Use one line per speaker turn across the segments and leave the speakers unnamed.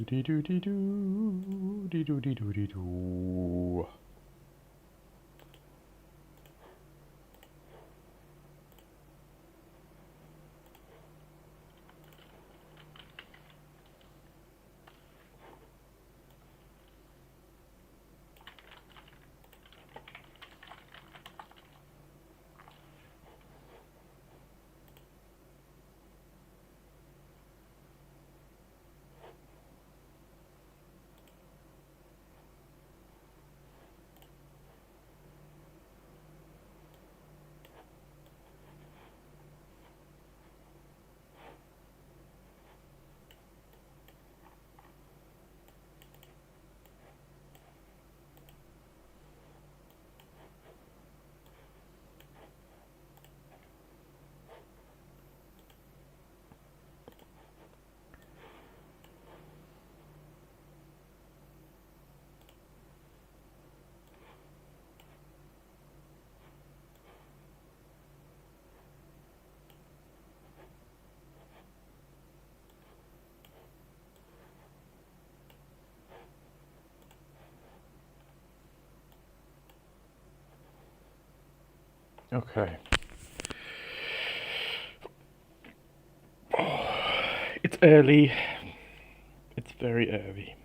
Dee doo dee doo dee doo dee doo dee doo. Okay. Oh, it's early. It's very early.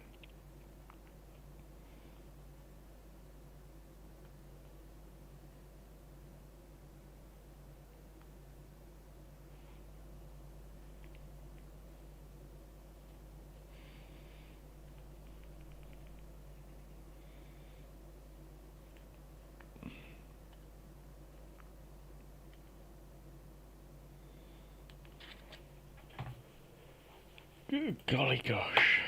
Good golly gosh.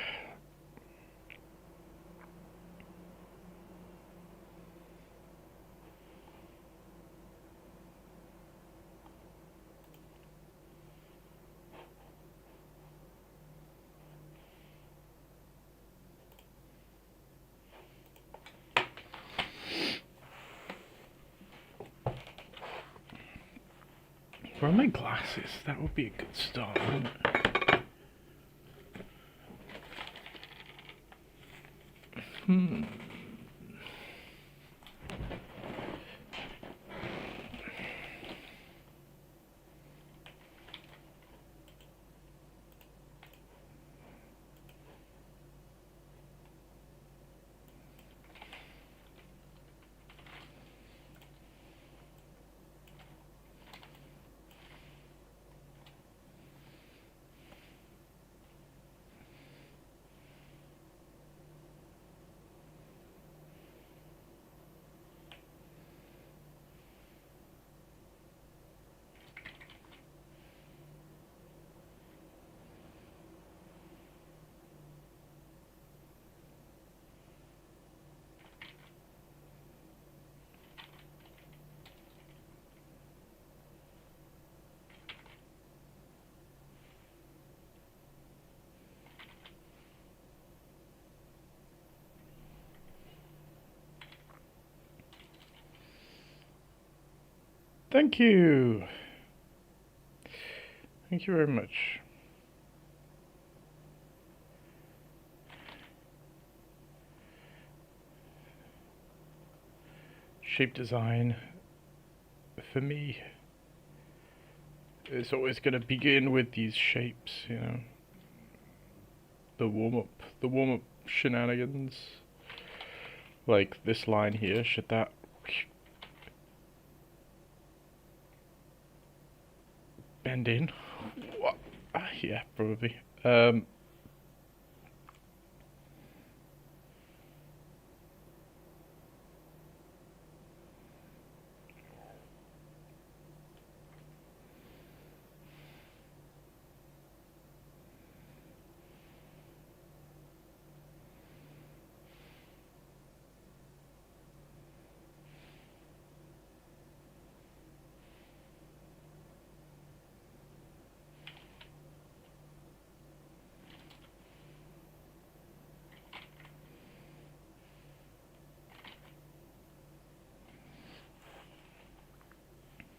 Where are my glasses? That would be a good start, wouldn't it? Hmm. Thank you. Thank you very much. Shape design, for me, is always going to begin with these shapes, you know. The warm-up shenanigans. Like this line here, should that bend in? What? Yeah, probably.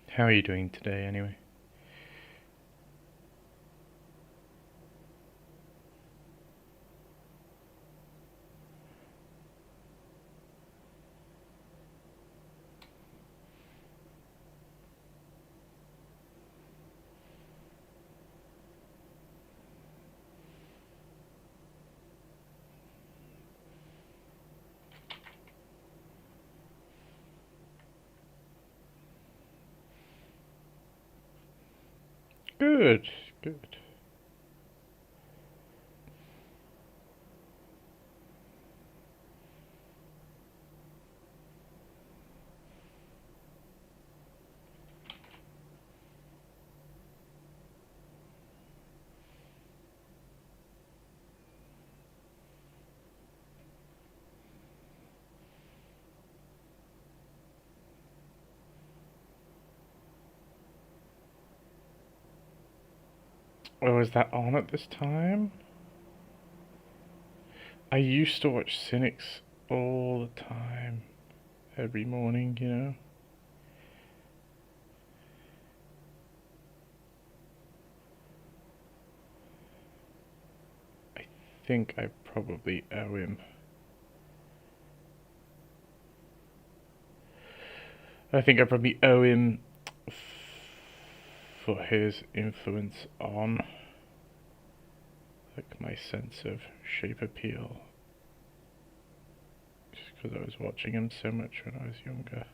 How are you doing today, anyway? Good, good. Oh, is that on at this time? I used to watch Cynics all the time. Every morning, you know? I think I probably owe him. I think I probably owe him for his influence on like my sense of shape appeal. Just because I was watching him so much when I was younger.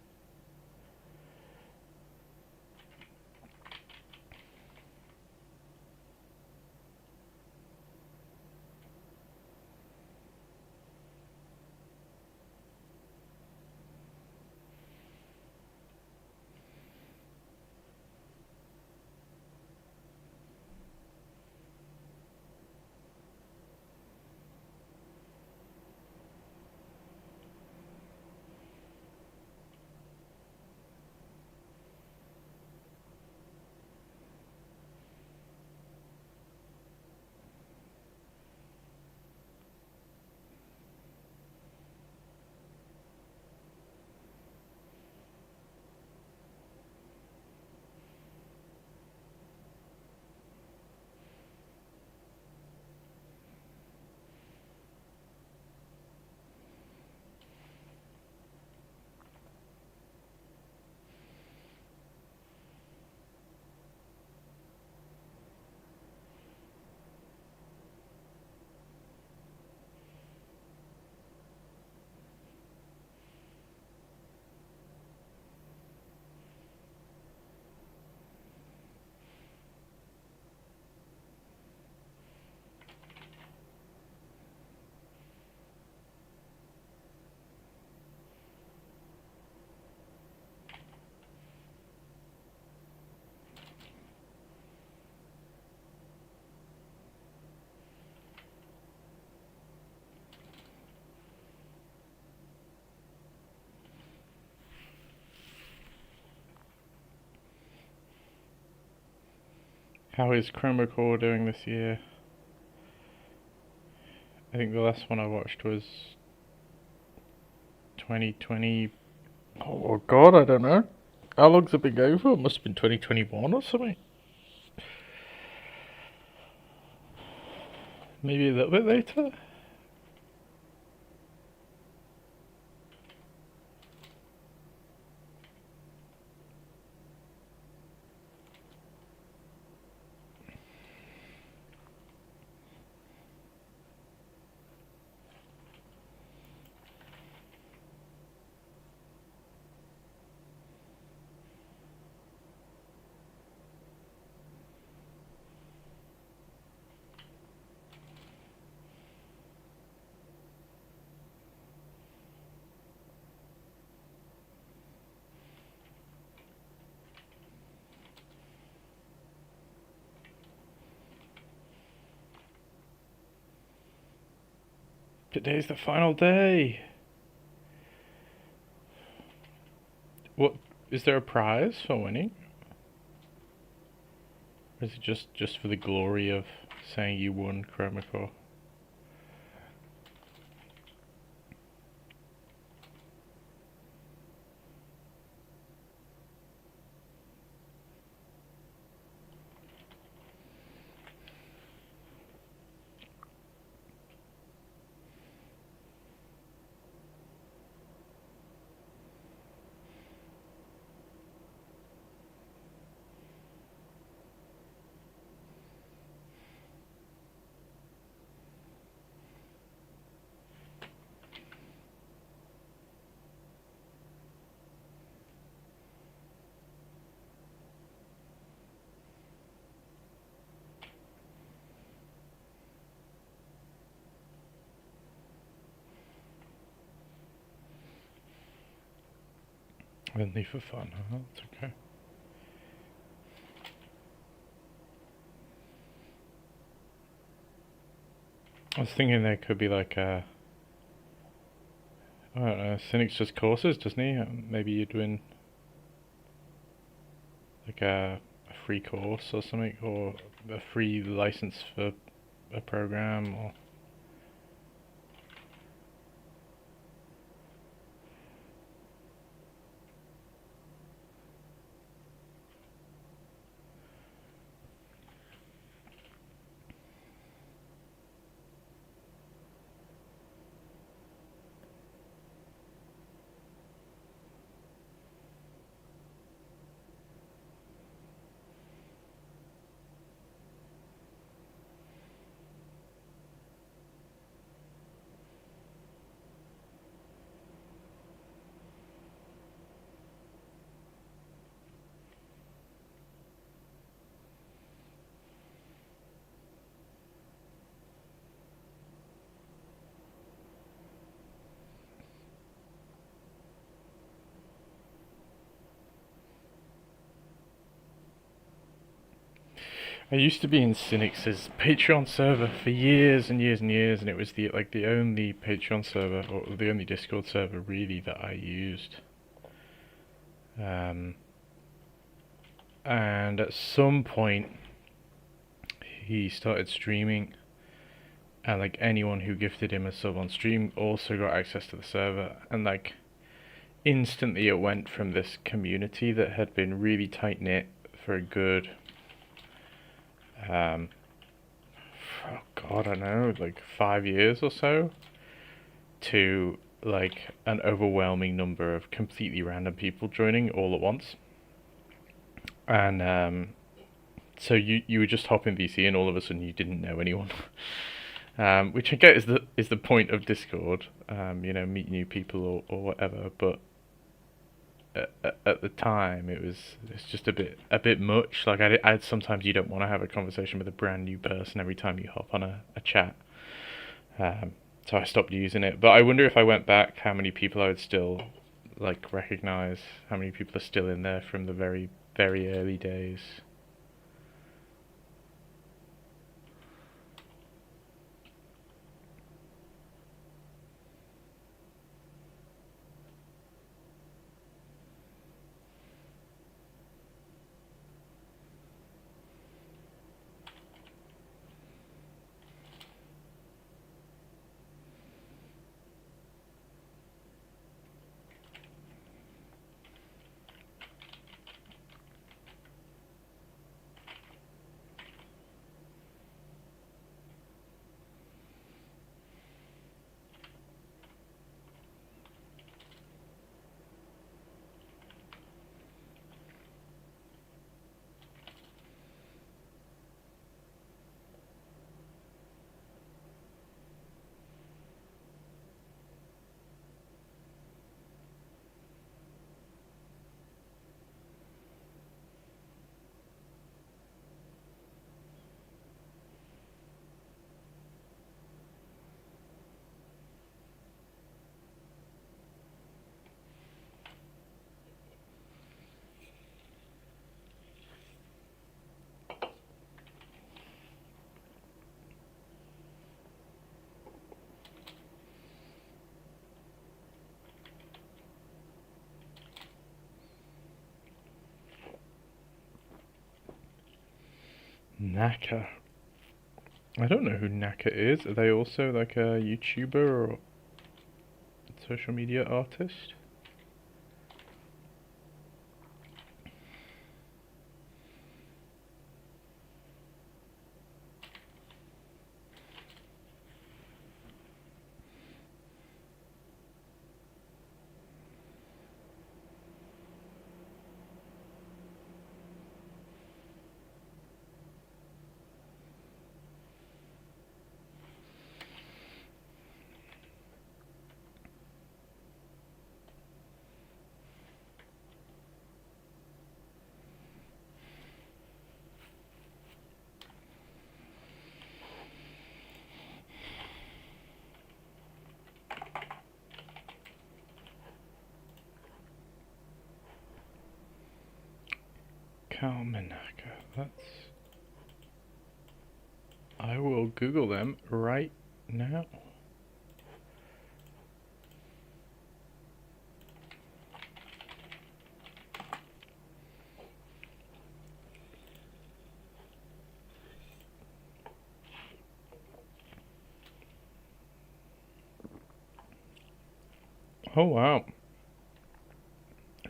How is Chroma Core doing this year? I think the last one I watched was 2020. Oh god, I don't know. How long's it been going for? It must have been 2021 or something. Maybe a little bit later? Today's the final day. What is there a prize for winning? Or is it just for the glory of saying you won Chroma Core? Only for fun, huh? That's okay. I was thinking there could be like a, I don't know, Cynic's just courses, doesn't he? Maybe you're doing like a free course or something, or a free license for a program, or I used to be in Cynic's Patreon server for years and years and years, and it was the only Patreon server or the only Discord server really that I used. Um, and at some point, he started streaming, and like anyone who gifted him a sub on stream also got access to the server, and like instantly it went from this community that had been really tight knit for a good oh god, I don't know, like 5 years or so, to like an overwhelming number of completely random people joining all at once. And so you would just hop in VC and all of a sudden you didn't know anyone. Which I get is the point of Discord, meet new people or whatever. But at the time, it's just a bit much. Like I sometimes you don't want to have a conversation with a brand new person every time you hop on a chat. So I stopped using it. But I wonder if I went back, how many people I would still like recognize. How many people are still in there from the very very early days. Naka. I don't know who Naka is. Are they also like a YouTuber or social media artist? Almanaca. I will Google them right now. Oh wow.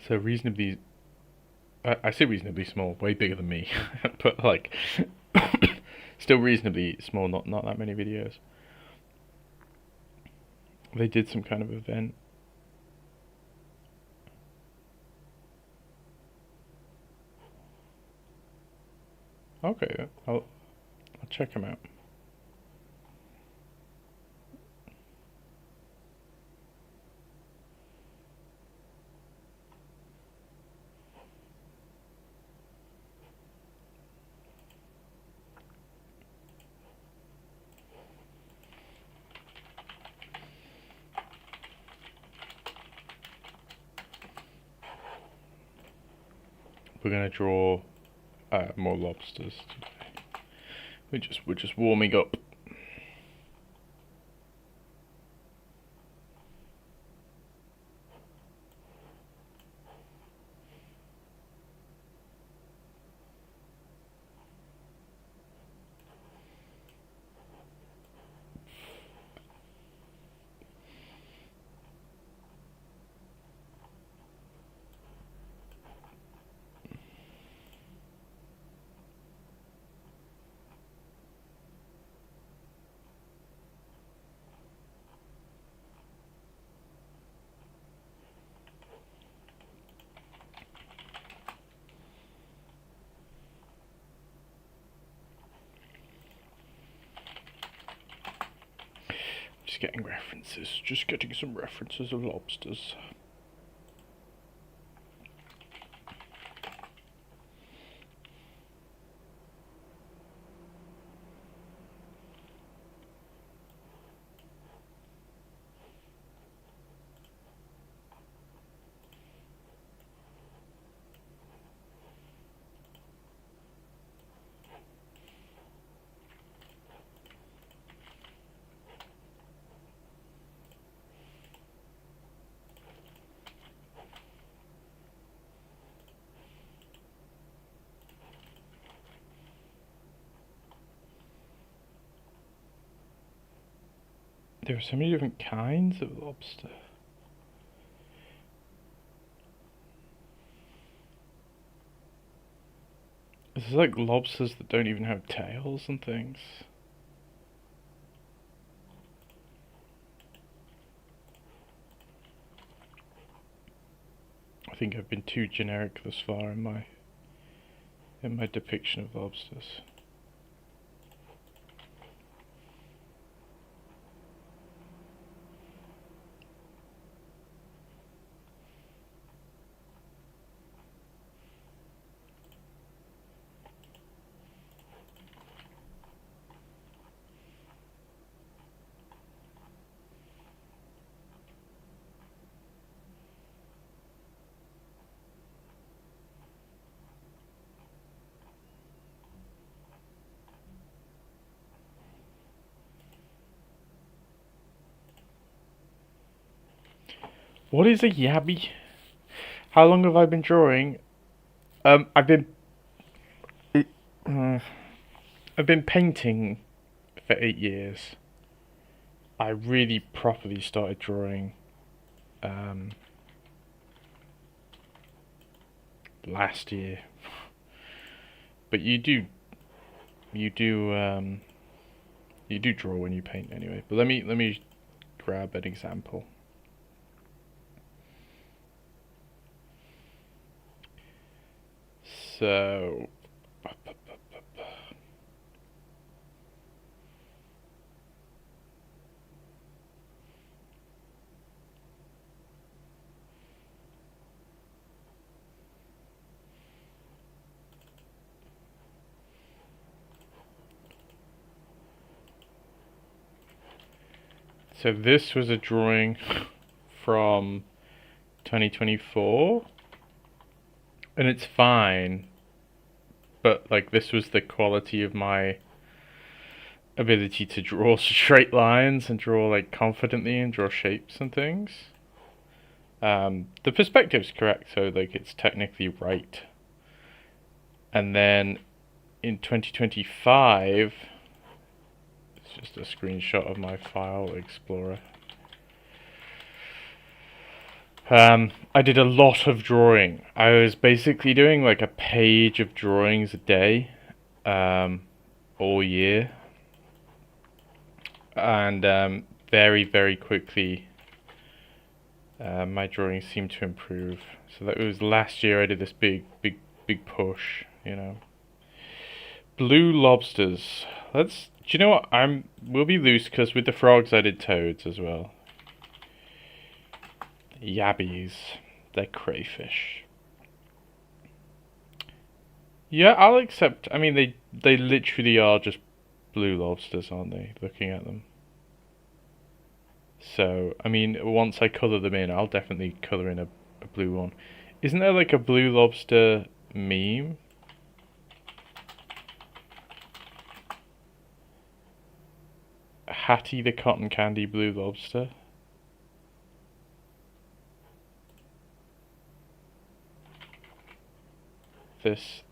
So reasonably, I say reasonably small, way bigger than me, but like, still reasonably small, not that many videos. They did some kind of event. Okay, I'll check them out. We're gonna draw more lobsters today. We're just warming up. Just getting some references of lobsters. There are so many different kinds of lobster. This is like lobsters that don't even have tails and things. I think I've been too generic thus far in my depiction of lobsters. What is a yabby? How long have I been drawing? I've been painting for 8 years. I really properly started drawing last year. But you do draw when you paint anyway. But let me grab an example. So this was a drawing from 2024, and it's fine. but like this was the quality of my ability to draw straight lines and draw like confidently and draw shapes and things. The perspective's correct, so like it's technically right. And then in 2025, it's just a screenshot of my file explorer. I did a lot of drawing. I was basically doing like a page of drawings a day, all year. And very, very quickly, my drawings seemed to improve. So that was last year I did this big push, you know. Blue lobsters. Do you know what? We'll be loose because with the frogs I did toads as well. Yabbies. They're crayfish. Yeah, I'll accept. I mean, they literally are just blue lobsters, aren't they? Looking at them. So, I mean, once I colour them in, I'll definitely colour in a blue one. Isn't there like a blue lobster meme? Hattie the cotton candy blue lobster. This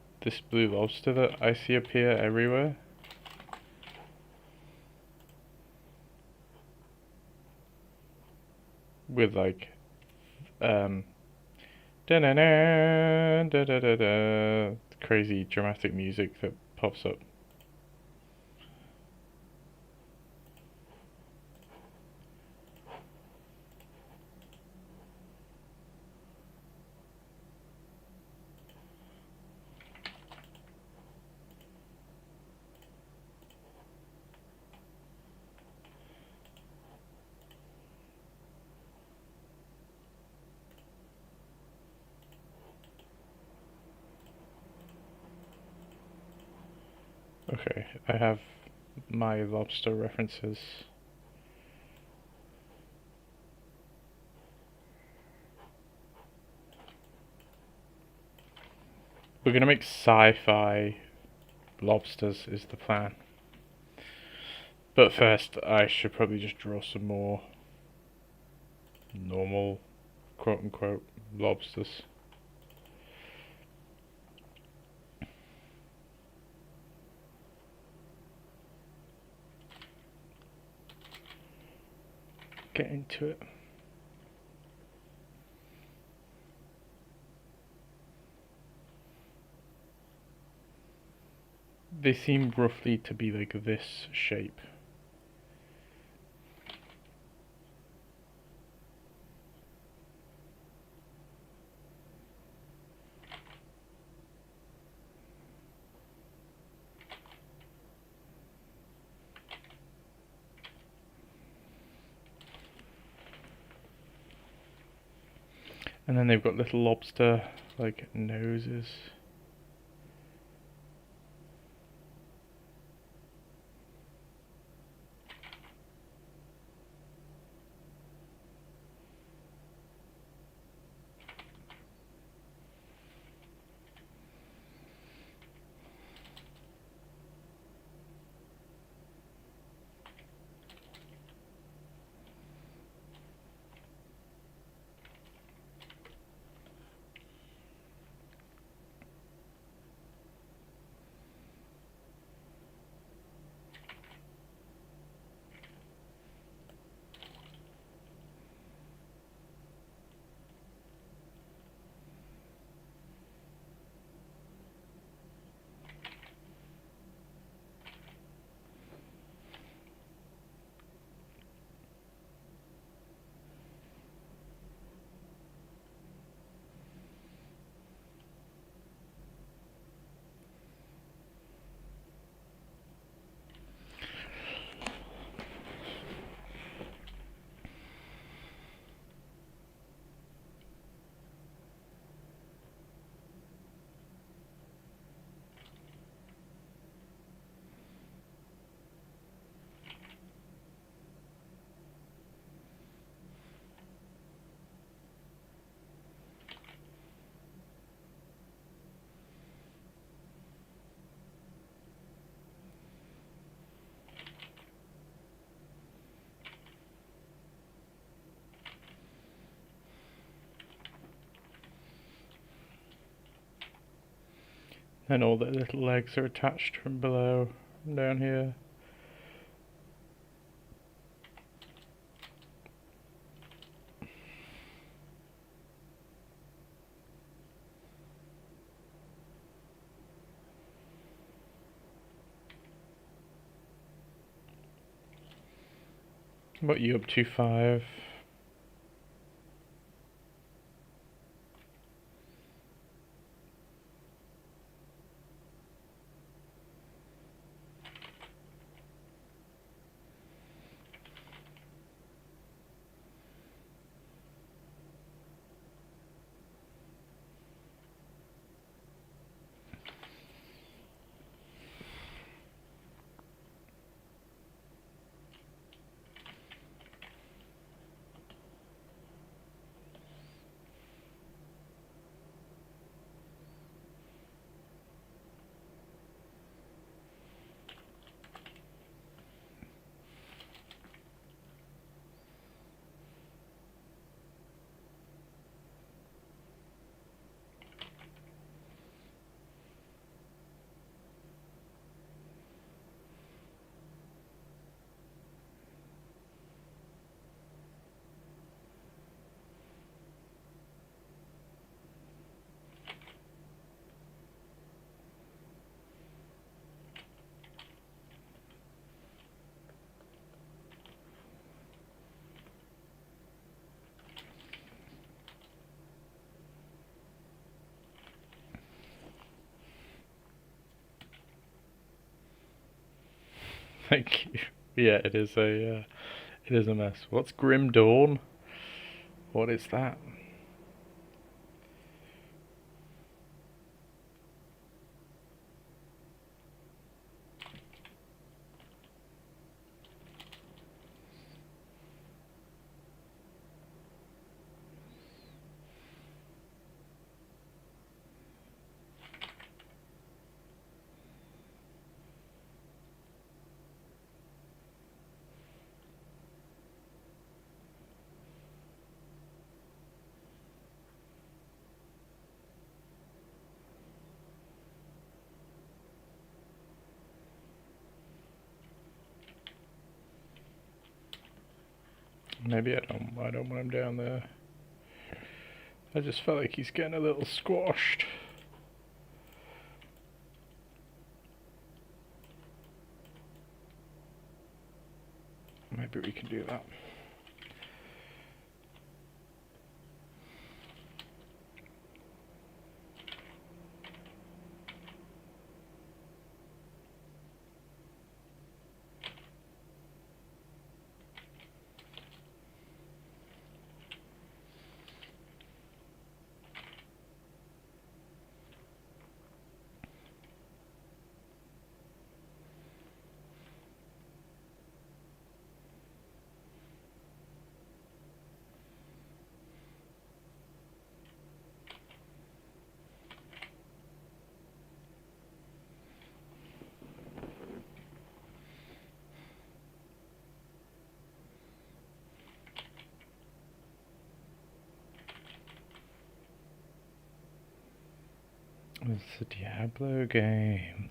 blue lobster that I see appear everywhere. With like da da da da da da crazy dramatic music that pops up. Okay, I have my lobster references. We're gonna make sci-fi lobsters is the plan. But first, I should probably just draw some more normal, quote-unquote, lobsters. Get into it. They seem roughly to be like this shape. And then they've got little lobster like noses. And all their little legs are attached from below, down here. What are you up to, 5? Thank you. Yeah, it is a mess. What's Grim Dawn? What is that? Maybe I don't want him down there. I just felt like he's getting a little squashed. Maybe we can do that. It's a Diablo game.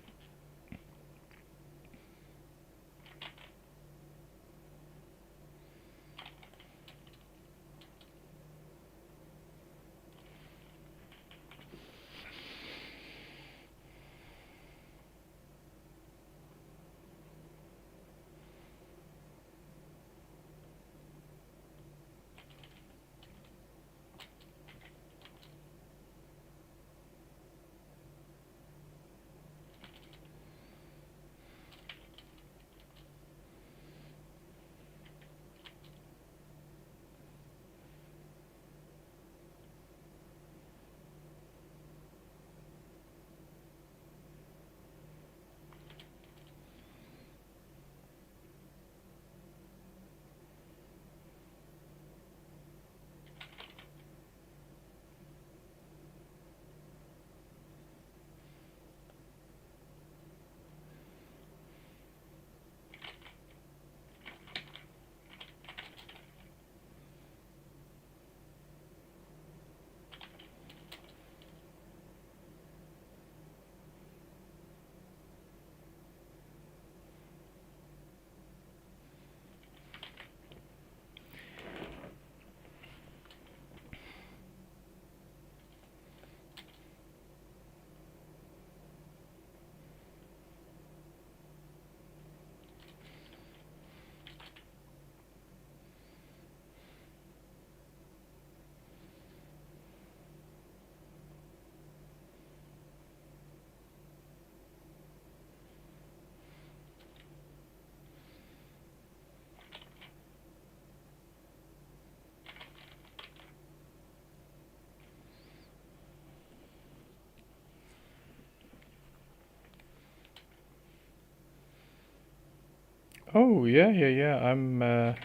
Oh, yeah, yeah, yeah. I'm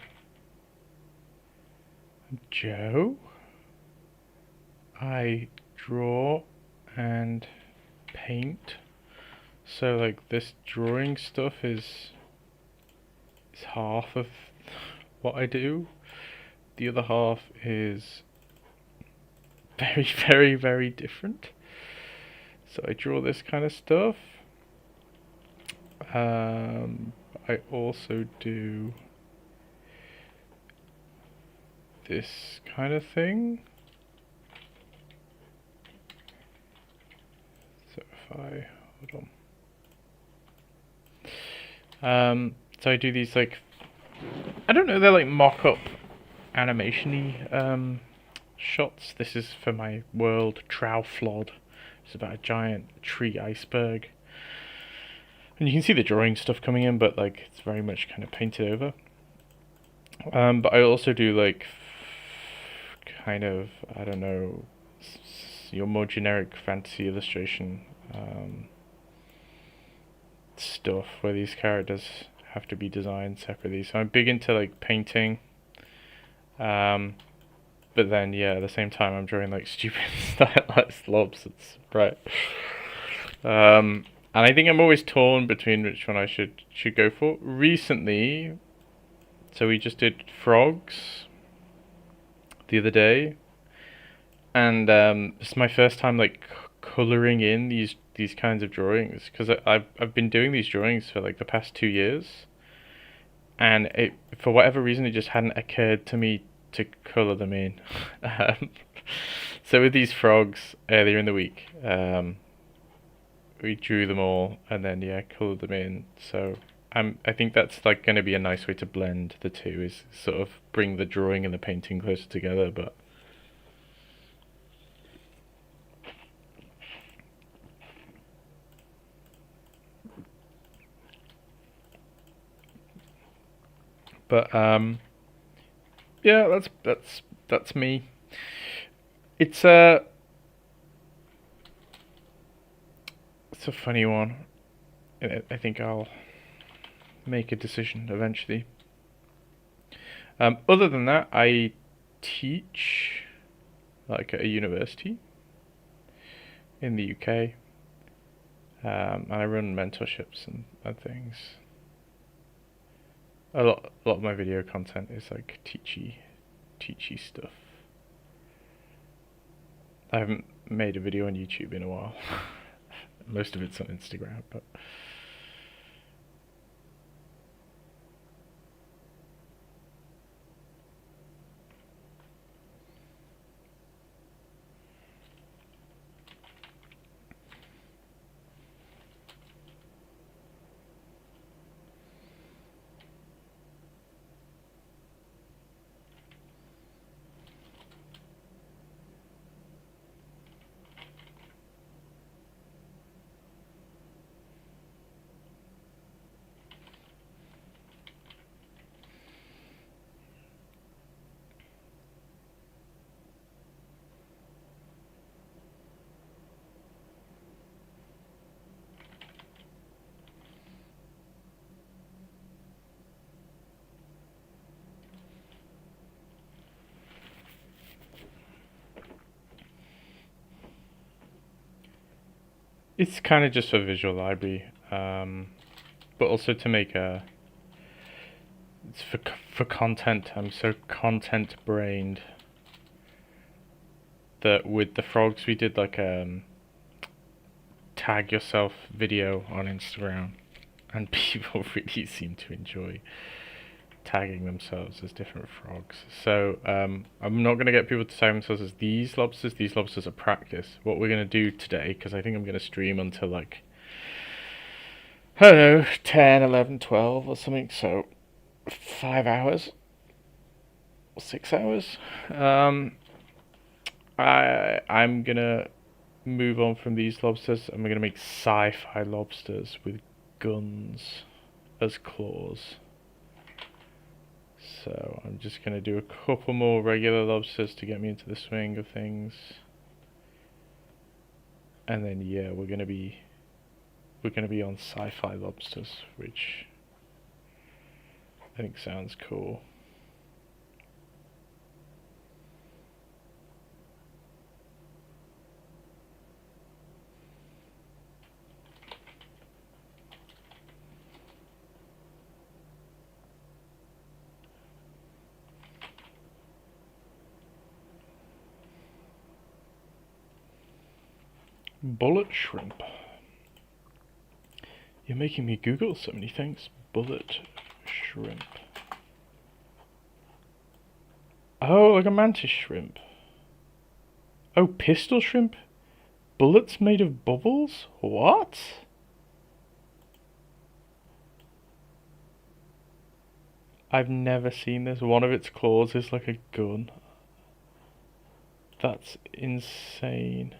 Joe. I draw and paint. So, like, this drawing stuff is half of what I do. The other half is very, very, very different. So I draw this kind of stuff. Um, I also do this kind of thing. So if I hold on. So I do these like, I don't know, they're like mock-up animation-y shots. This is for my world Trowflod. It's about a giant tree iceberg. And you can see the drawing stuff coming in, but like it's very much kind of painted over. But I also do like kind of, I don't know, your more generic fantasy illustration stuff where these characters have to be designed separately. So I'm big into like painting. But then yeah, at the same time I'm drawing like stupid stylized lobsters, right? And I think I'm always torn between which one I should go for. Recently, so we just did frogs the other day, and it's my first time like coloring in these kinds of drawings because I've been doing these drawings for like the past 2 years, and it for whatever reason it just hadn't occurred to me to color them in. um, so with these frogs earlier in the week, we drew them all and then yeah colored them in. So I think that's like going to be a nice way to blend the two, is sort of bring the drawing and the painting closer together. But yeah, that's me. It's it's a funny one. I think I'll make a decision eventually. Other than that, I teach like at a university in the UK, and I run mentorships and things. A lot of my video content is like teachy stuff. I haven't made a video on YouTube in a while. Most of it's on Instagram, but it's kind of just a visual library, but also to make a. It's for content. I'm so content brained that with the frogs we did like tag yourself video on Instagram, and people really seem to enjoy tagging themselves as different frogs. So I'm not going to get people to tag themselves as these lobsters. These lobsters are practice. What we're going to do today, because I think I'm going to stream until like, I don't know, 10, 11, 12 or something. So 5 hours, 6 hours. I'm going to move on from these lobsters and we're going to make sci-fi lobsters with guns as claws. So I'm just going to do a couple more regular lobsters to get me into the swing of things. And then yeah, we're going to be on sci-fi lobsters, which I think sounds cool. Bullet shrimp. You're making me Google so many things. Bullet shrimp. Oh, like a mantis shrimp. Oh, pistol shrimp? Bullets made of bubbles? What? I've never seen this. One of its claws is like a gun. That's insane.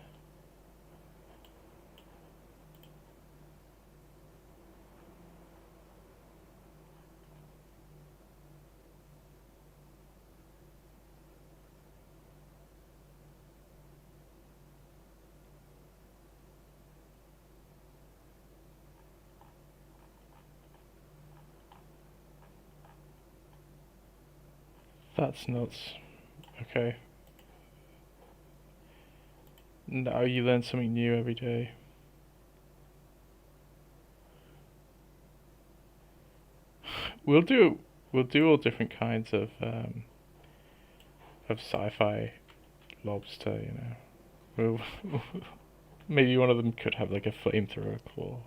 That's nuts. Okay. Now you learn something new every day. We'll do all different kinds of sci-fi lobster, you know. We'll maybe one of them could have like a flamethrower claw.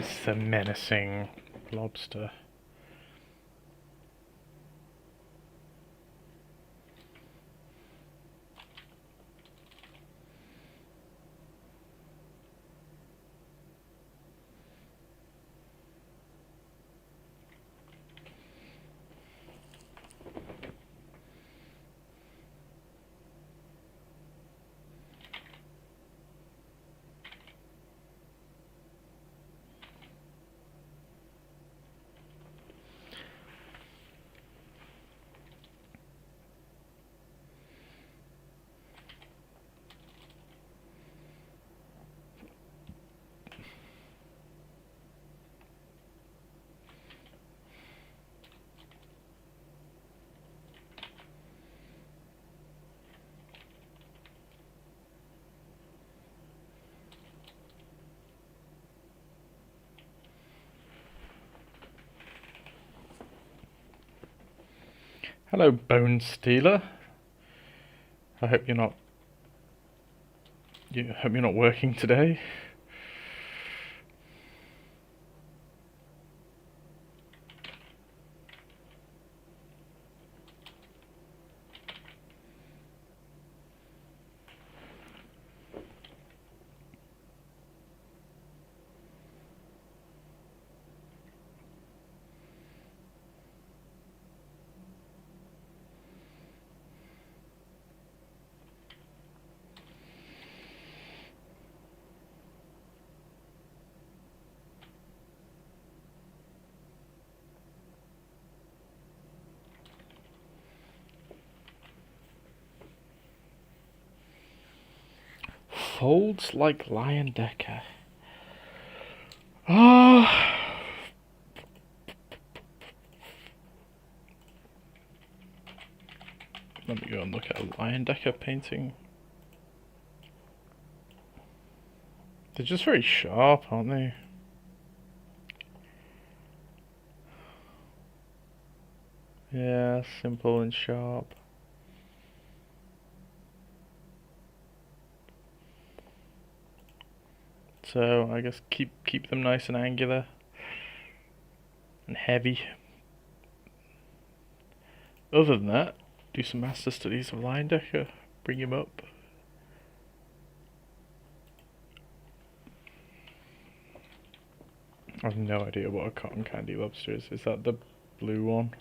is the menacing lobster. Hello, Bone Stealer. I hope you're not. Hope you're not working today. Folds like Lion Decker. Ah. Let me go and look at a Lion Decker painting. They're just very sharp, aren't they? Yeah, simple and sharp. So I guess keep them nice and angular and heavy. Other than that, do some master studies of Lion Decker. Bring him up. I have no idea what a cotton candy lobster is. Is that the blue one?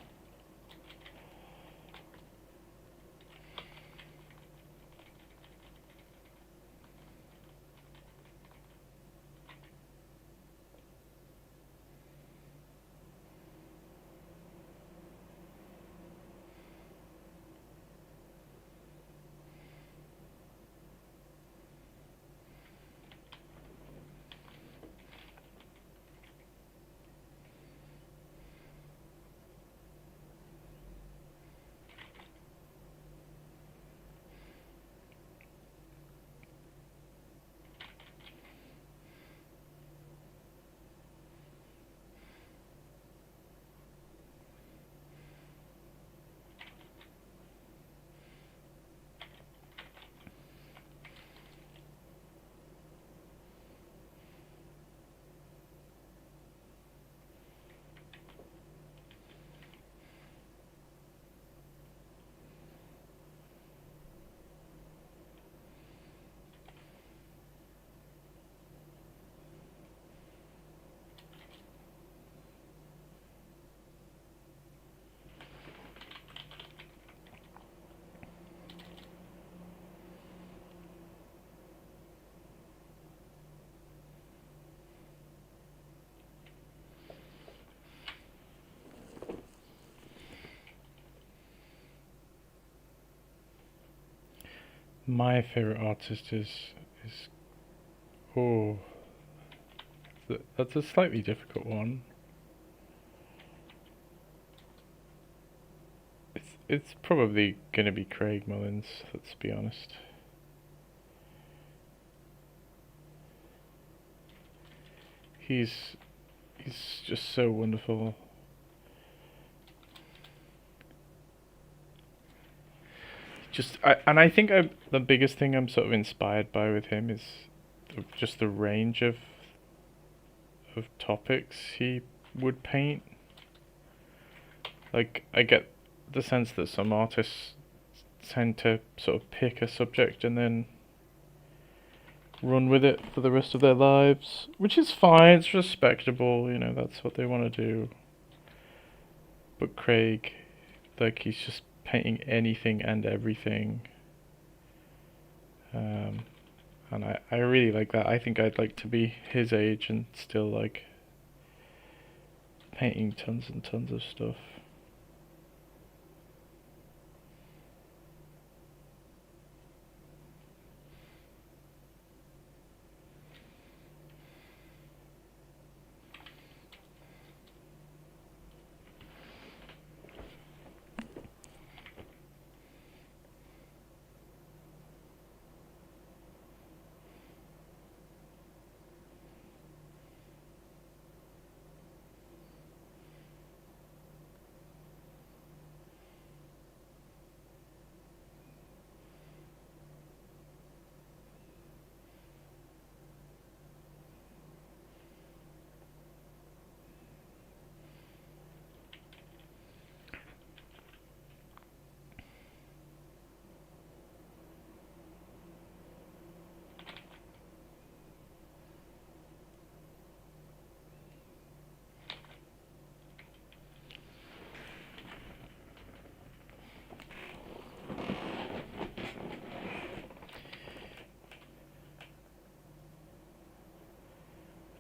My favorite artist is oh, that's a slightly difficult one. It's probably gonna be Craig Mullins. Let's be honest. He's just so wonderful. I think the biggest thing I'm sort of inspired by with him is just the range of topics he would paint. Like, I get the sense that some artists tend to sort of pick a subject and then run with it for the rest of their lives, which is fine, it's respectable, you know, that's what they want to do. But Craig, like, he's just painting anything and everything. And I really like that. I think I'd like to be his age and still, like, painting tons and tons of stuff.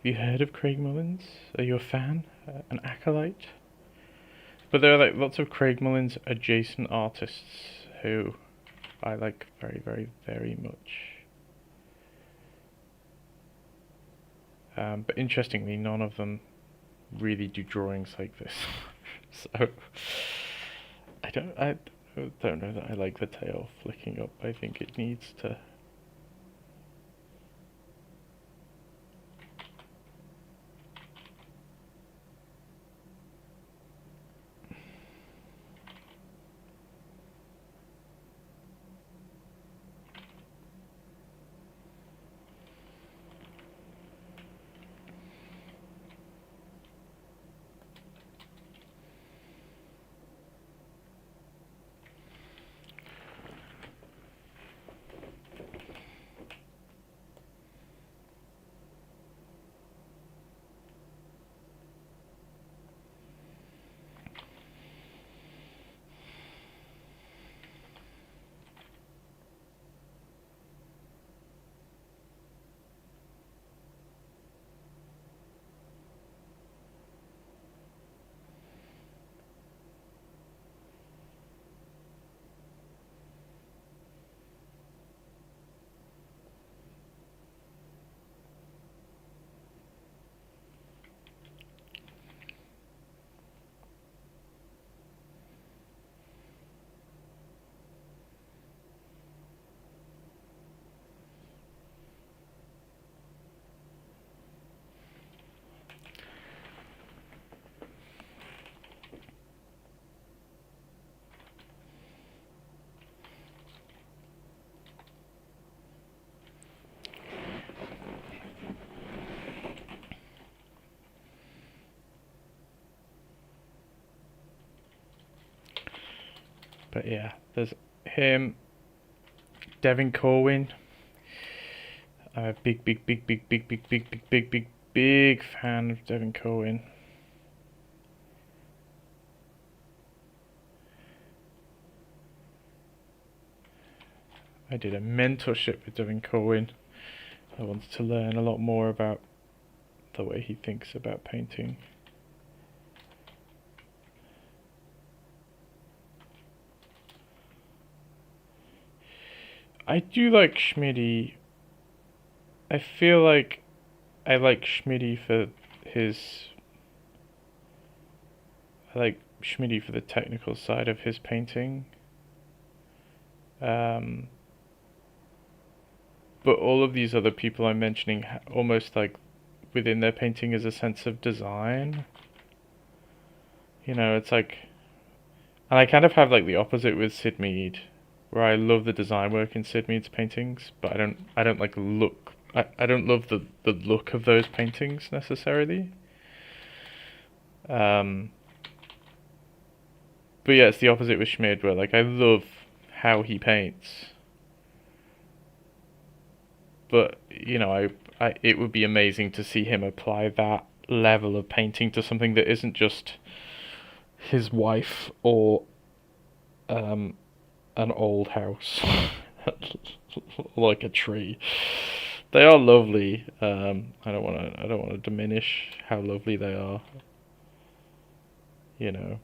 Have you heard of Craig Mullins? Are you a fan? An acolyte? But there are like lots of Craig Mullins adjacent artists who I like very, very, very much. But interestingly, none of them really do drawings like this. So I don't know that I like the tail flicking up. I think it needs to. But yeah, there's him, Devin Corwin. I'm a big fan of Devin Corwin. I did a mentorship with Devin Corwin. I wanted to learn a lot more about the way he thinks about painting. I do like Schmitty. I feel like I like Schmitty for his. I like Schmitty for the technical side of his painting. But all of these other people I'm mentioning almost like within their painting is a sense of design. You know, it's like, and I kind of have like the opposite with Sid Mead, where I love the design work in Sid Mead's paintings, but I don't like look I don't love the look of those paintings necessarily. Um, but yeah, it's the opposite with Schmid, where like I love how he paints, but you know, it would be amazing to see him apply that level of painting to something that isn't just his wife or um, an old house, like a tree. They are lovely. I don't want to. I don't want to diminish how lovely they are. You know.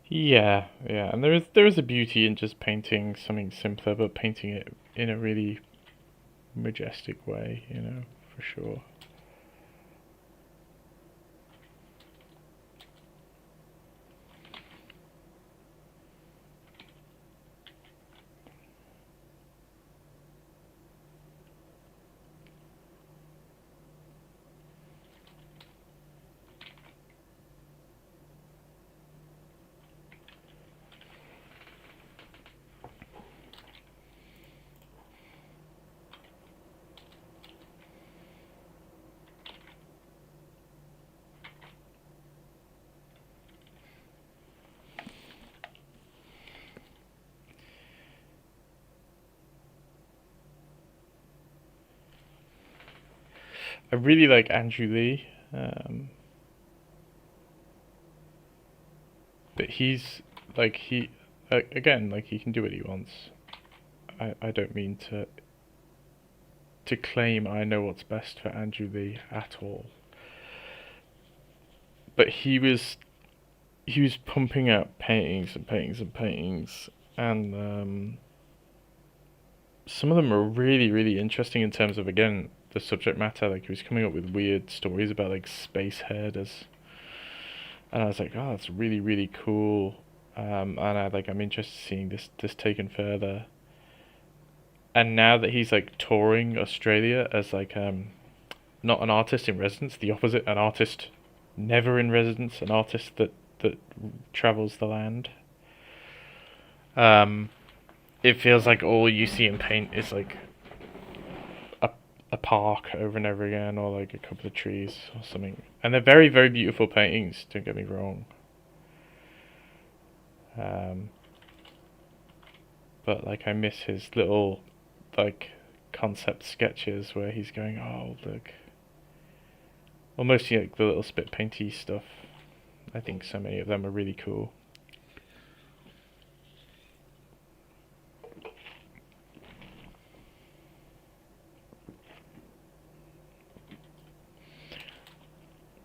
Yeah, yeah, and there is a beauty in just painting something simpler, but painting it in a really majestic way. You know, for sure. I really like Andrew Lee, but he's like again, like he can do what he wants. I don't mean to claim I know what's best for Andrew Lee at all. But he was pumping out paintings and paintings and paintings, and some of them are really really interesting in terms of again the subject matter. Like he was coming up with weird stories about like space herders, and I was like, oh, that's really really cool. And I'm interested in seeing this taken further. And now that he's like touring Australia as like not an artist in residence, the opposite, an artist never in residence, an artist that travels the land. Um, it feels like all you see in paint is like a a park over and over again, or like a couple of trees or something. And they're very very beautiful paintings. Don't get me wrong. Um, but like I miss his little like concept sketches where he's going, oh look, almost like the little spit painty stuff. I think so many of them are really cool.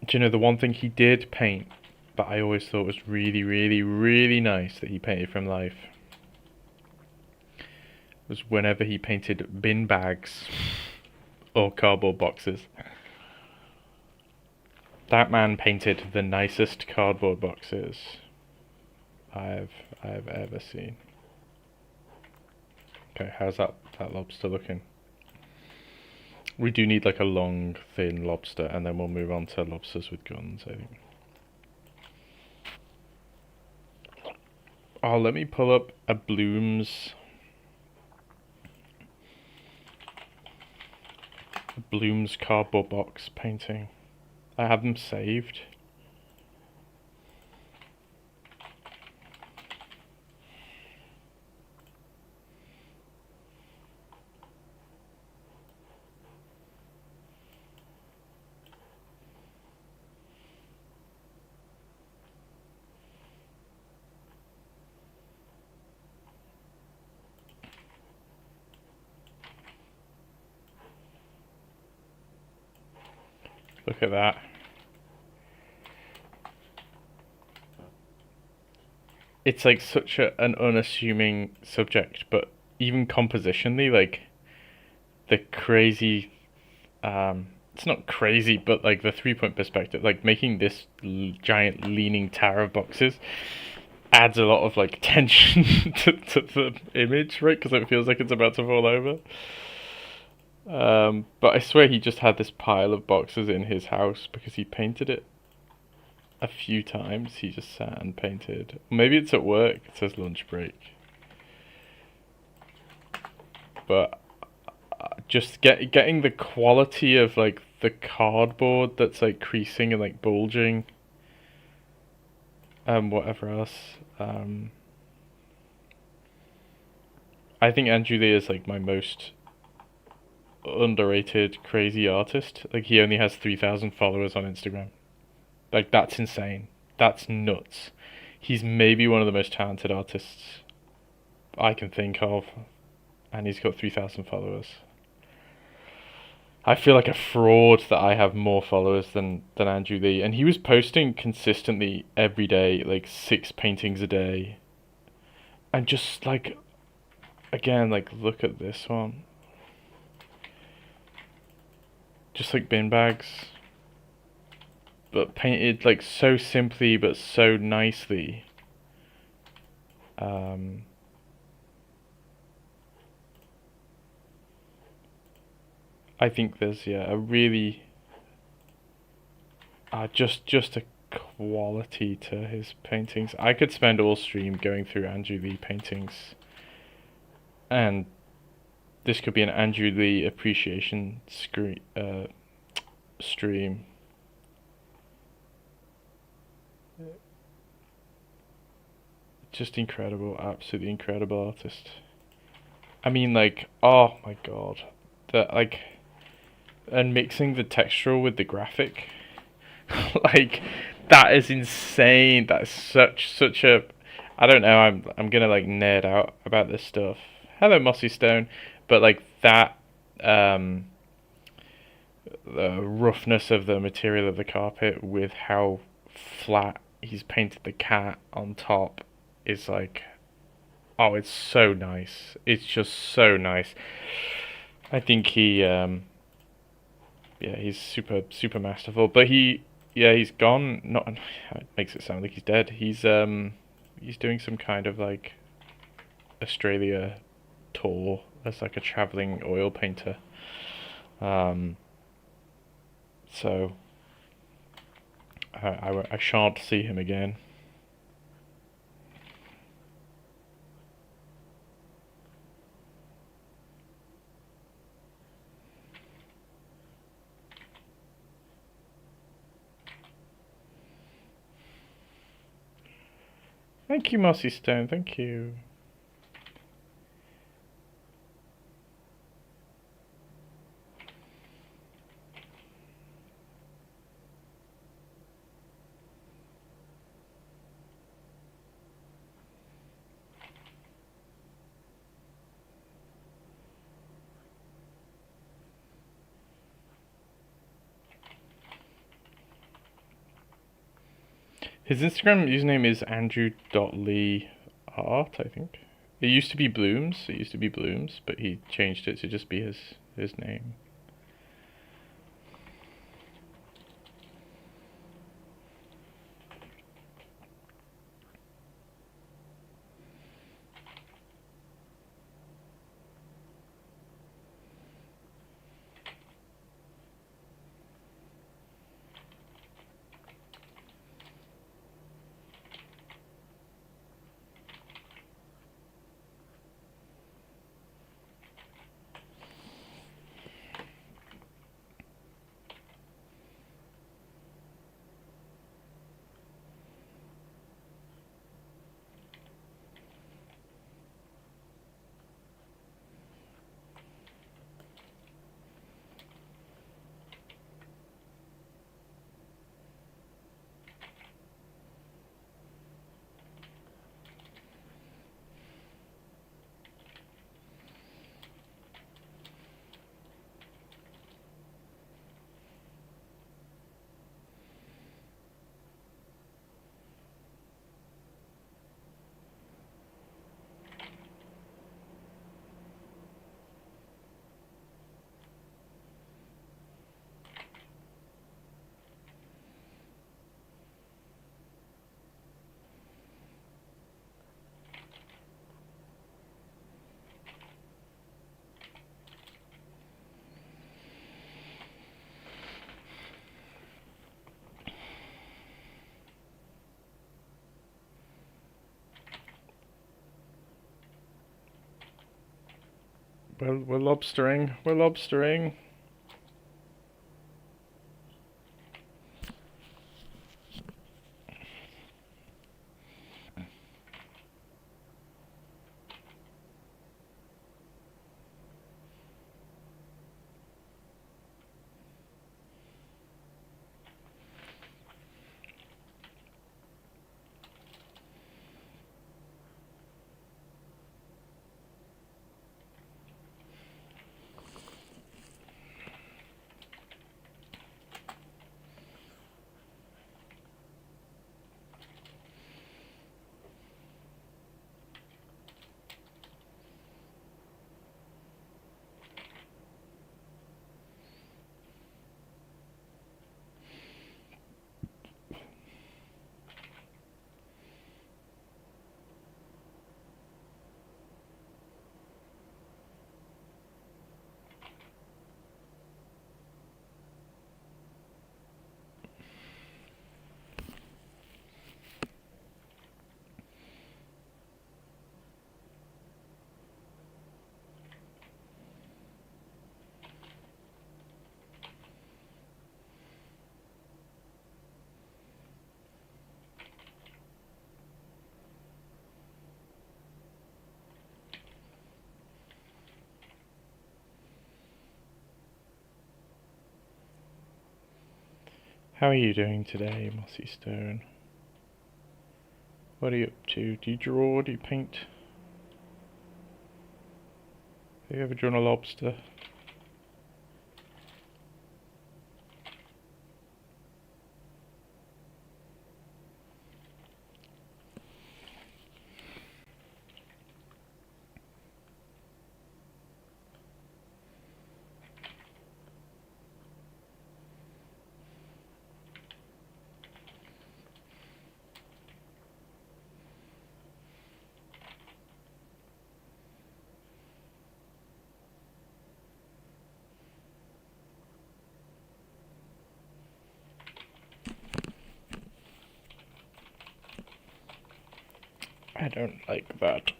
Do you know the one thing he did paint that I always thought was really, really, really nice that he painted from life was whenever he painted bin bags or cardboard boxes. That man painted the nicest cardboard boxes I've I've ever seen. Okay, how's that lobster looking? We do need like a long, thin lobster, and then we'll move on to lobsters with guns, I think. Oh, let me pull up a Bloom's cardboard box painting. I have them saved. Look at that. It's like such an unassuming subject, but even compositionally, like the crazy, it's not crazy, but like the 3 point perspective, like making this giant leaning tower of boxes adds a lot of like tension to the image, right? Because it feels like it's about to fall over. But I swear he just had this pile of boxes in his house because he painted it a few times. He just sat and painted. Maybe it's at work. It says lunch break. But just getting the quality of like the cardboard that's like creasing and like bulging. Whatever else. I think Andrew Lee is like my most underrated crazy artist. Like he only has 3,000 followers on Instagram. Like that's insane. That's nuts. He's maybe one of the most talented artists I can think of, and he's got 3,000 followers. I feel like a fraud that I have more followers than Andrew Lee, and he was posting consistently every day, like 6 paintings a day, and just like again, like look at this one, just like bin bags, but painted like so simply but so nicely. I think there's a really just a quality to his paintings. I could spend all stream going through Andrew Lee paintings, and this could be an Andrew Lee appreciation stream. Just incredible, absolutely incredible artist. I mean, like, oh my god, that like, and mixing the textural with the graphic, like, that is insane. That's such a, I don't know. I'm gonna like nerd out about this stuff. Hello, Mossy Stone, but like that, the roughness of the material of the carpet with how flat he's painted the cat on top is like, oh, it's so nice. It's just so nice. I think he's super masterful. But he's gone. Not it makes it sound like he's dead. He's doing some kind of like Australia tour as like a traveling oil painter. So I shan't see him again. Thank you, Mossy Stone. Thank you. His Instagram username is andrew.leeart, I think. It used to be Blooms, but he changed it to just be his name. We're lobstering. We're lobstering. How are you doing today, Mossy Stone? What are you up to? Do you draw? Do you paint? Have you ever drawn a lobster? I don't like that.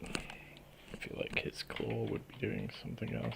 I feel like his claw would be doing something else.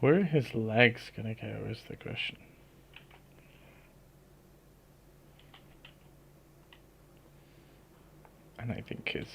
Where are his legs gonna go is the question. And I think his...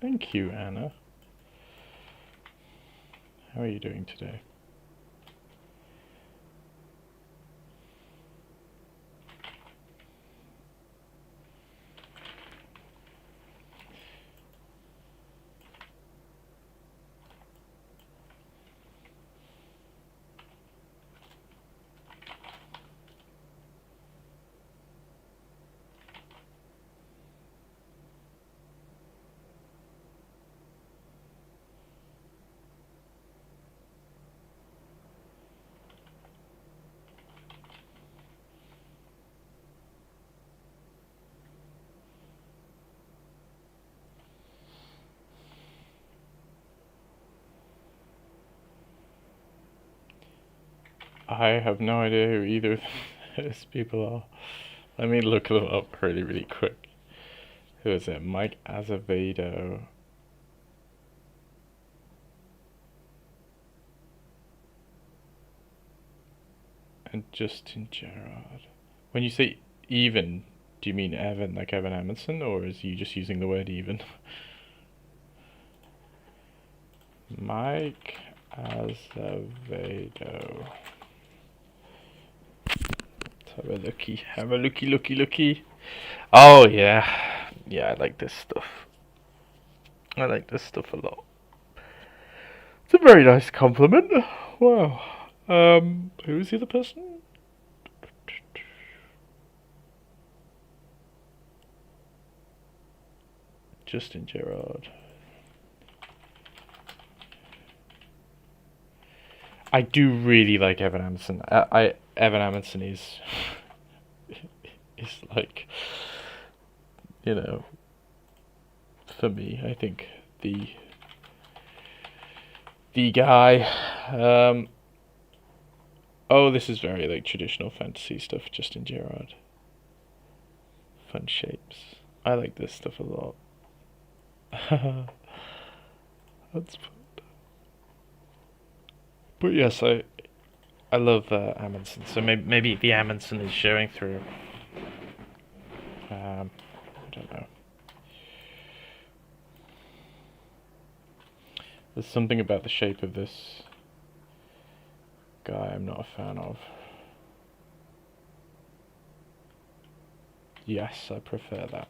Thank you, Anna. How are you doing today? I have no idea who either of those people are. Let me look them up really quick. Who is it? Mike Azevedo. And Justin Gerard. When you say even, do you mean Evan, like Evan Amundsen, or is you just using the word even? Mike Azevedo. Have a looky. Oh yeah. Yeah, I like this stuff. I like this stuff a lot. It's a very nice compliment. Wow. Who is the other person? Justin Gerard. I do really like Evan Amundsen. Evan Amundsen is like, you know, for me, I think the guy. Oh, this is very like traditional fantasy stuff. Justin Gerard. Fun shapes. I like this stuff a lot. That's fun. But yes, I love Amundsen. So maybe the Amundsen is showing through. I don't know. There's something about the shape of this guy I'm not a fan of. Yes, I prefer that.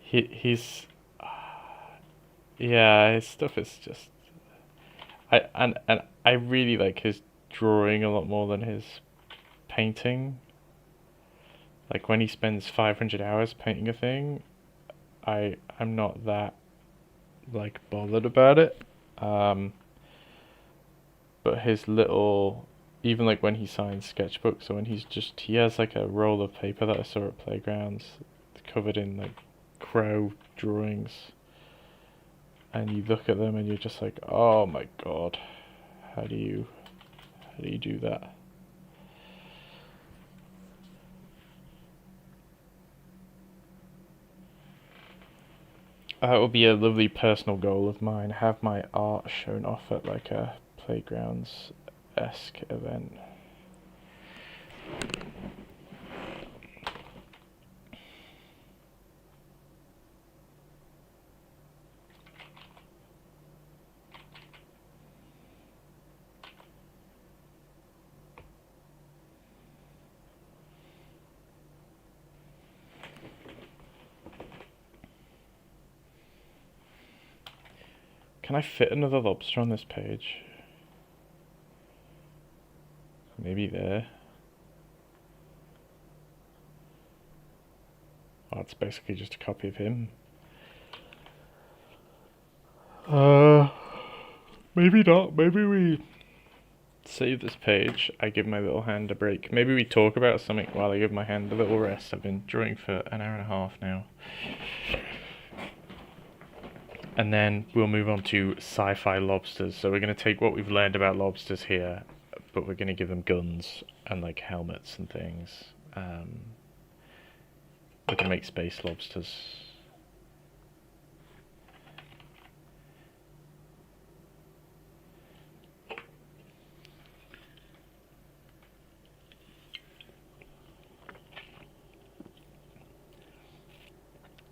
He's yeah, his stuff is just and I really like his drawing a lot more than his painting. Like when he spends 500 hours painting a thing, I'm not that like bothered about it. But his little, even like when he signs sketchbooks or when he has like a roll of paper that I saw at playgrounds covered in like crow drawings, and you look at them and you're just like, oh my god, how do you do that? That would be a lovely personal goal of mine, have my art shown off at like a playgrounds-esque event. Can I fit another lobster on this page? Maybe there. Oh, it's basically just a copy of him. Maybe not. Maybe we save this page. I give my little hand a break. Maybe we talk about something while I give my hand a little rest. I've been drawing for an hour and a half now. And then we'll move on to sci-fi lobsters. So we're going to take what we've learned about lobsters here, but we're going to give them guns and like helmets and things. We're going to make space lobsters.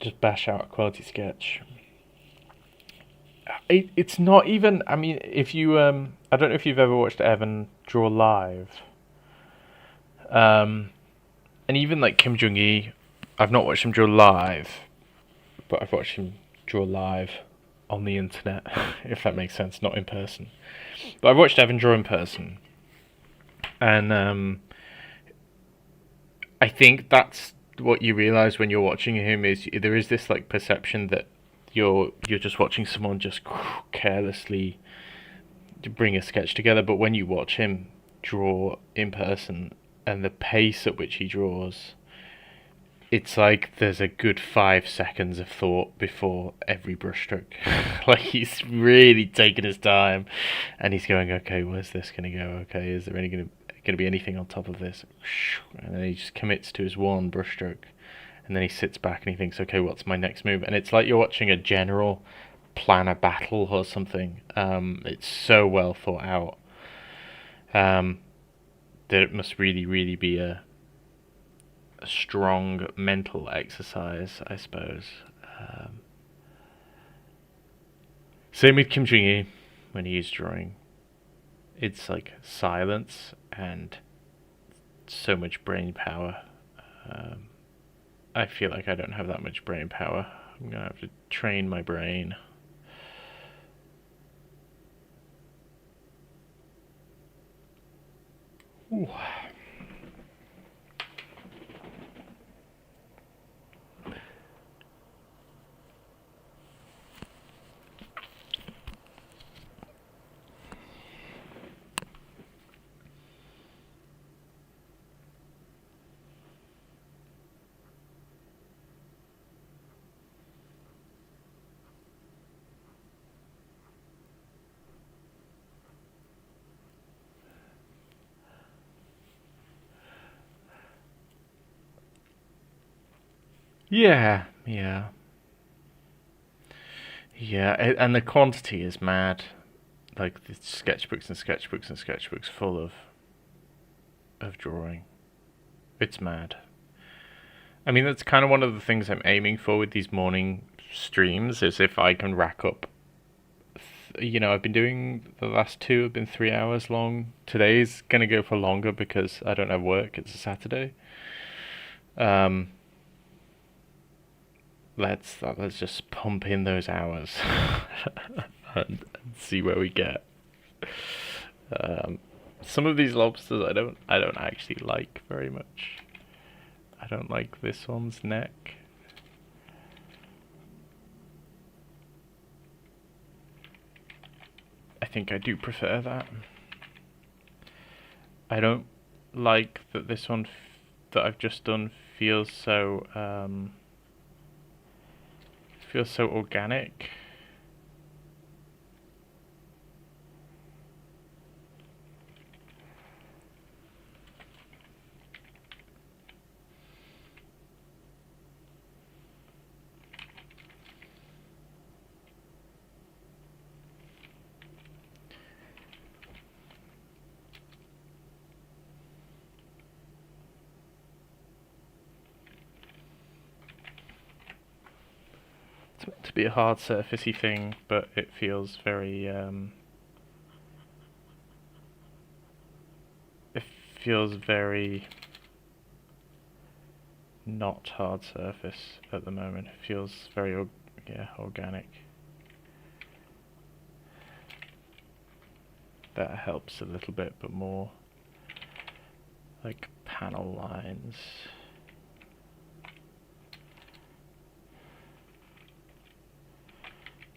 Just bash out a quality sketch. It's not even. I mean, if you I don't know if you've ever watched Evan draw live. And even like Kim Jong-il, I've not watched him draw live, but I've watched him draw live on the internet, if that makes sense, not in person. But I've watched Evan draw in person, and I think that's what you realize when you're watching him is there is this like perception that you're just watching someone just carelessly bring a sketch together, but when you watch him draw in person and the pace at which he draws, it's like there's a good 5 seconds of thought before every brushstroke. Like he's really taking his time, and he's going, okay, where's this going to go? Okay, is there any going to be anything on top of this? And then he just commits to his one brushstroke, and then he sits back and he thinks, okay, what's my next move? And it's like you're watching a general plan a battle or something. It's so well thought out that it must really, really be a strong mental exercise, I suppose. Same with Kim Jong-il when he's drawing. It's like silence and so much brain power. I feel like I don't have that much brain power. I'm gonna have to train my brain. Ooh. Yeah. And the quantity is mad. Like the sketchbooks and sketchbooks and sketchbooks full of drawing. It's mad. I mean, that's kind of one of the things I'm aiming for with these morning streams, is if I can rack up. I've been doing the last two have been 3 hours long. Today's gonna go for longer because I don't have work. It's a Saturday. Let's just pump in those hours and see where we get. Some of these lobsters I don't actually like very much. I don't like this one's neck. I think I do prefer that. I don't like that this one that I've just done feels so organic. It's meant to be a hard surfacey thing, but it feels very not hard surface at the moment. It feels very organic. That helps a little bit, but more like panel lines.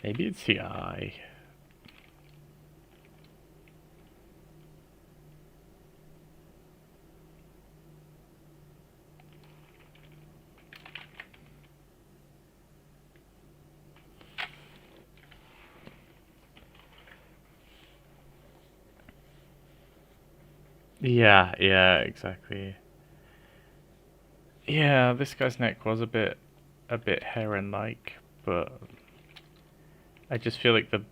Maybe it's the eye. Yeah, yeah, exactly. Yeah, this guy's neck was a bit heron-like, but I just feel like the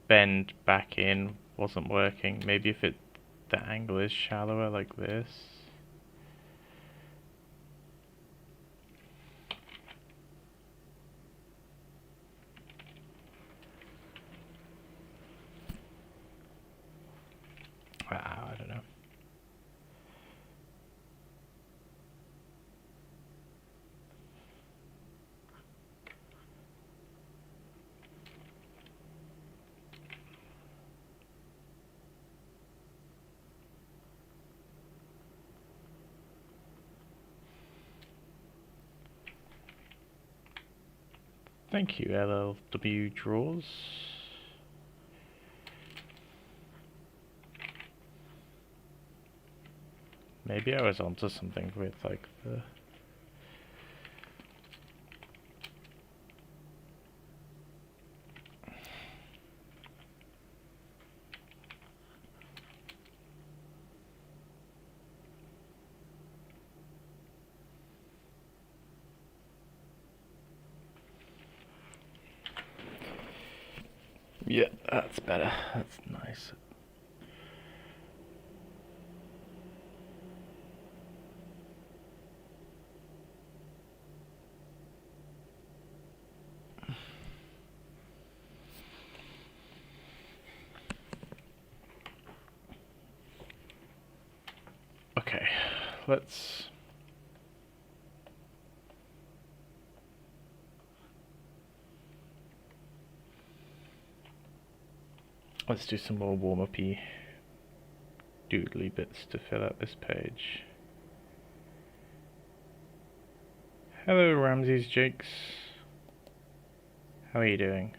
bend back in wasn't working. Maybe if the angle is shallower like this. Wow, I don't know. Thank you, LLW Draws. Maybe I was onto something with like the... Yeah, that's better. That's nice. Okay, let's... Let's do some more warm-up-y doodly bits to fill out this page. Hello, Ramses Jakes. How are you doing?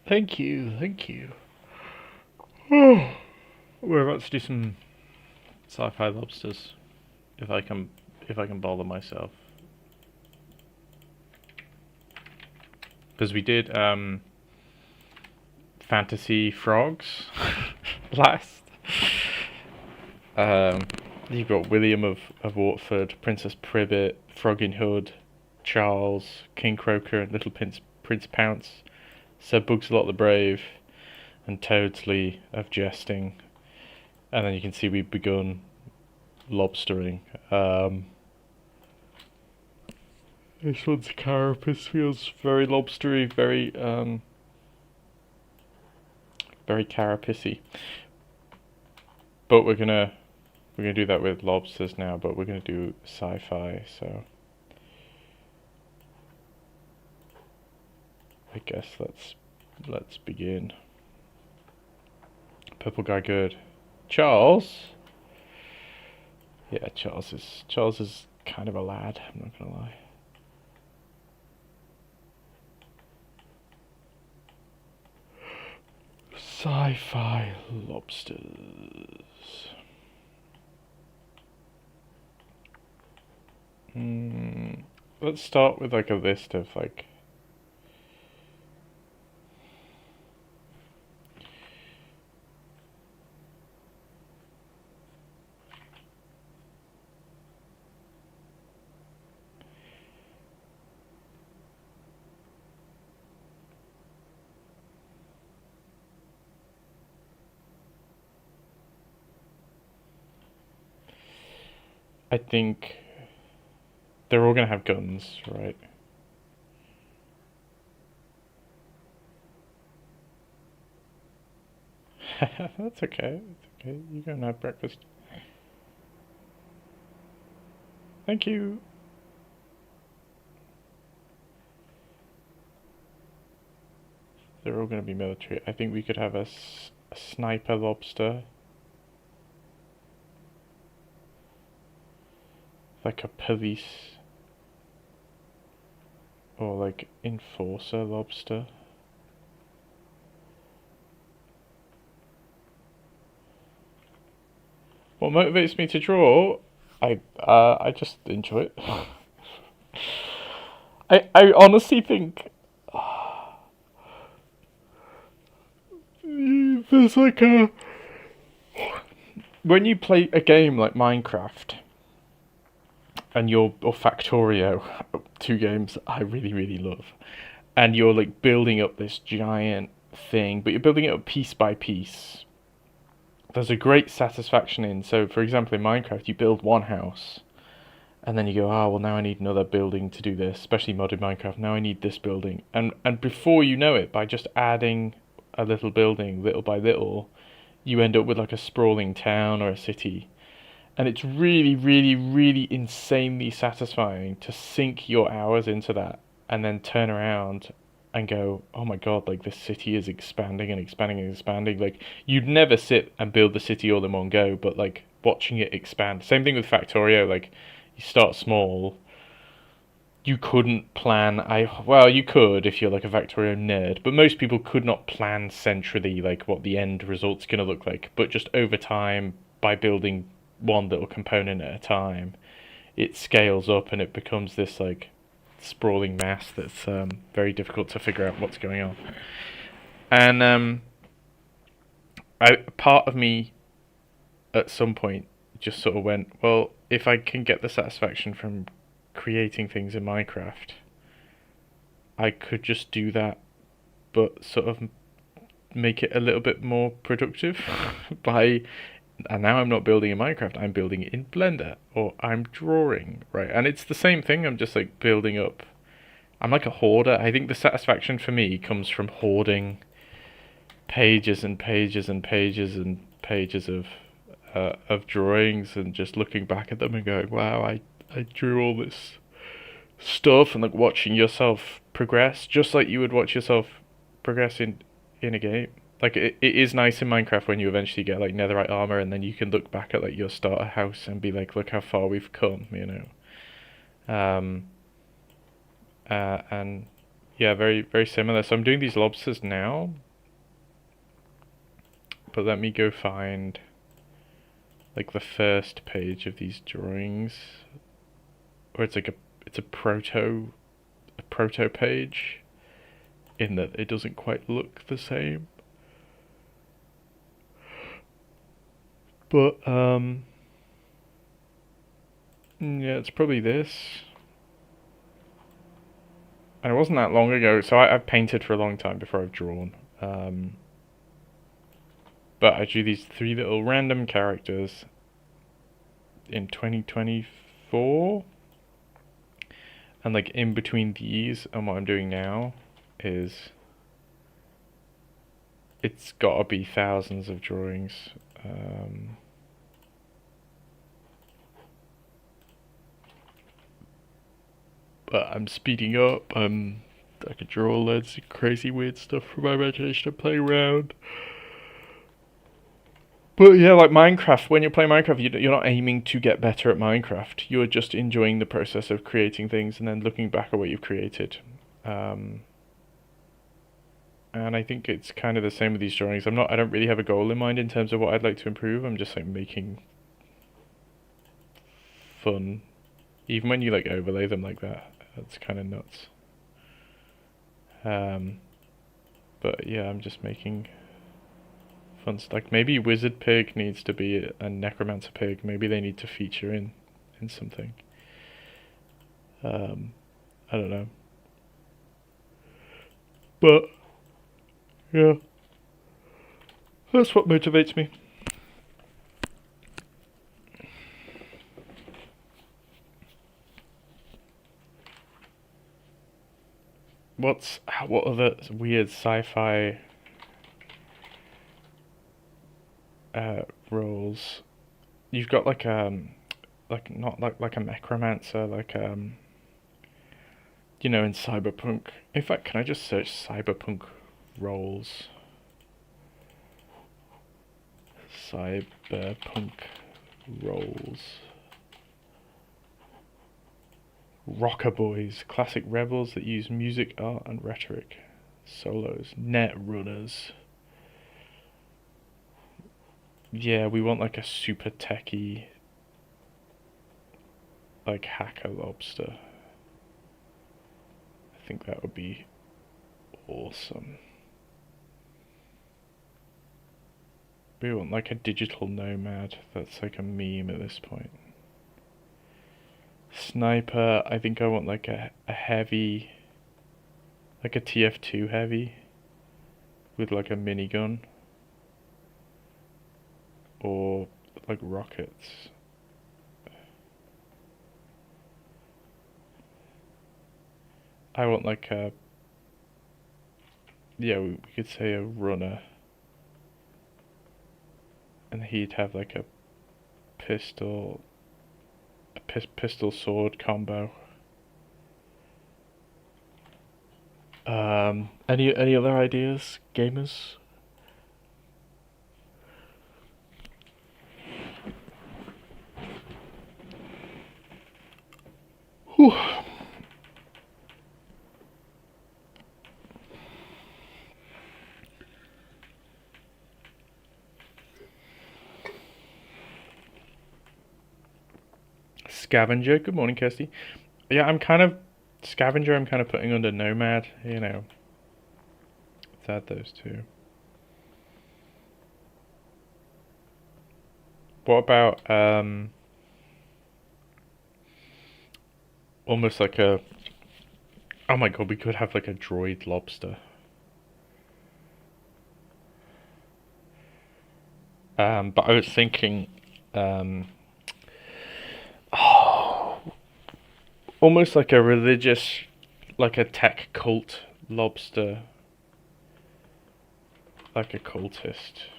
Thank you, thank you. We're about to do some sci-fi lobsters, if I can bother myself. Because we did fantasy frogs last. You've got William of Watford, Princess Privet, Froggin Hood, Charles, King Croaker, and Little Prince Pounce, Sir Bugsalot the Brave, and Toadsley of Jesting. And then you can see we've begun lobstering. This one's carapace, feels very lobstery, very carapacey. But we're gonna do that with lobsters now, but we're gonna do sci-fi, so I guess let's begin. Purple guy good. Charles? Yeah, Charles is kind of a lad, I'm not gonna lie. Sci-fi lobsters. Let's start with like a list of like I think they're all gonna have guns, right? That's okay. That's okay. You go and have breakfast. Thank you. They're all going to be military. I think we could have a sniper lobster. Like a police. Or like enforcer lobster. What motivates me to draw? I just enjoy it. I honestly think there's like a when you play a game like Minecraft and you're or Factorio, two games I really love, and you're like building up this giant thing, but you're building it up piece by piece. There's a great satisfaction in. So, for example, in Minecraft, you build one house, and then you go, oh well, now I need another building to do this. Especially modded Minecraft. Now I need this building, and before you know it, by just adding a little building, little by little, you end up with like a sprawling town or a city. And it's really insanely satisfying to sink your hours into that and then turn around and go, oh my god, like this city is expanding and expanding and expanding. Like you'd never sit and build the city all in one go, but like watching it expand. Same thing with Factorio, like you start small. You couldn't plan. Well, you could if you're like a Factorio nerd, but most people could not plan centrally like what the end result's gonna look like. But just over time, by building one little component at a time, it scales up and it becomes this like sprawling mass that's very difficult to figure out what's going on. And part of me at some point just sort of went, well, if I can get the satisfaction from creating things in Minecraft, I could just do that, but sort of make it a little bit more productive by. And now I'm not building in Minecraft, I'm building it in Blender, or I'm drawing, right? And it's the same thing, I'm just like building up. I'm like a hoarder. I think the satisfaction for me comes from hoarding pages and pages and pages and pages of drawings and just looking back at them and going, wow, I drew all this stuff, and like watching yourself progress, just like you would watch yourself progress in a game. Like it is nice in Minecraft when you eventually get like netherite armor, and then you can look back at like your starter house and be like, look how far we've come, you know. And yeah, very similar. So I'm doing these lobsters now, but let me go find like the first page of these drawings, or it's like a proto page, in that it doesn't quite look the same. But yeah, it's probably this. And it wasn't that long ago, so I've painted for a long time before I've drawn. But I drew these three little random characters in 2024. And like in between these and what I'm doing now is it's gotta be thousands of drawings. But I'm speeding up. I could draw loads of crazy weird stuff from my imagination and play around. But yeah, like Minecraft, when you play Minecraft, you're not aiming to get better at Minecraft. You're just enjoying the process of creating things and then looking back at what you've created. And I think it's kind of the same with these drawings. I don't really have a goal in mind in terms of what I'd like to improve. I'm just like making fun. Even when you like overlay them like that, that's kind of nuts. But yeah, I'm just making fun stuff. Like maybe Wizard Pig needs to be a Necromancer Pig. Maybe they need to feature in something. I don't know. But yeah, that's what motivates me. what other weird sci-fi roles? You've got like not like a necromancer, like in cyberpunk. In fact, can I just search cyberpunk roles? Cyberpunk roles. Rocker boys, classic rebels that use music, art, and rhetoric. Solos, net runners. Yeah, we want like a super techie, like hacker lobster. I think that would be awesome. We want like a digital nomad that's like a meme at this point. Sniper, I think I want like a heavy, like a TF2 heavy with like a minigun or like rockets. I want like we could say a runner, and he'd have like a pistol, pistol sword combo. Any other ideas, gamers? Whew. Scavenger, good morning, Kirsty. Yeah, Scavenger, I'm kind of putting under Nomad, Let's add those two. What about, almost like a, oh my god, we could have like a droid lobster. But I was thinking, almost like a religious, like a tech cult lobster, like a cultist.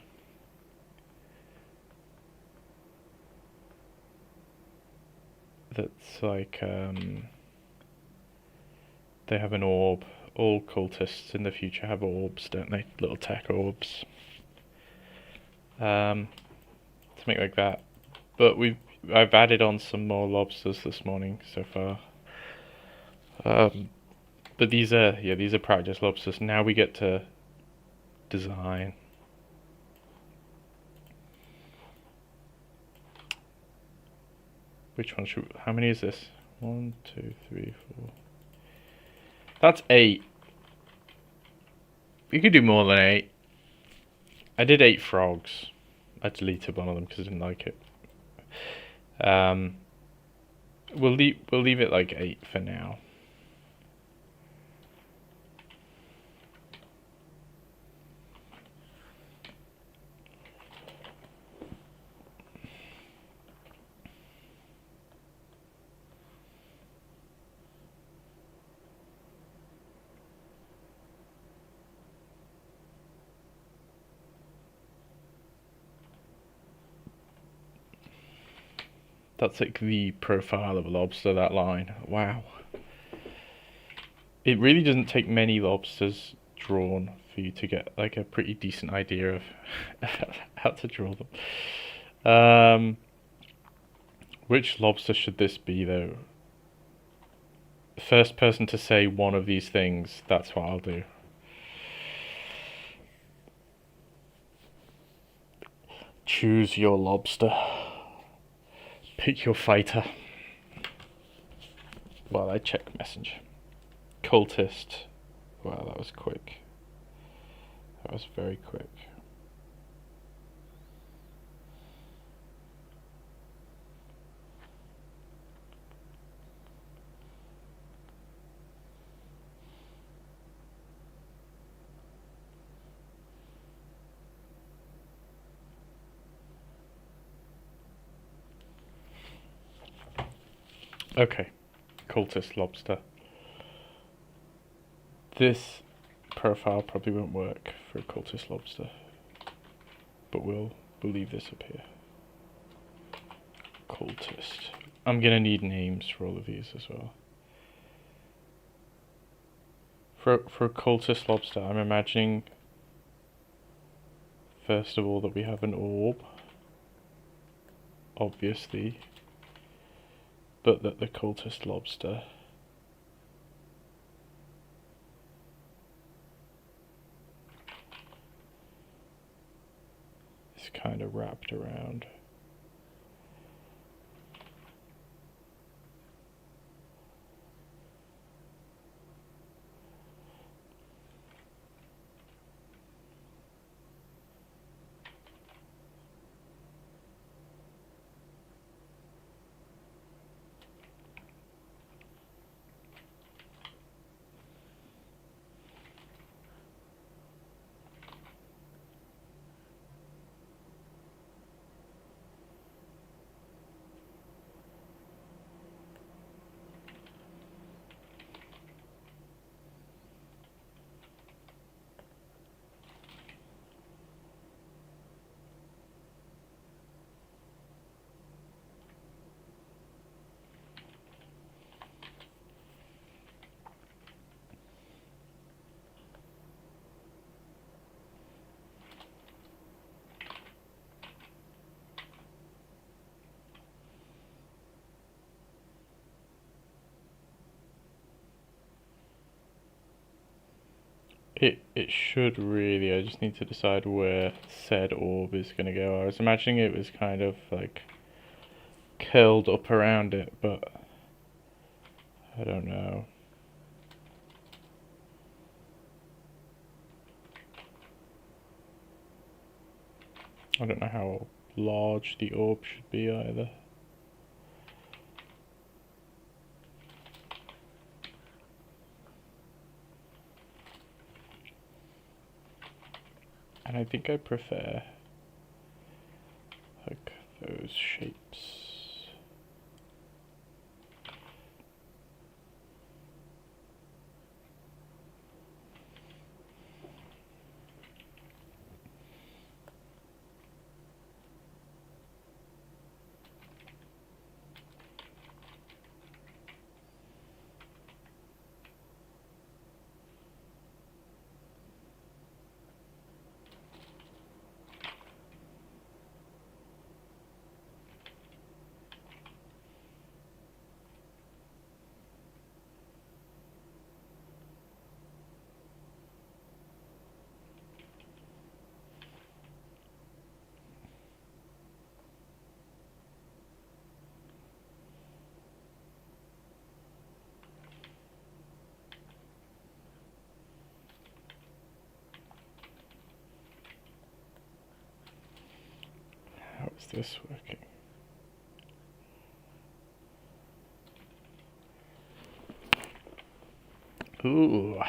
That's like, they have an orb. All cultists in the future have orbs, don't they? Little tech orbs. Something like that. But I've added on some more lobsters this morning so far. But these are practice lobsters. Now we get to design. Which one how many is this? 1, 2, 3, 4. That's 8. You could do more than 8. I did 8 frogs. I deleted one of them because I didn't like it. We'll leave it like 8 for now. That's like the profile of a lobster, that line. Wow. It really doesn't take many lobsters drawn for you to get like a pretty decent idea of how to draw them. Which lobster should this be though? The first person to say one of these things, that's what I'll do. Choose your lobster. Pick your fighter. Well, I check Messenger. Cultist. Wow, that was quick. That was very quick. Okay, cultist lobster. This profile probably won't work for a cultist lobster, but we'll leave this up here. Cultist. I'm gonna need names for all of these as well. For a cultist lobster, I'm imagining first of all that we have an orb, obviously, but that the cultist lobster is kind of wrapped around. It should really, I just need to decide where said orb is gonna go. I was imagining it was kind of like curled up around it, but I don't know. I don't know how large the orb should be either. And I think I prefer like those shapes. How is this working? Ooh.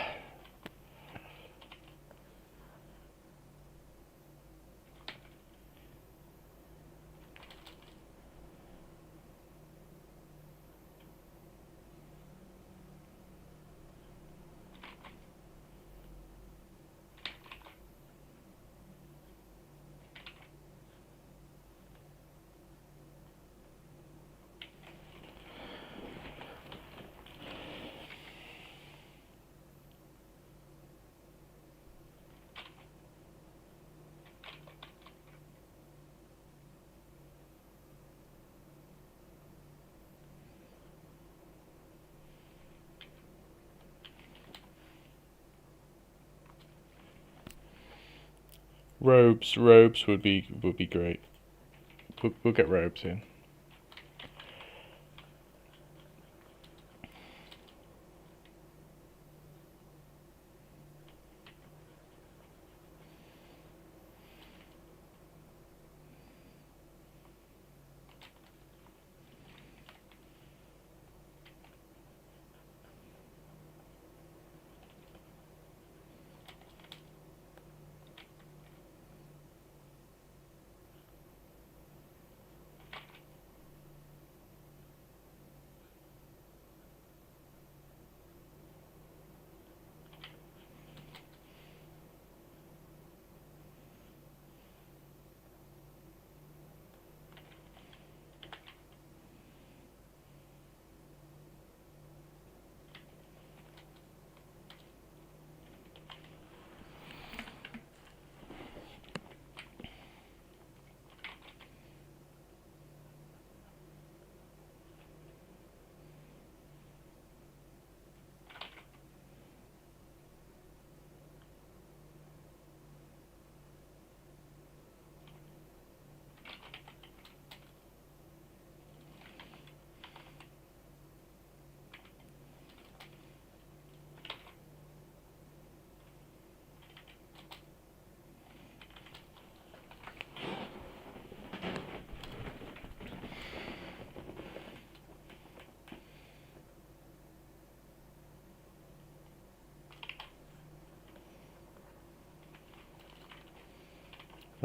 Robes would be great. We'll get robes in.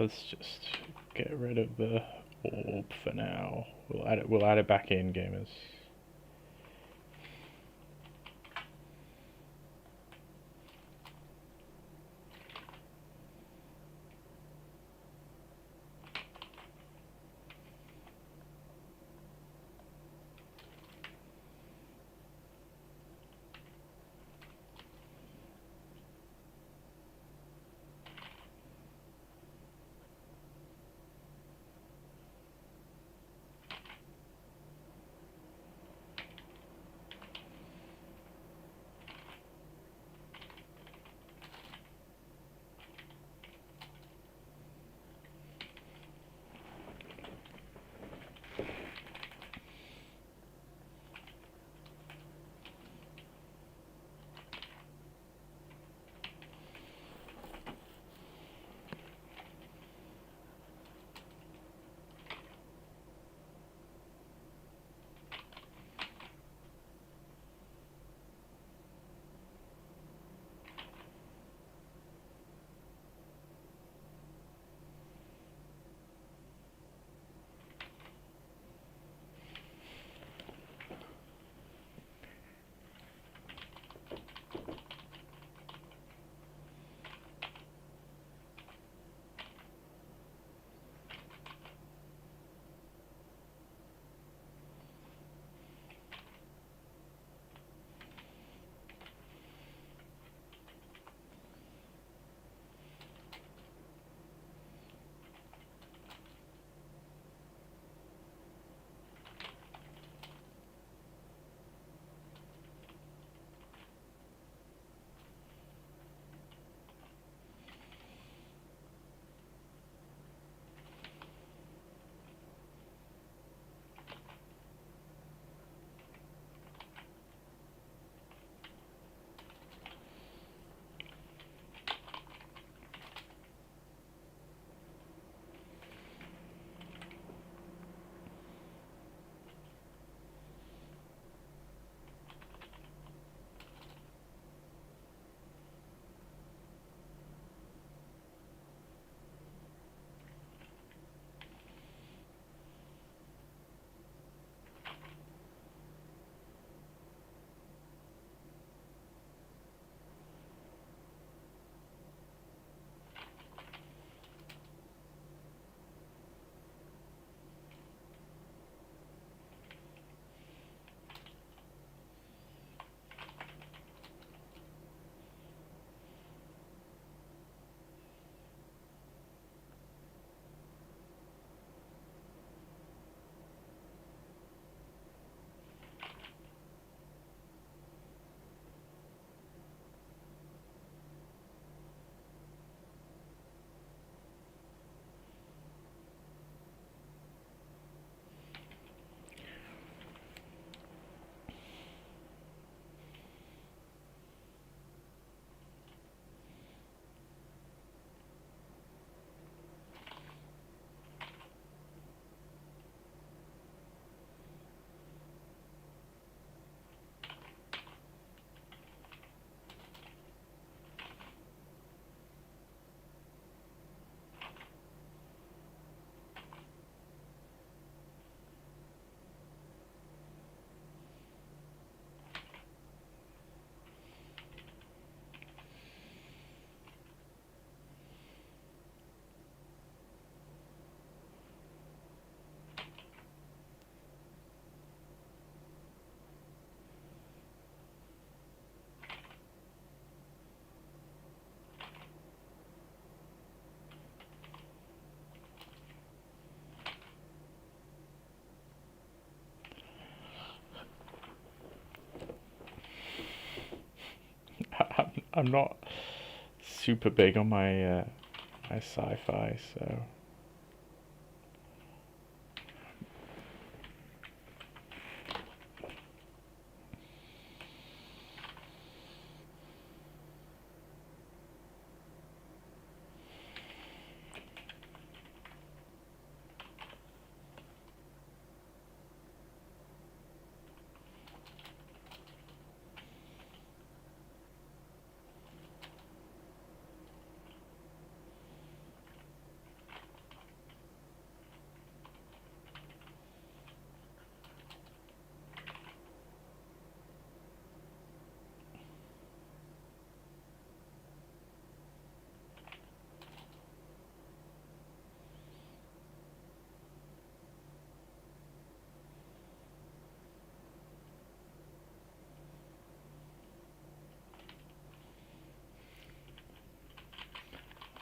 Let's just get rid of the orb for now. We'll add it back in, gamers. I'm not super big on my sci-fi, so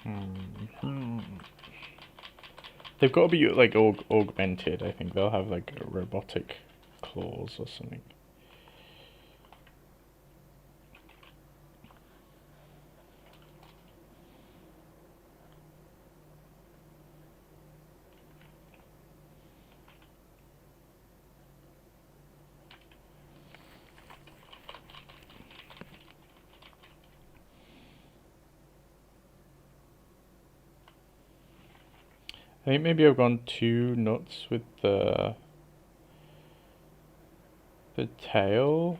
Hmm. They've got to be like augmented. I think they'll have like robotic claws or something. I think maybe I've gone too nuts with the tail.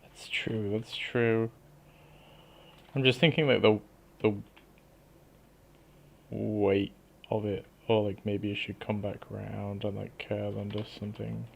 That's true. That's true. I'm just thinking like the weight of it, or like maybe it should come back around and like curl under something.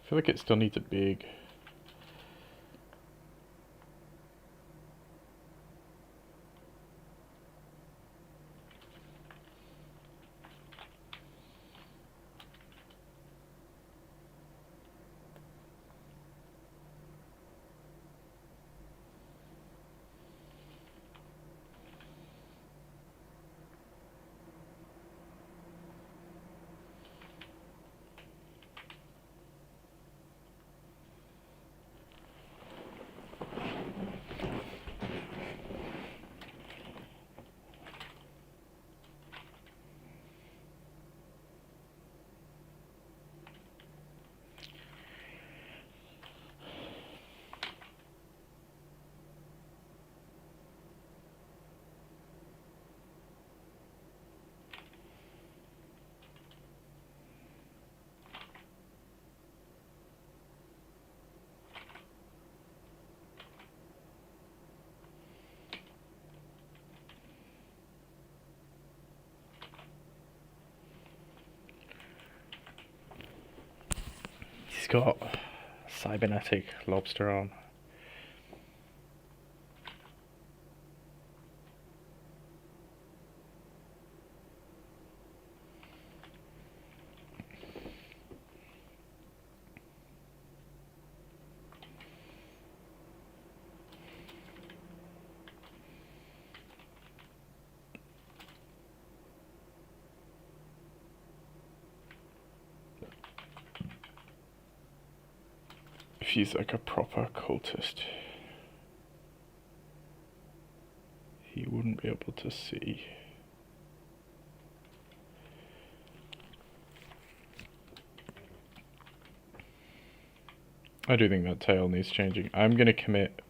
I feel like it still needs a big... He's got cybernetic lobster on. If he's like a proper cultist, he wouldn't be able to see. I do think that tail needs changing. I'm gonna commit.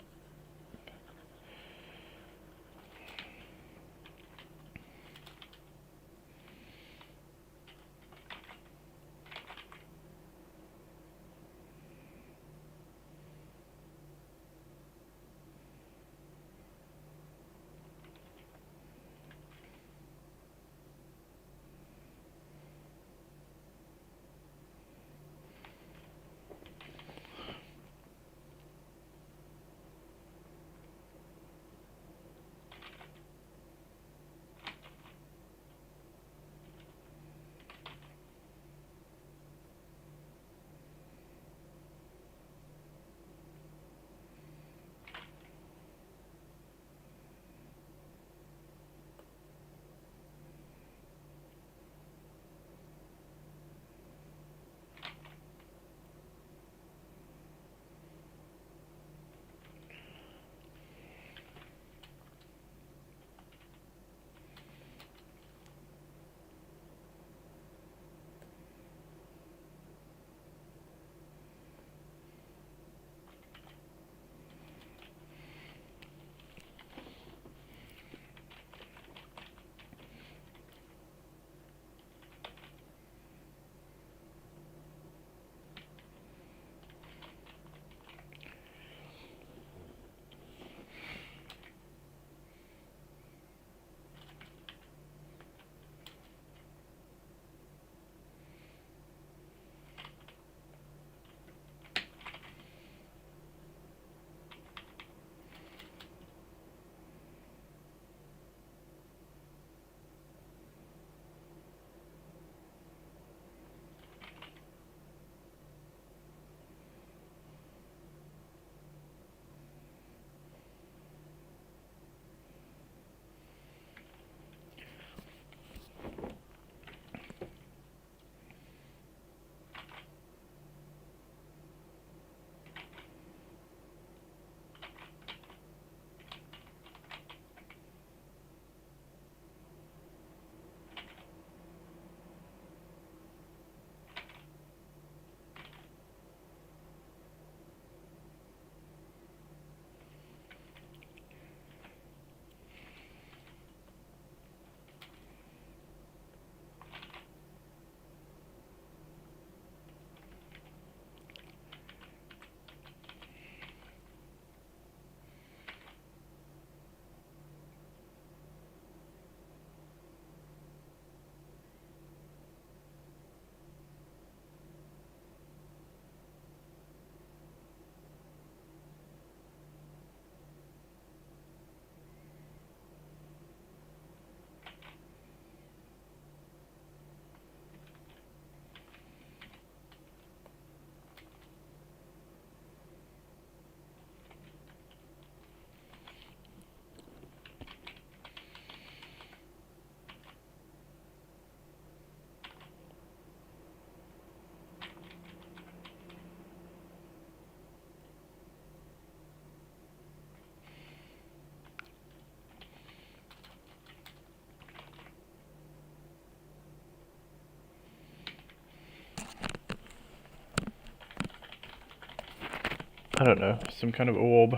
I don't know, some kind of orb.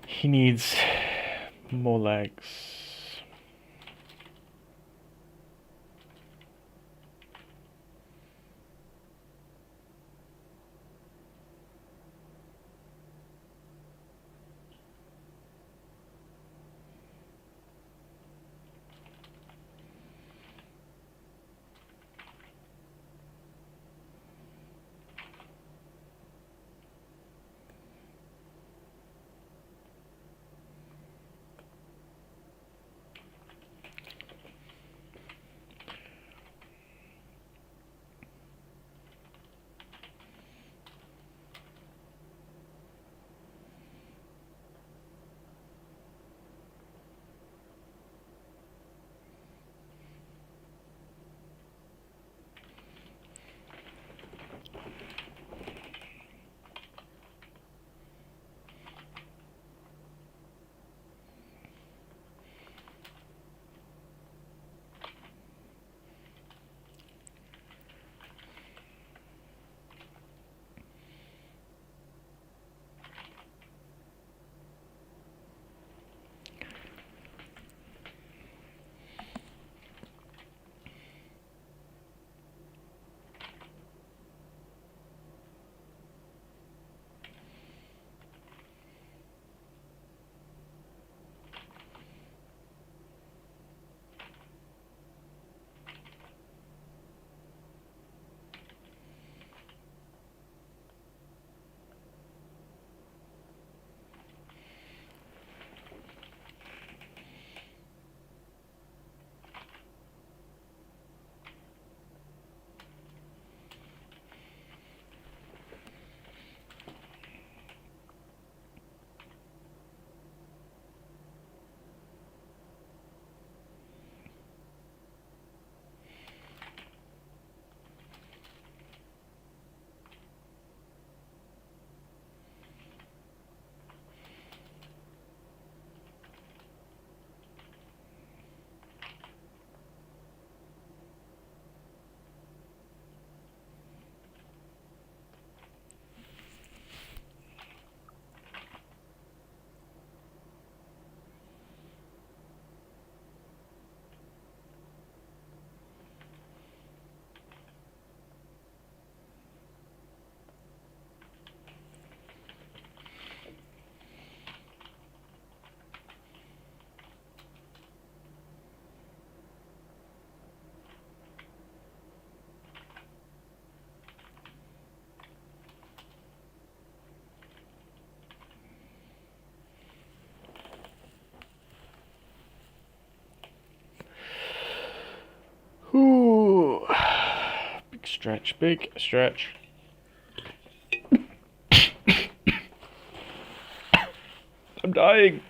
He needs more legs. Ooh. Big stretch, big stretch. I'm dying.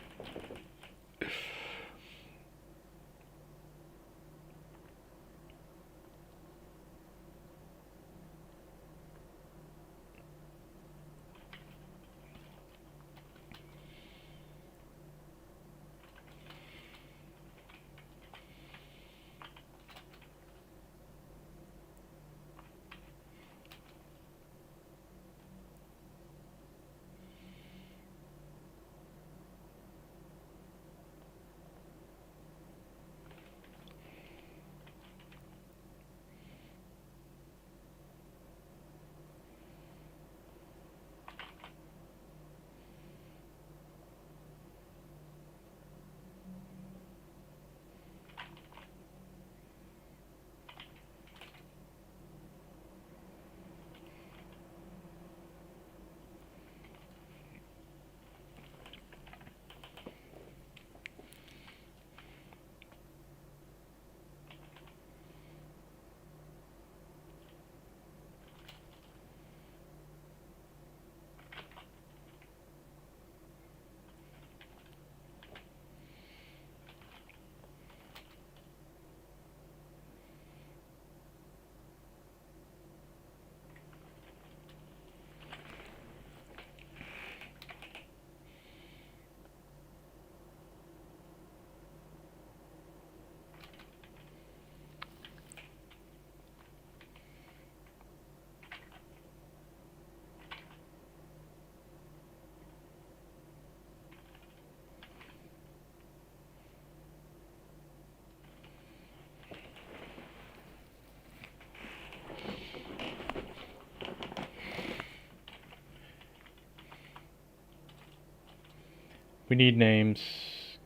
We need names,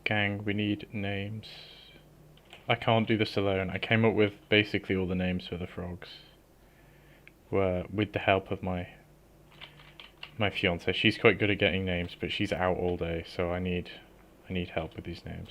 gang. We need names. I can't do this alone. I came up with basically all the names for the frogs. With the help of my fiance. She's quite good at getting names, but she's out all day, so I need help with these names.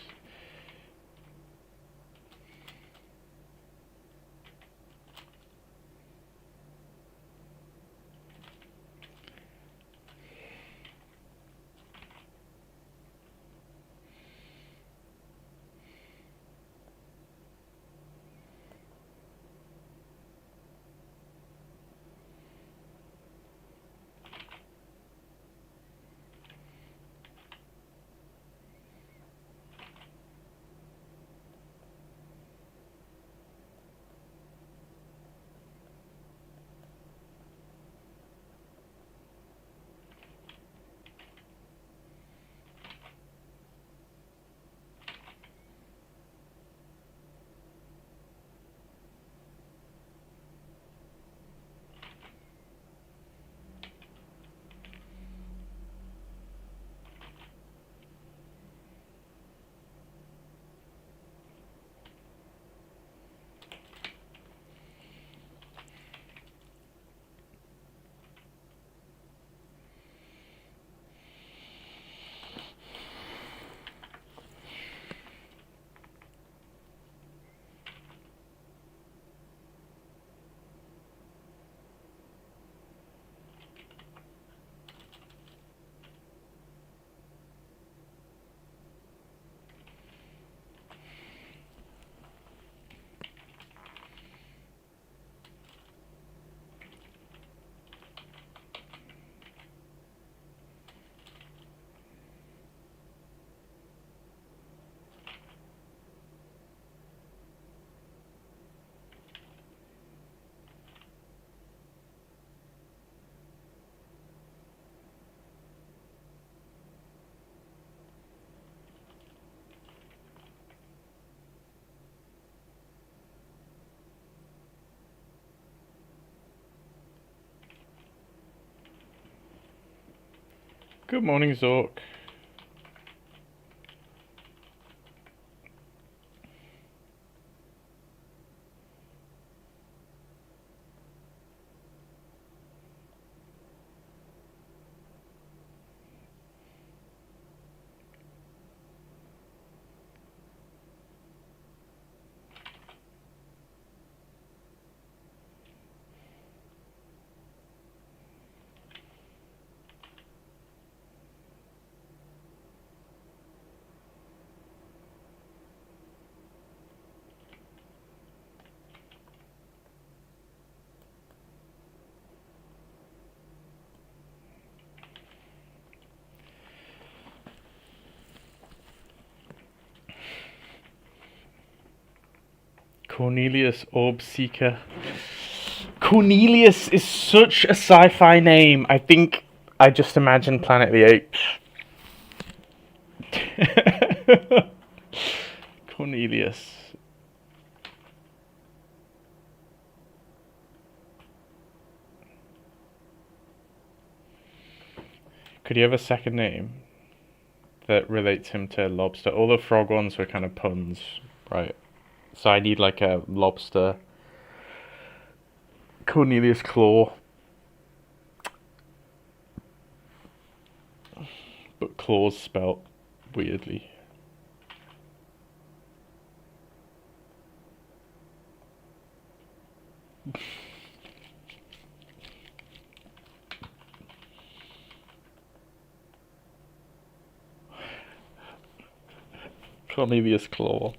Good morning, Zork. Cornelius Orbseeker. Cornelius is such a sci-fi name. I think I just imagined Planet of the Apes. Cornelius. Could you have a second name that relates him to lobster? All the frog ones were kind of puns, right? So I need like a lobster. Cornelius Claw. But claws spelt weirdly. Cornelius Claw.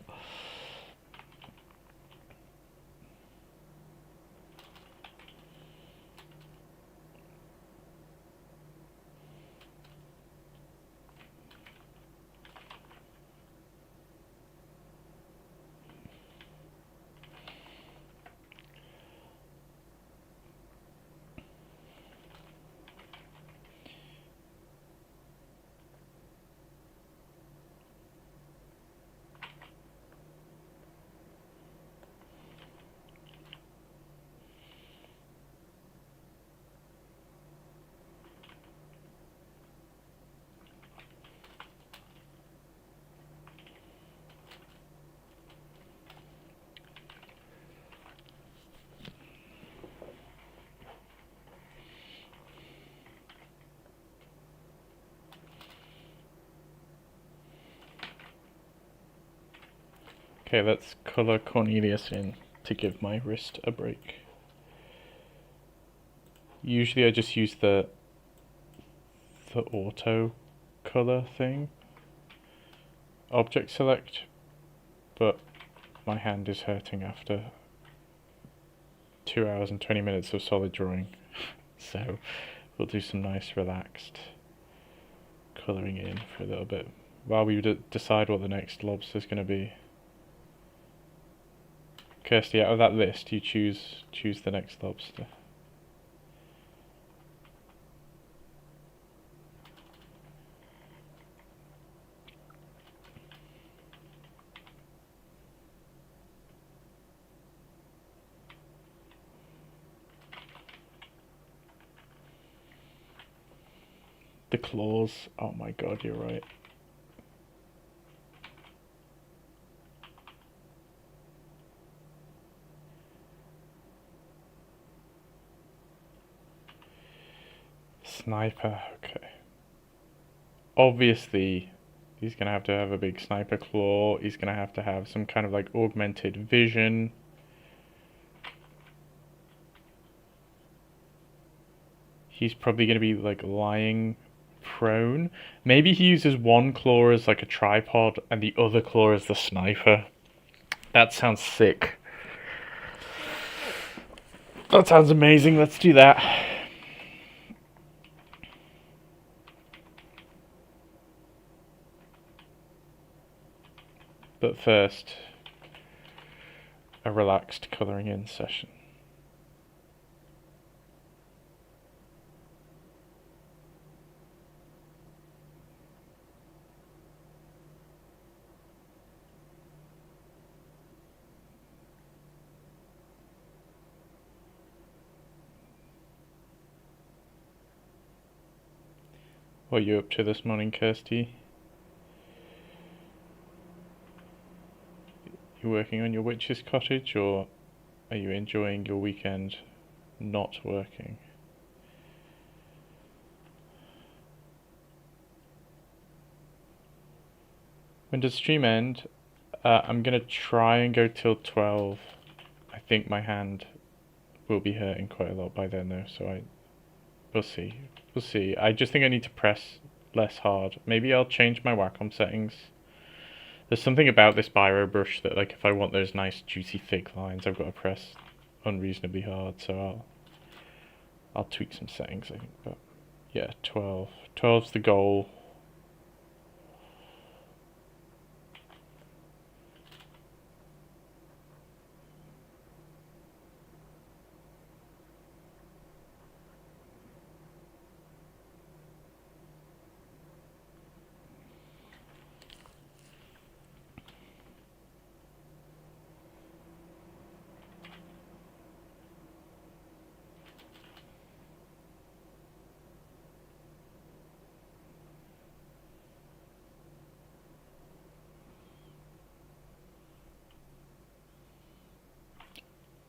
Okay, let's colour Cornelius in to give my wrist a break. Usually I just use the auto colour thing. Object select, but my hand is hurting after 2 hours and 20 minutes of solid drawing. So we'll do some nice relaxed colouring in for a little bit while we decide what the next lobster is going to be. Kirsty, out of that list, you choose the next lobster. The claws, oh my god, you're right. Sniper, okay. Obviously, he's going to have a big sniper claw. He's going to have some kind of like augmented vision. He's probably going to be like lying prone. Maybe he uses one claw as like a tripod and the other claw as the sniper. That sounds sick. That sounds amazing. Let's do that. But first, a relaxed colouring in session. What are you up to this morning, Kirsty? You working on your witch's cottage, or are you enjoying your weekend not working? When does stream end? I'm gonna try and go till 12. I think my hand will be hurting quite a lot by then though, so we'll see. We'll see. I just think I need to press less hard. Maybe I'll change my Wacom settings. There's something about this biro brush that, like, if I want those nice juicy thick lines, I've got to press unreasonably hard, so I'll tweak some settings, I think. But yeah, 12. 12's the goal.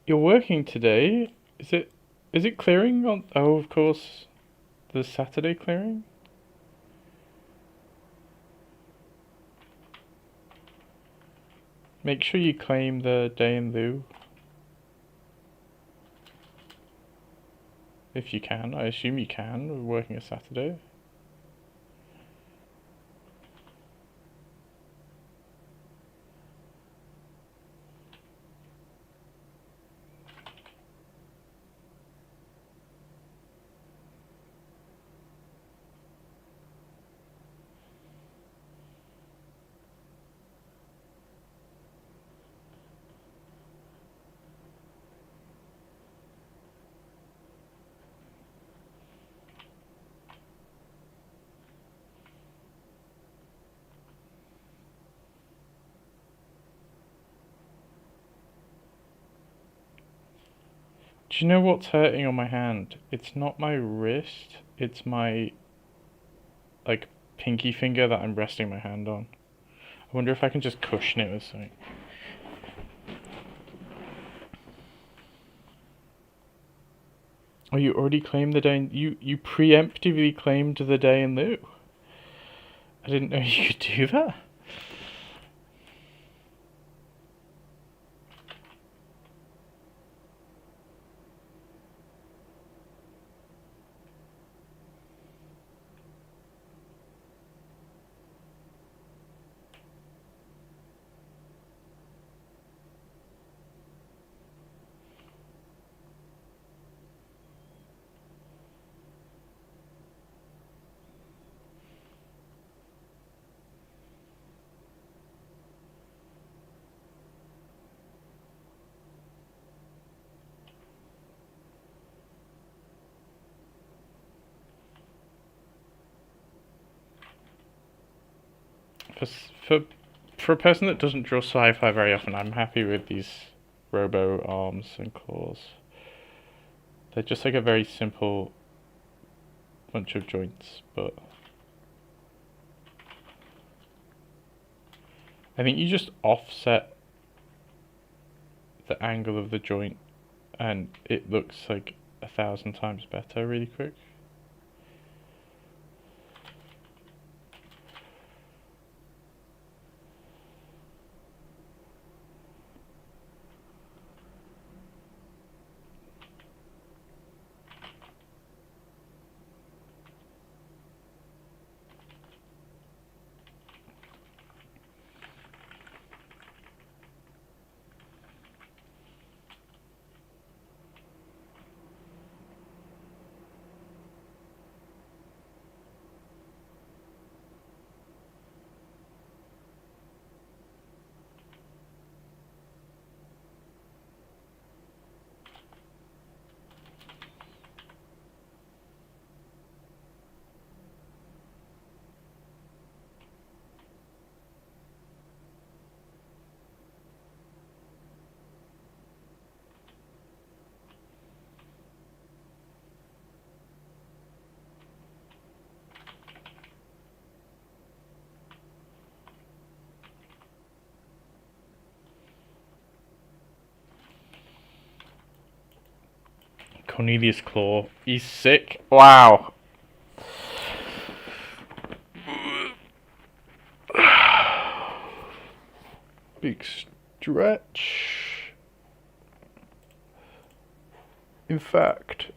You're working today? Is it clearing on? Oh, of course, the Saturday clearing? Make sure you claim the day in lieu. If you can. I assume you can, working a Saturday. Do you know what's hurting on my hand? It's not my wrist, it's my, like, pinky finger that I'm resting my hand on. I wonder if I can just cushion it with something. Oh, you already claimed the day in, you preemptively claimed the day in lieu. I didn't know you could do that. For a person that doesn't draw sci-fi very often, I'm happy with these robo arms and claws. They're just like a very simple bunch of joints, but I think you just offset the angle of the joint and it looks like 1,000 times better really quick. Cornelius Claw. He's sick. Wow. Big stretch. In fact,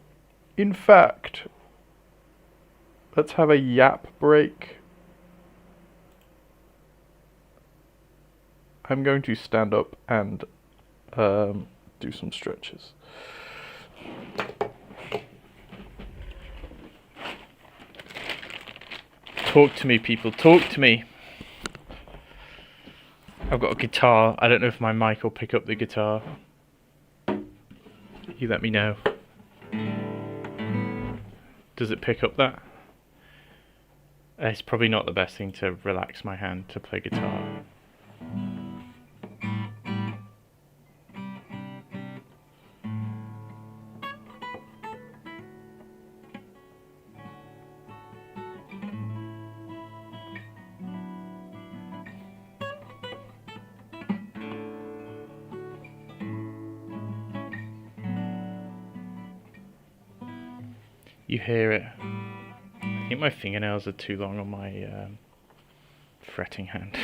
let's have a yap break. I'm going to stand up and do some stretches. Talk to me, people. Talk to me. I've got a guitar. I don't know if my mic will pick up the guitar. You let me know. Does it pick up that? It's probably not the best thing to relax my hand to play guitar. You hear it. I think my fingernails are too long on my fretting hand.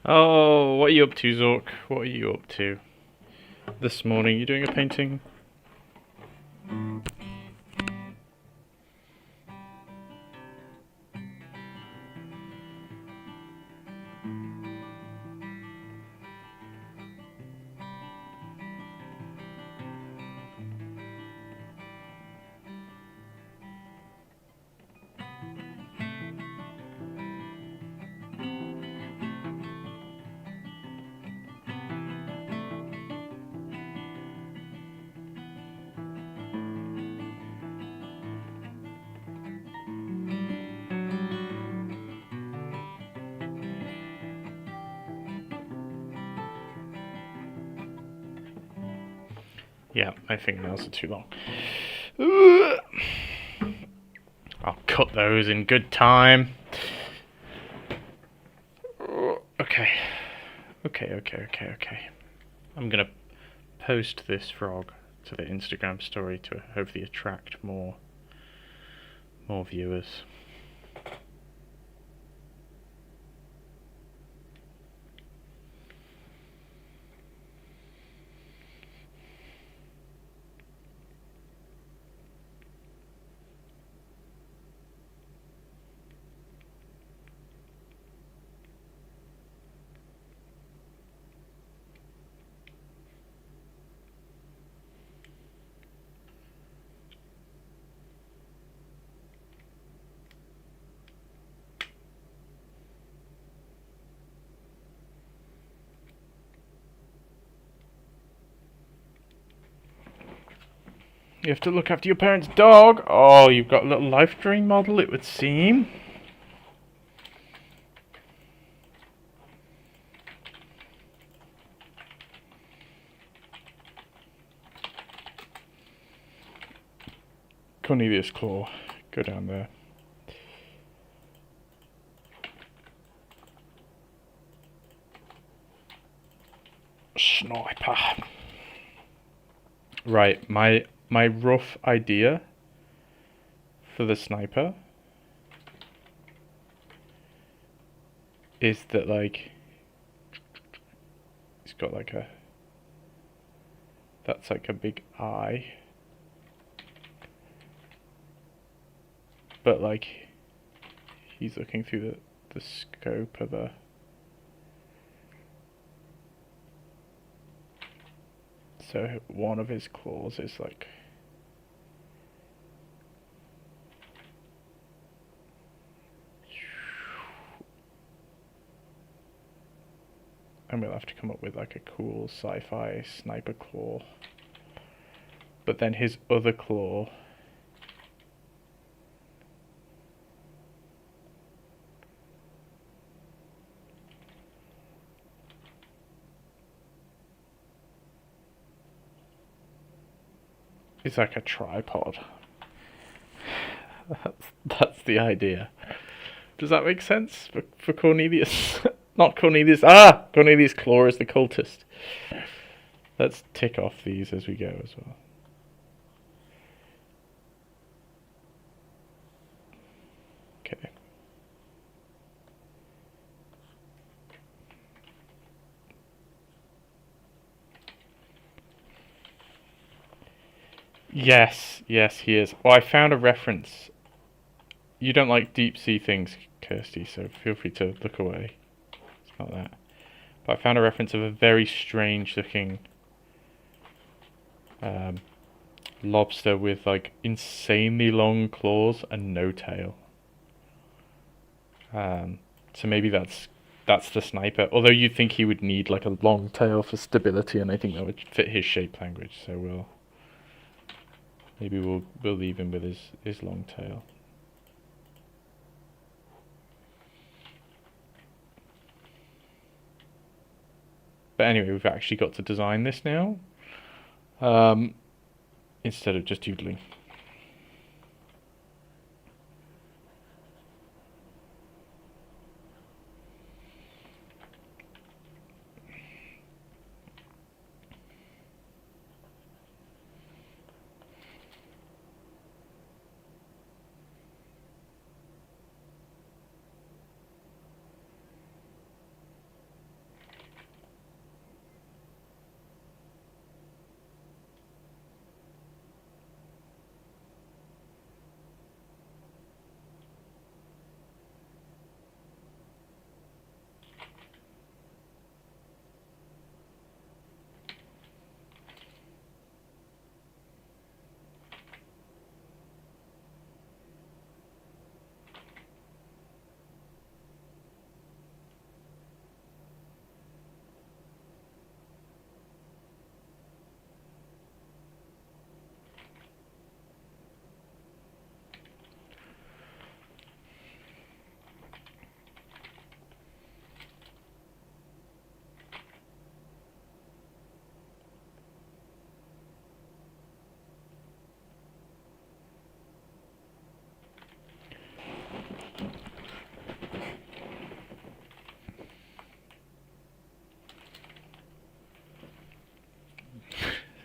Oh, what are you up to, Zork? What are you up to this morning? You doing a painting? Yeah, my fingernails are too long. I'll cut those in good time. Okay. I'm gonna post this frog to the Instagram story to hopefully attract more viewers. You have to look after your parents' dog. Oh, you've got a little life drain model, it would seem. Cornelius Claw. Go down there. Sniper. Right, my rough idea for the sniper is that, like, he's got like that's like a big eye, but like he's looking through the scope of a so one of his claws is like and we'll have to come up with like a cool sci-fi sniper claw. But then his other claw is like a tripod. That's the idea. Does that make sense for Cornelius? Not Cornelius. Cornelius Claw is the cultist. Let's tick off these as we go as well. Okay. Yes, he is. Well, I found a reference. You don't like deep sea things, Kirsty, so feel free to look away. It's not that. But I found a reference of a very strange looking lobster with like insanely long claws and no tail. So maybe that's the sniper. Although you'd think he would need like a long tail for stability, and I think that would fit his shape language. So we'll leave him with his long tail. But anyway, we've actually got to design this now, instead of just doodling.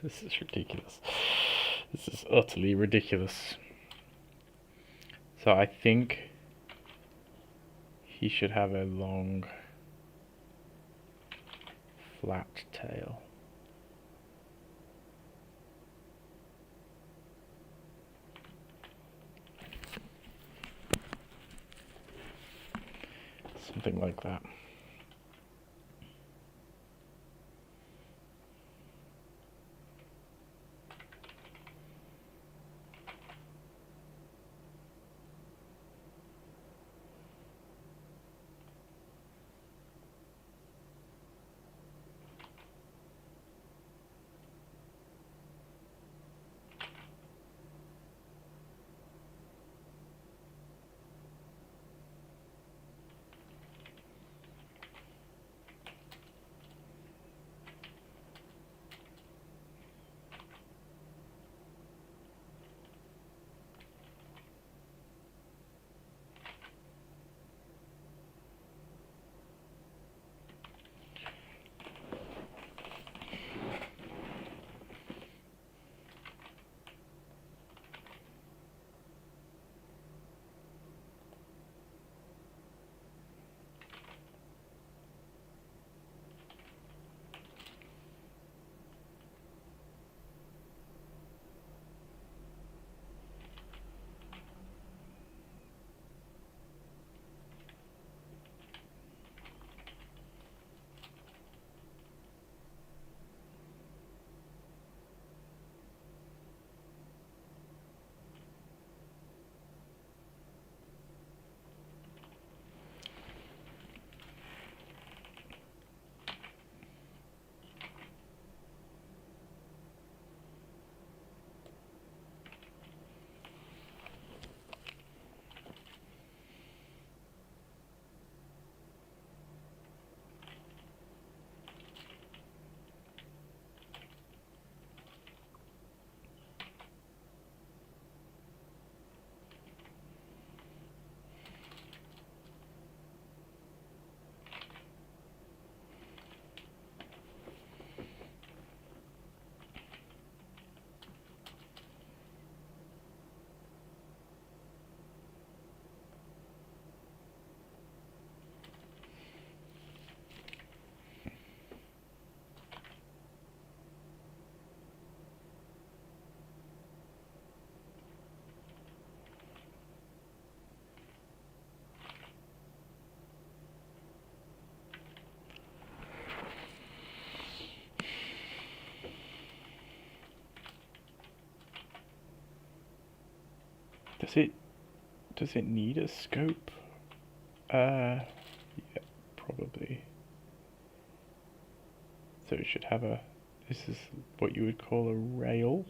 This is ridiculous. This is utterly ridiculous. So I think he should have a long, flat tail. Something like that. Does it need a scope? Yeah, probably. So it should have a, this is what you would call a rail.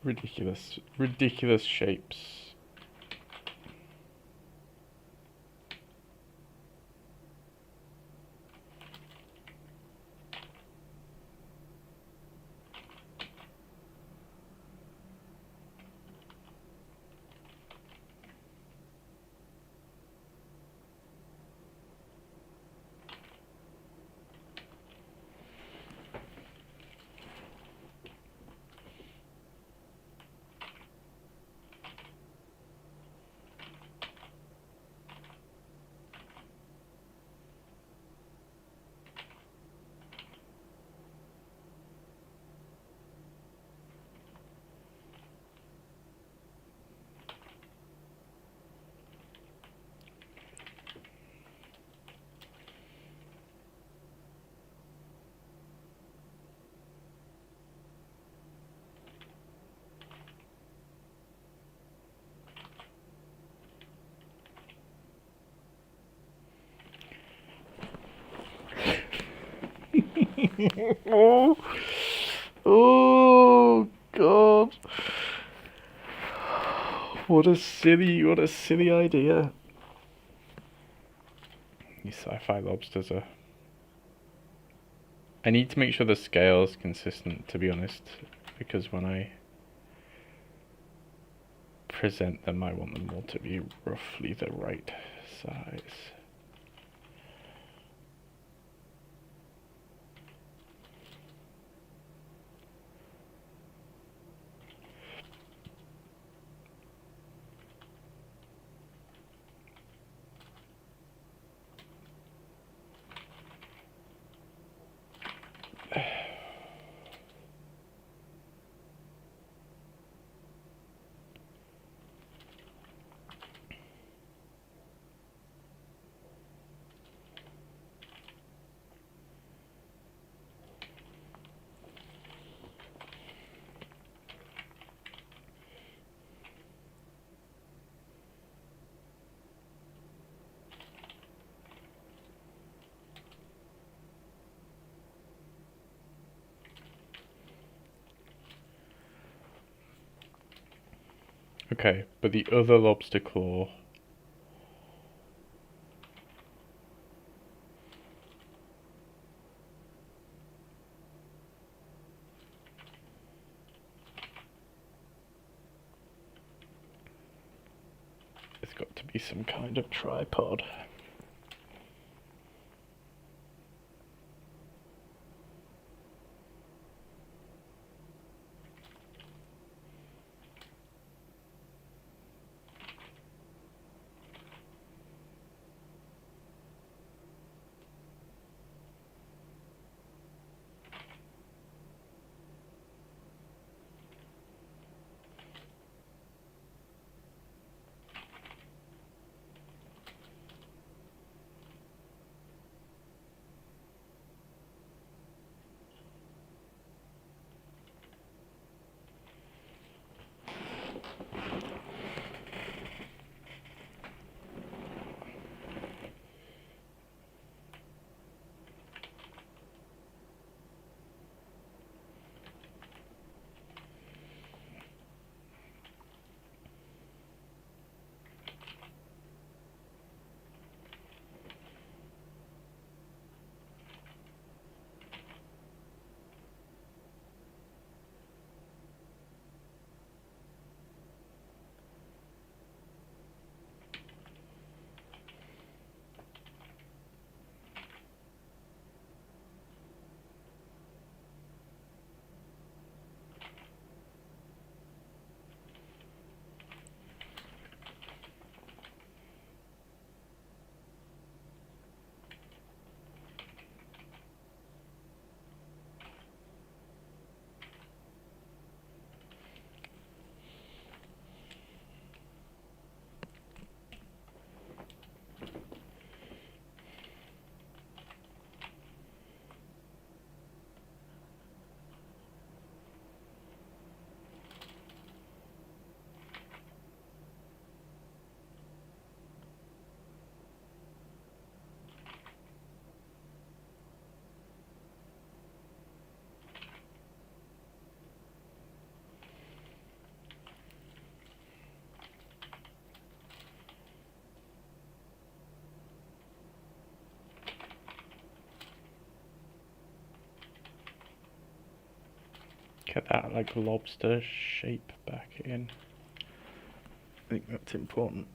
Ridiculous, ridiculous shapes. Oh, oh God. What a silly idea. These sci-fi lobsters are... I need to make sure the scale is consistent, to be honest, because when I present them, I want them all to be roughly the right size. Okay, but the other lobster claw... It's got to be some kind of tripod. Get that like lobster shape back in. I think that's important.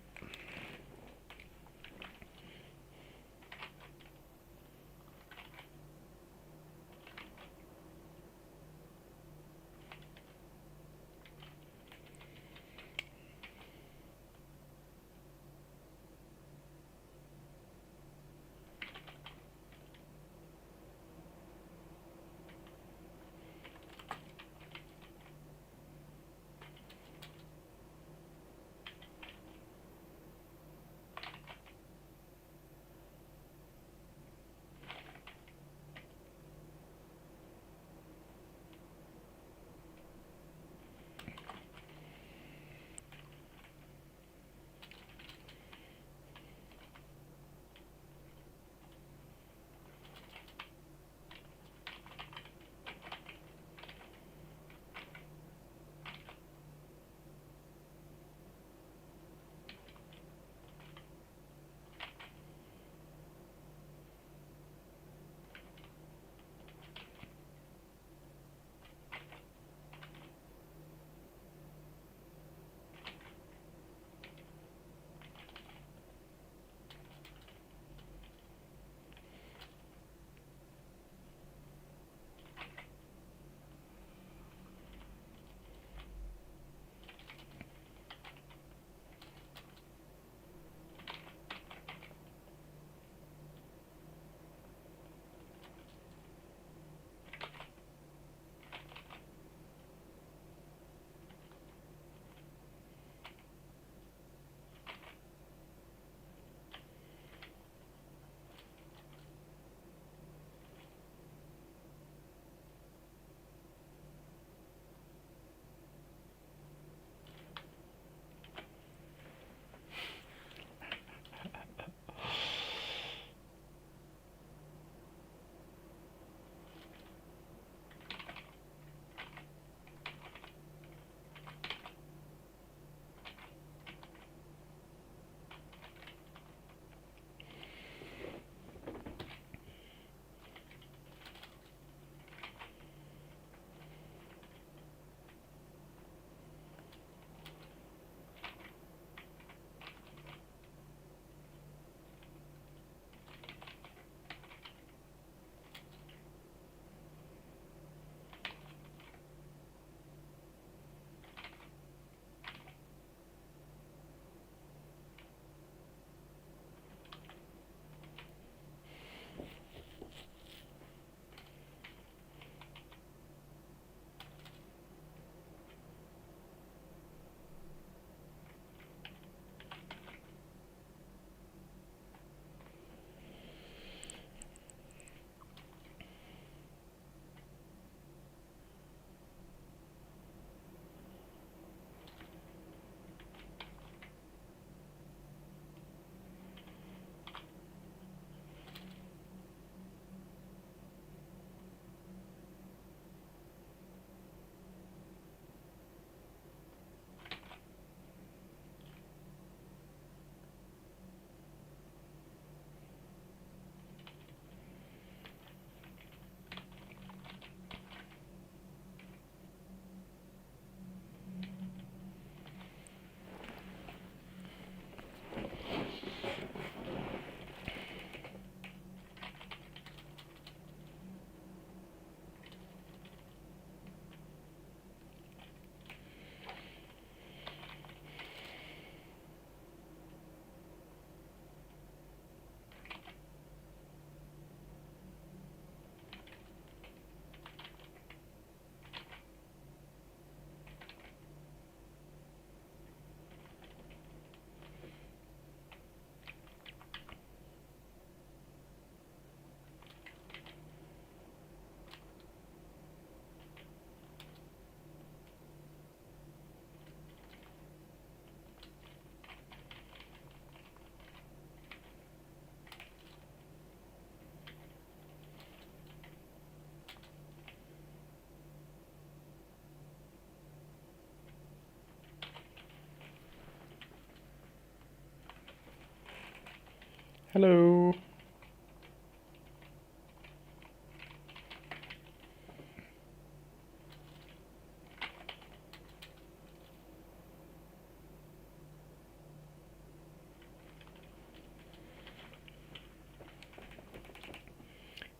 Hello.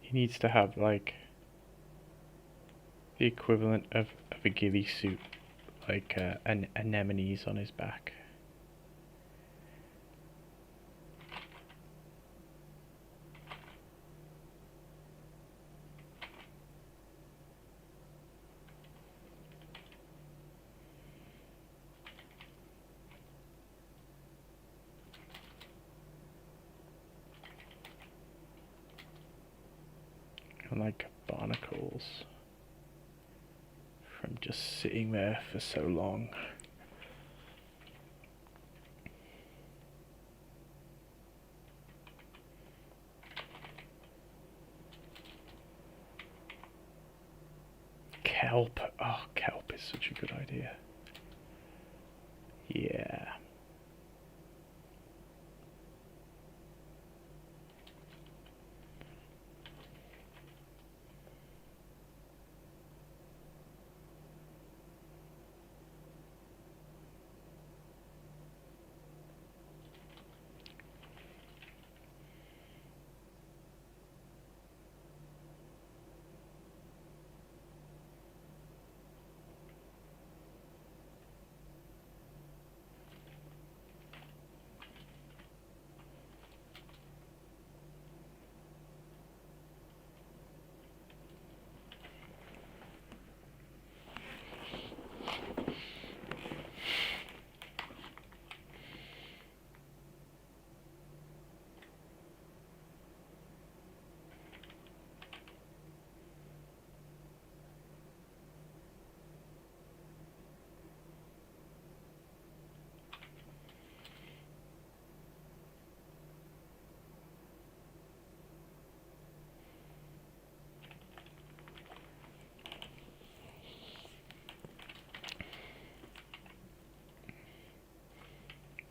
He needs to have like the equivalent of a ghillie suit, like an anemones on his back. And like barnacles from just sitting there for so long. Kelp. Oh, kelp is such a good idea. Yeah.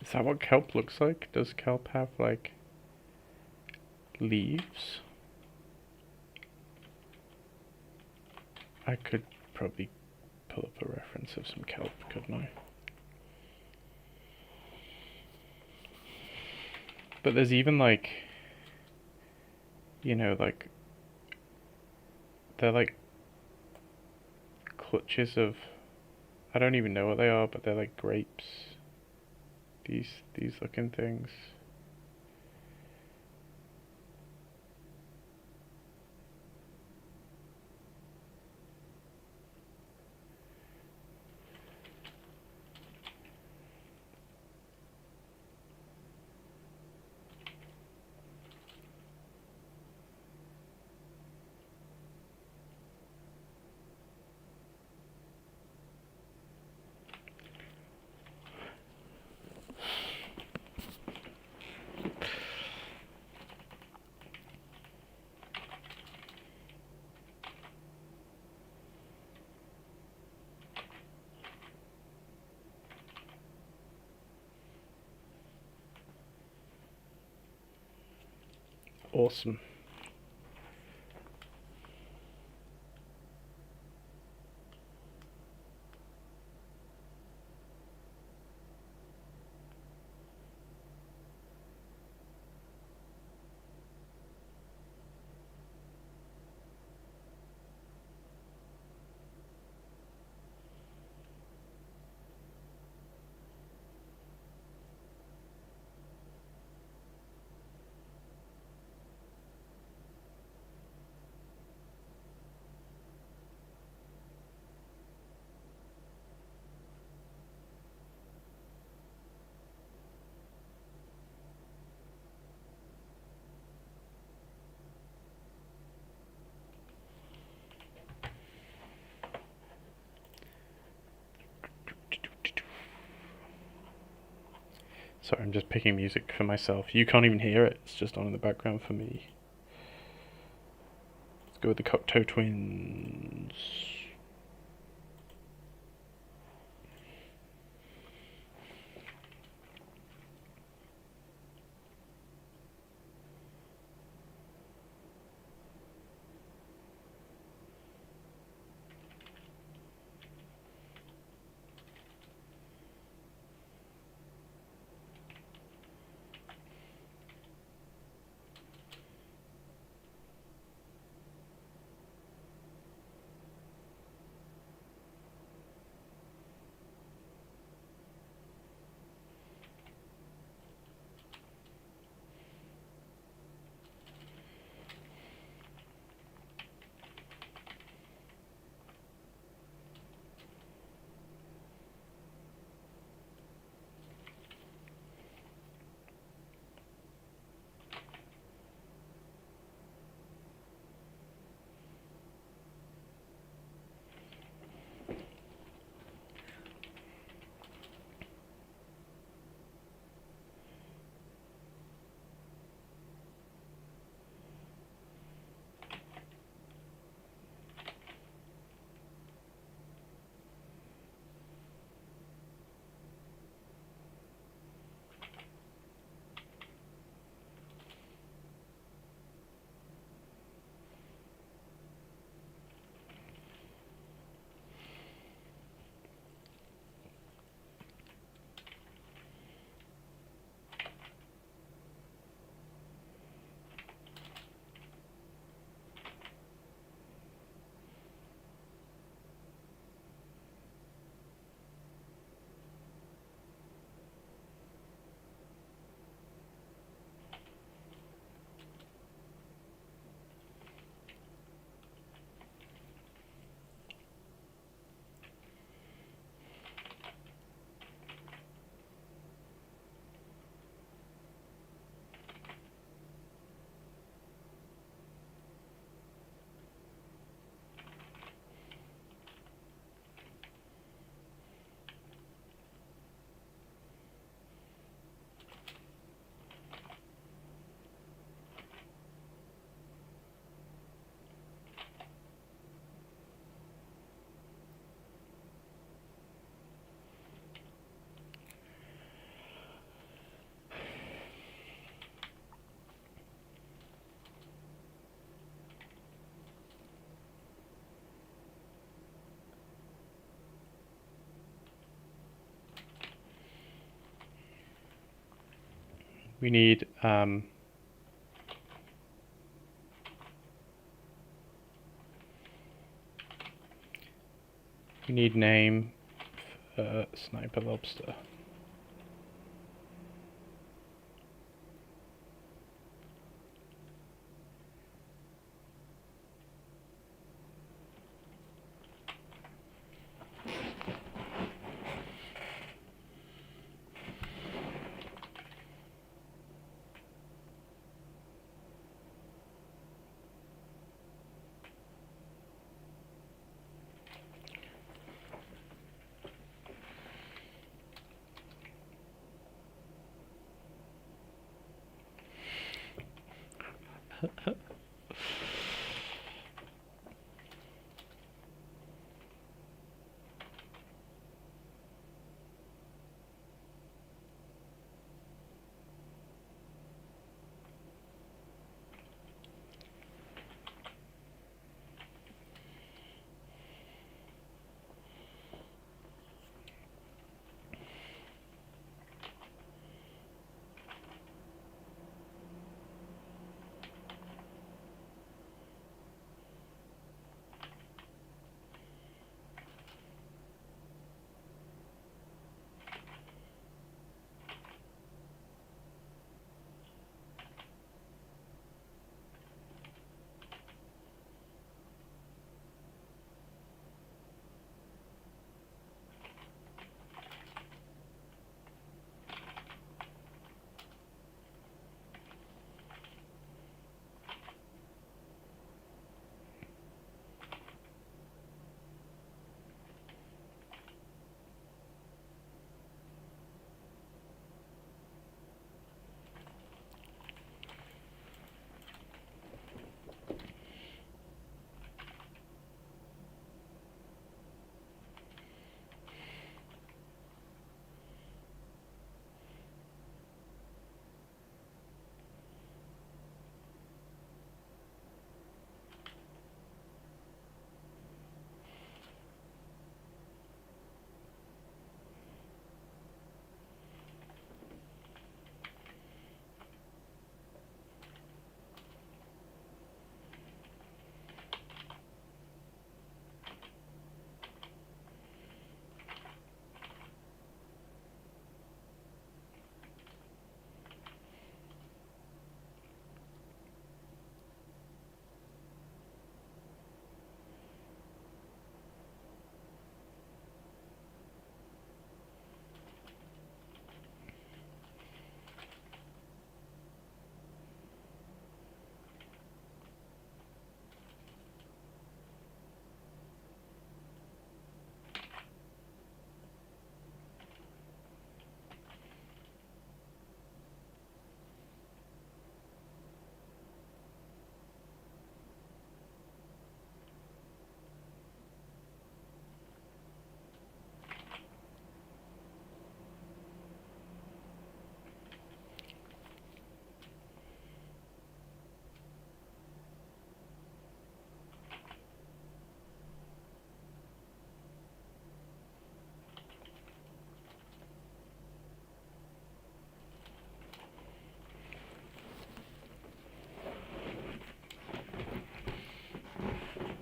Is that what kelp looks like? Does kelp have like leaves? I could probably pull up a reference of some kelp, couldn't I? But there's even like, you know, like they're like clutches of, I don't even know what they are, but they're like grapes. These looking things. Awesome. Sorry, I'm just picking music for myself. You can't even hear it. It's just on in the background for me. Let's go with the Cocteau Twins. We need name for sniper lobster.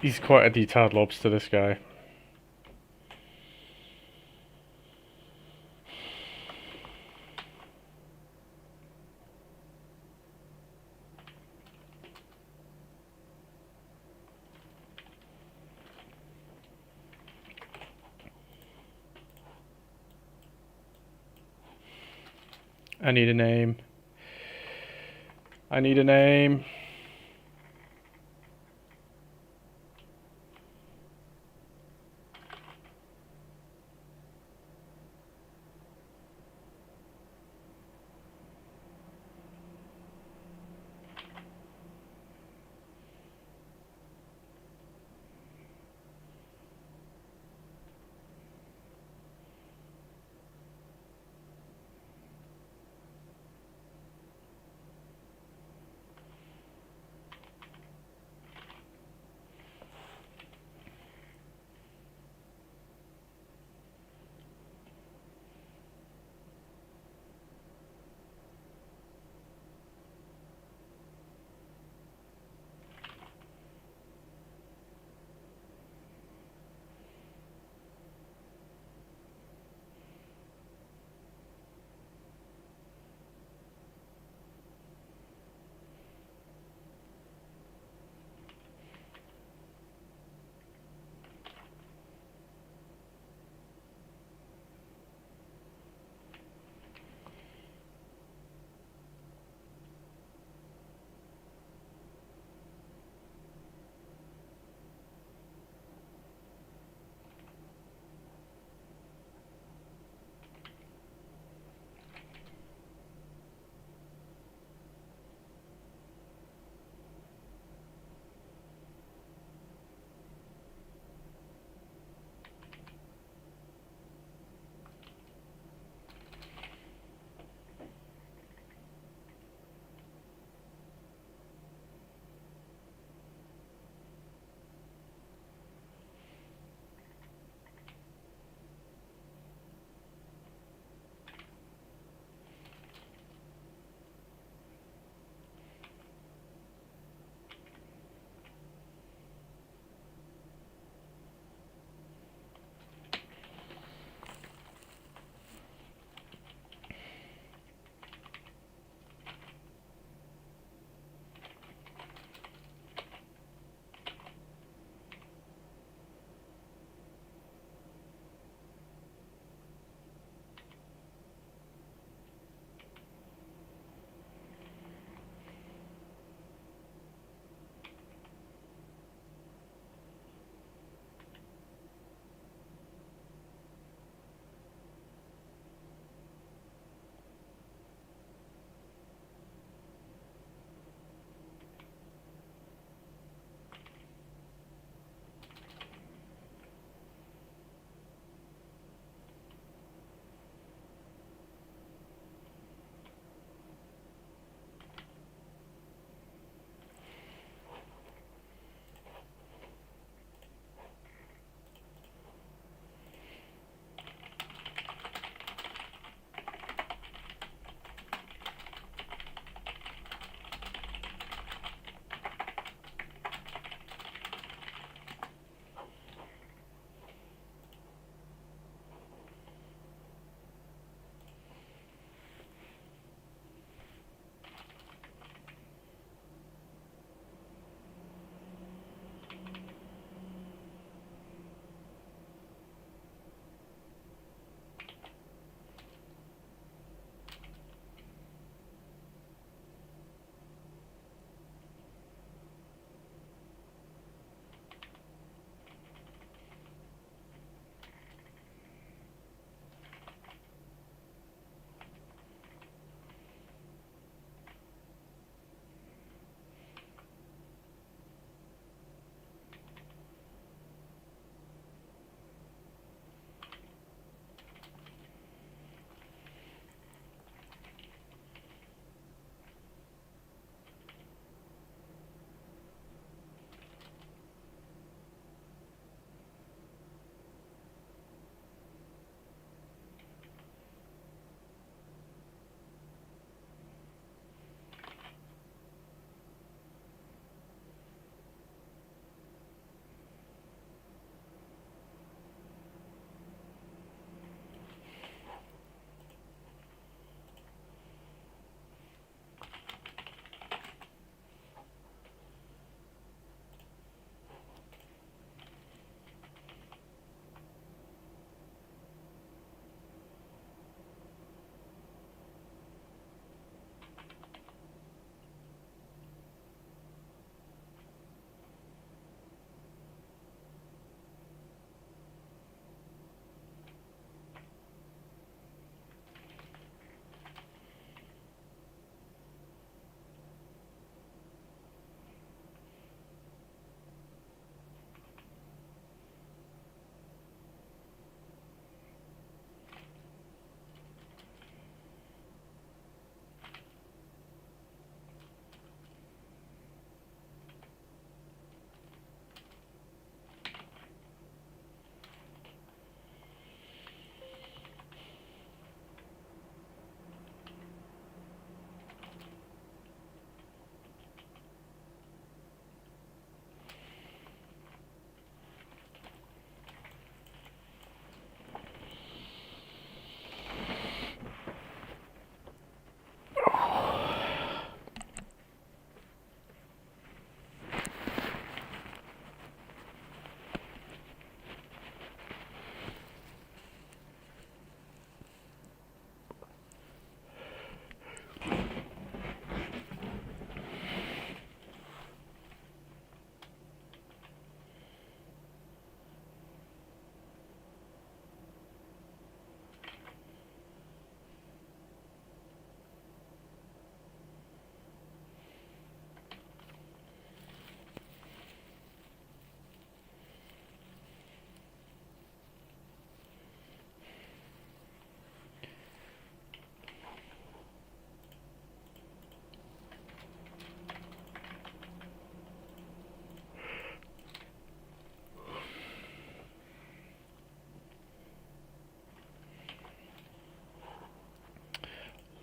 He's quite a detailed lobster, this guy. I need a name. I need a name.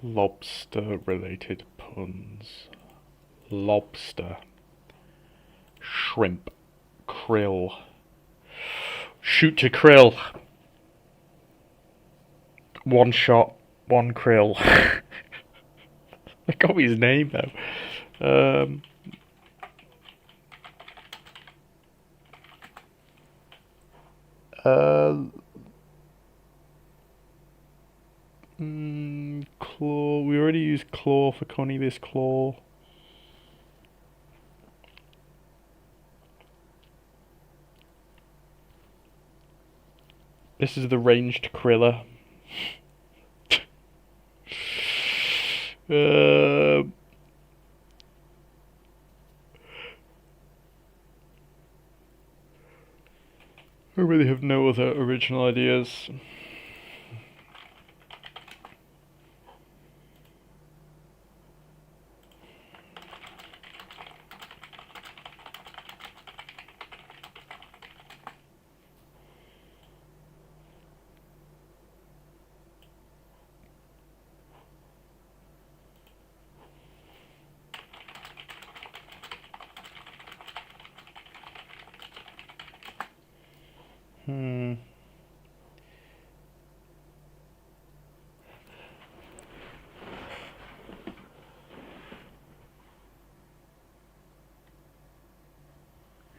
Lobster related puns. Lobster. Shrimp. Krill. Shoot to krill. One shot, one krill. I got me his name though. Claw. We already used claw for Cornelius Claw. This is the ranged Krilla. I really have no other original ideas.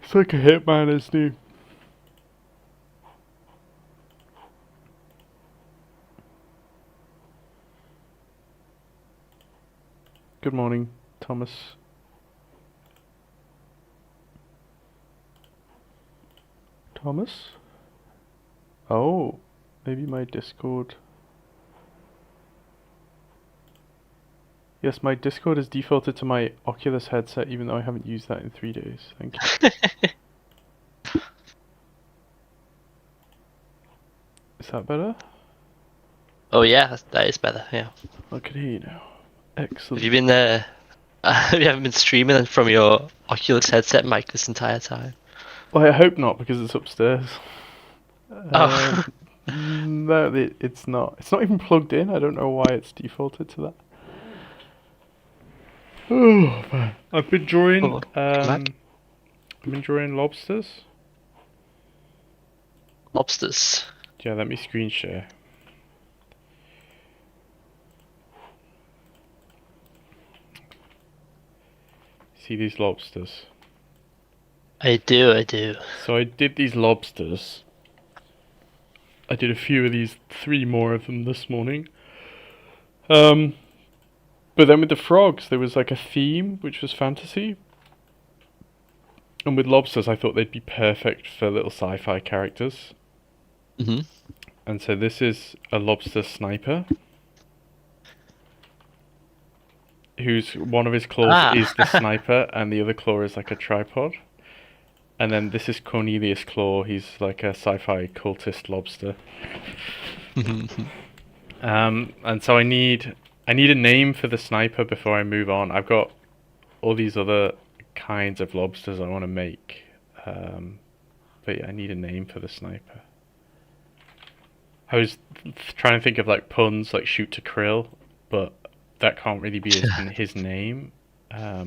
It's like a hitman, isn't he? Good morning, Thomas. Thomas? Oh, maybe my Discord. Yes, my Discord is defaulted to my Oculus headset, even though I haven't used that in 3 days. Thank you. Is that better?
Oh yeah, that is better. Yeah.
I can hear you now. Excellent.
Have you been you haven't been streaming from your Oculus headset mic this entire time?
Well, I hope not, because it's upstairs.
Oh.
No, it's not. It's not even plugged in. I don't know why it's defaulted to that. Oh man, I've been drawing. I've been drawing lobsters.
Lobsters.
Yeah, let me screen share. See these lobsters?
I do.
So I did these lobsters. I did a few of these, 3 more of them this morning. But then with the frogs, there was like a theme, which was fantasy. And with lobsters, I thought they'd be perfect for little sci-fi characters.
Mhm.
And so this is a lobster sniper, whose one of his claws is the sniper, and the other claw is like a tripod. And then this is Cornelius Claw. He's like a sci-fi cultist lobster. And so I need a name for the sniper before I move on. I've got all these other kinds of lobsters I want to make, but yeah, I need a name for the sniper. I was trying to think of like puns, like shoot to krill, but that can't really be his name.
I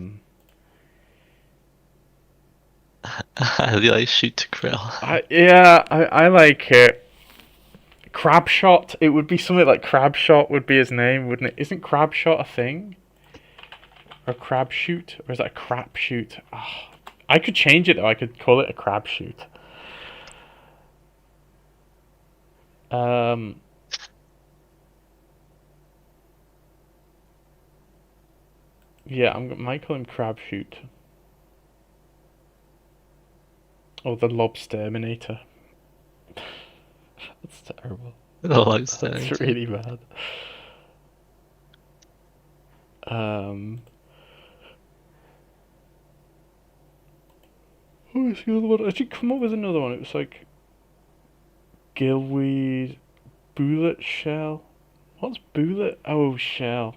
really like shoot to krill.
I like it. Crab shot. It would be something like crab shot would be his name, wouldn't it? Isn't crab shot a thing? Or crab shoot? Or is that a crap shoot? Oh, I could change it though. I could call it a crab shoot. Yeah, I might call him crab shoot. Or the lobsterminator. That's terrible. That's really bad. What was the other one? I should come up with another one. It was like gillweed, bullet shell. What's bullet? Oh, shell.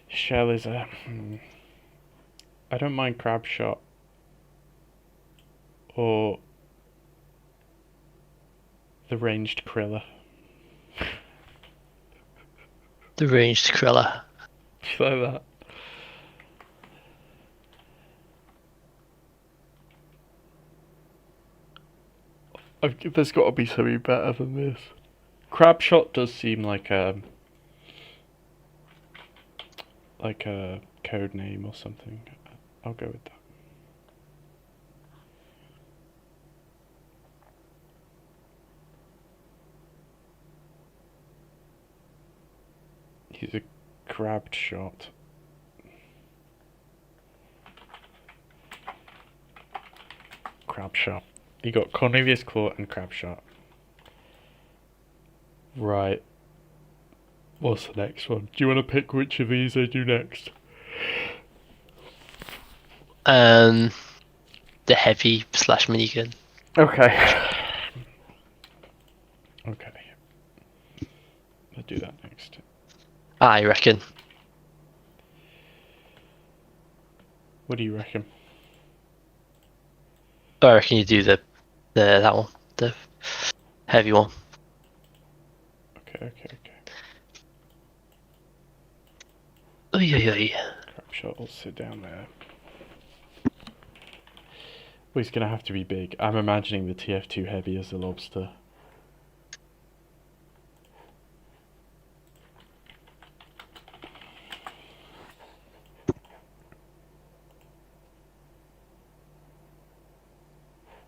Shell is a. I don't mind crab shot. Or the ranged krilla.
The The ranged Krella.
like that. There's got to be something better than this. Crab shot does seem like a code name or something. I'll go with that. He's a crabbed shot. Crab shot. You got Cornelius Claw and crab shot. Right. What's the next one? Do you want to pick which of these I do next?
The heavy / minigun.
Okay. Okay. I'll do that next.
I reckon.
What do you reckon?
I reckon you do that one, the heavy one.
Okay.
Oy, oy, oy.
Crab shot will sit down there. Well, he's gonna have to be big. I'm imagining the TF2 heavy as the lobster.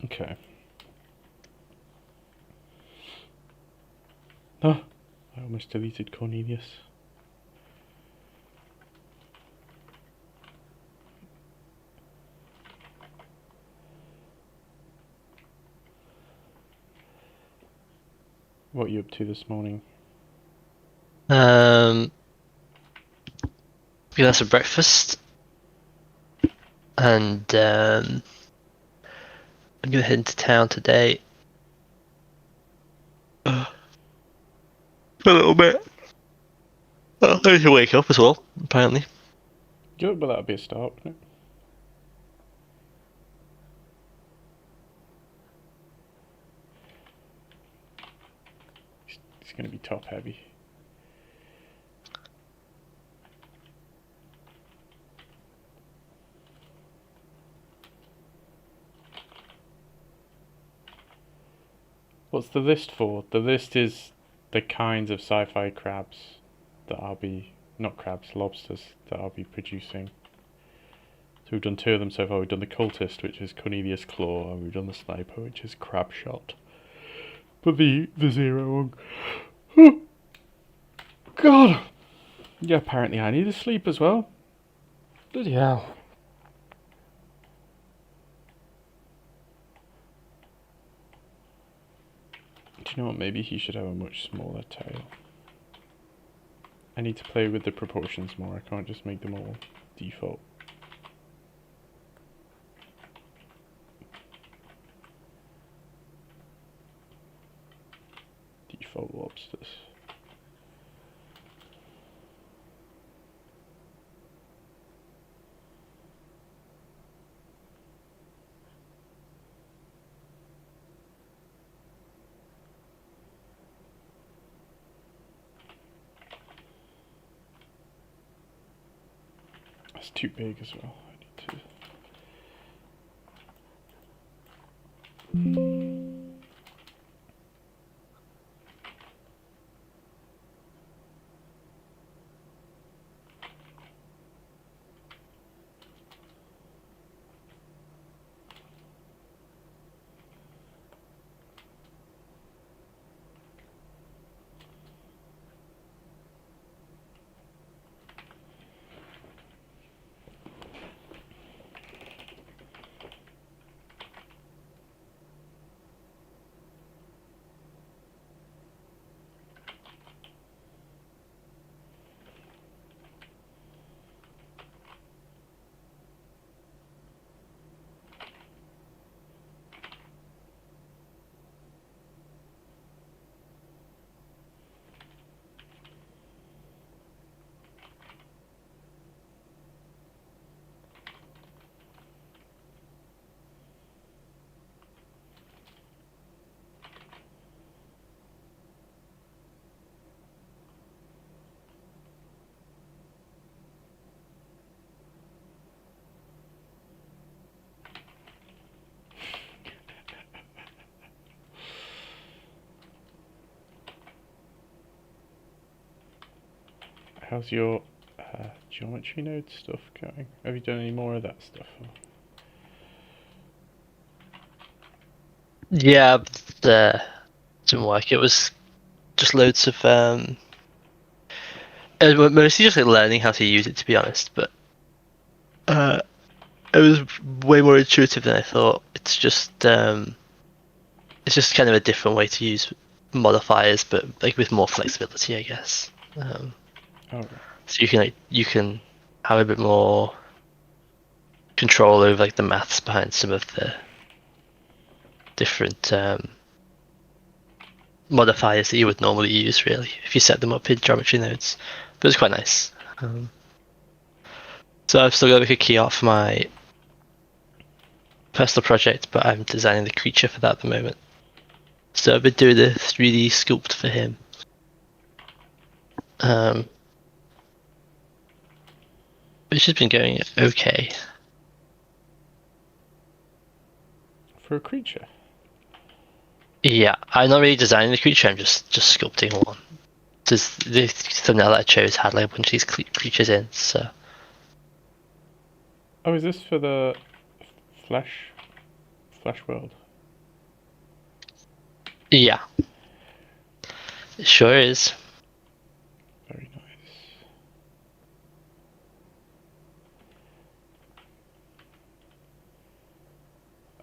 Okay. Oh, I almost deleted Cornelius. What are you up to this morning?
We had some breakfast, and I'm gonna head into town today. A little bit. I need to wake up as well, apparently.
Good, but that'd be a start, wouldn't it? It's gonna be top heavy. What's the list for? The list is the kinds of sci-fi crabs that I'll be, not crabs, lobsters that I'll be producing. So we've done 2 of them so far. We've done the cultist, which is Cornelius Claw, and we've done the sniper, which is crab shot. But the zero one, God. Yeah, apparently I need to sleep as well. Bloody hell. Do you know what? Maybe he should have a much smaller tail. I need to play with the proportions more. I can't just make them all default. Default lobsters. That's too big as well. I need to. how's your geometry node stuff going? Have you done any more of that stuff?
Yeah, the didn't work. It was just loads of it was mostly just like learning how to use it, to be honest. But it was way more intuitive than I thought. It's just kind of a different way to use modifiers, but like with more flexibility, I guess.
Oh,
So you can have a bit more control over like the maths behind some of the different modifiers that you would normally use, really, if you set them up in geometry nodes. But it's quite nice. So I've still got like a key art for my personal project, but I'm designing the creature for that at the moment. So I've been doing the 3D sculpt for him. Which has been going okay.
for a creature.
Yeah, I'm not really designing the creature, I'm just sculpting one. Just the thumbnail that I chose had like a bunch of these creatures in, so.
Oh, is this for the flesh world?
Yeah, it sure is.
Very nice.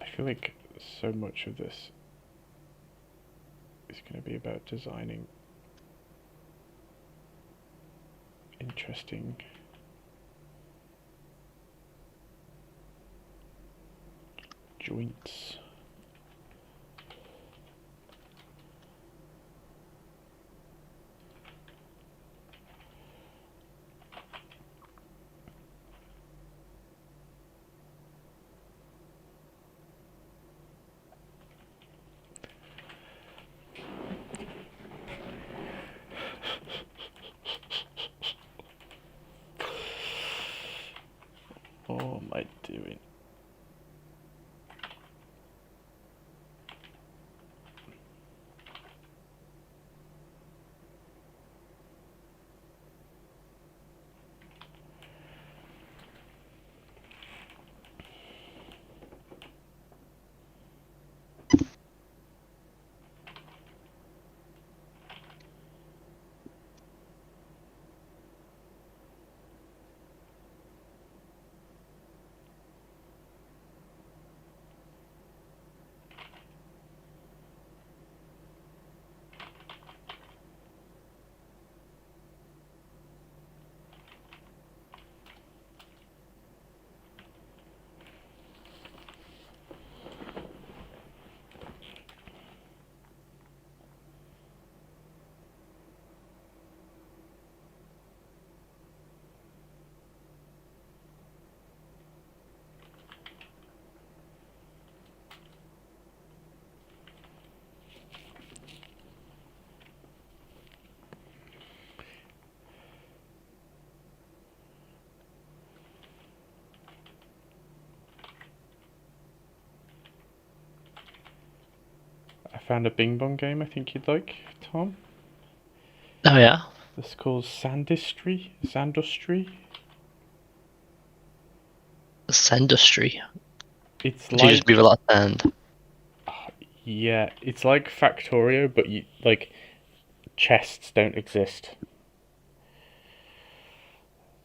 I feel like so much of this is going to be about designing interesting joints. What am I doing? I found a Bing Bong game I think you'd like, Tom.
Oh yeah?
This is called Sandustry. Sandustry.
Sandustry.
It's
Do you just move
like
a lot of sand?
yeah, it's like Factorio, but you like chests don't exist.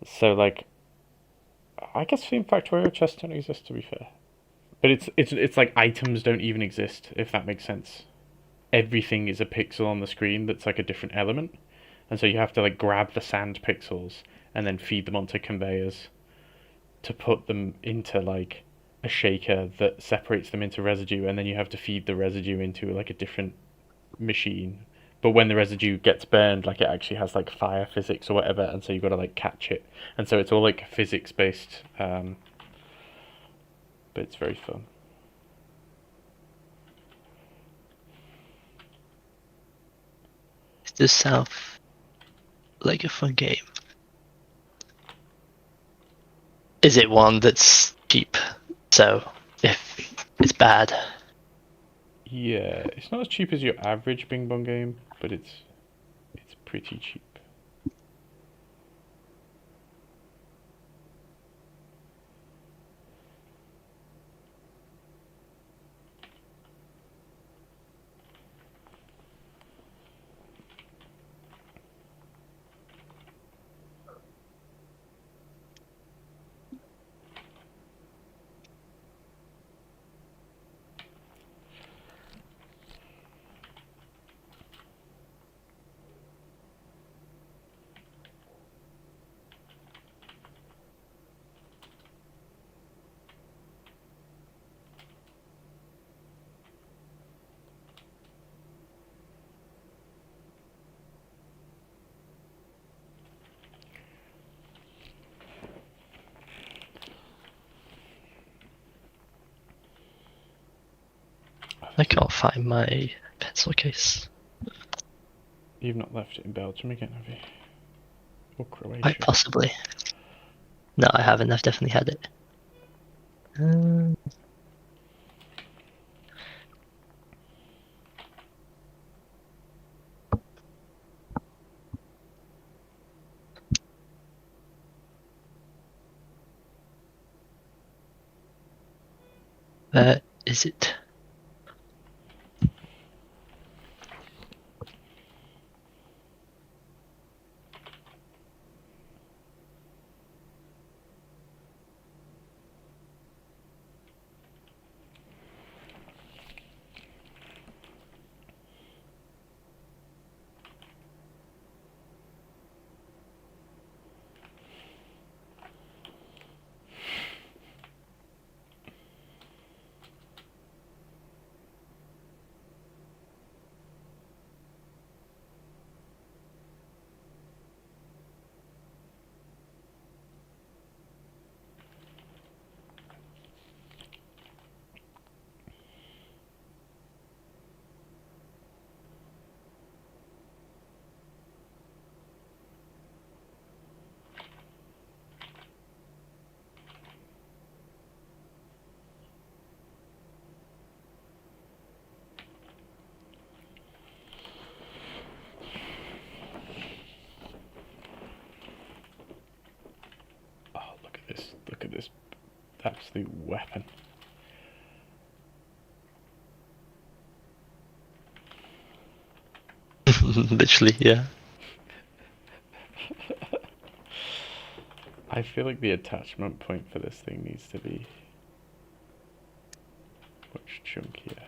So like, I guess in Factorio chests don't exist to be fair, but it's like items don't even exist if that makes sense. Everything is a pixel on the screen that's like a different element, and so you have to like grab the sand pixels and then feed them onto conveyors to put them into like a shaker that separates them into residue, and then you have to feed the residue into like a different machine. But when the residue gets burned, like it actually has like fire physics or whatever, and so you've got to like catch it, and so it's all like physics based, but it's very fun.
It does sound like a fun game. Is it one that's cheap? So if it's bad,
Yeah, it's not as cheap as your average Bing Bong game, but it's pretty cheap.
I can't find my pencil case.
You've not left it in Belgium again, have you? Or
Quite
Croatia?
possibly. No, I haven't. I've definitely had it. Um, where is it?
Oh, look at this. Look at this absolute weapon.
Literally, yeah.
I feel like the attachment point for this thing needs to be much chunkier.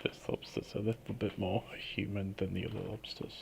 This lobster's a little bit more human than the other lobsters.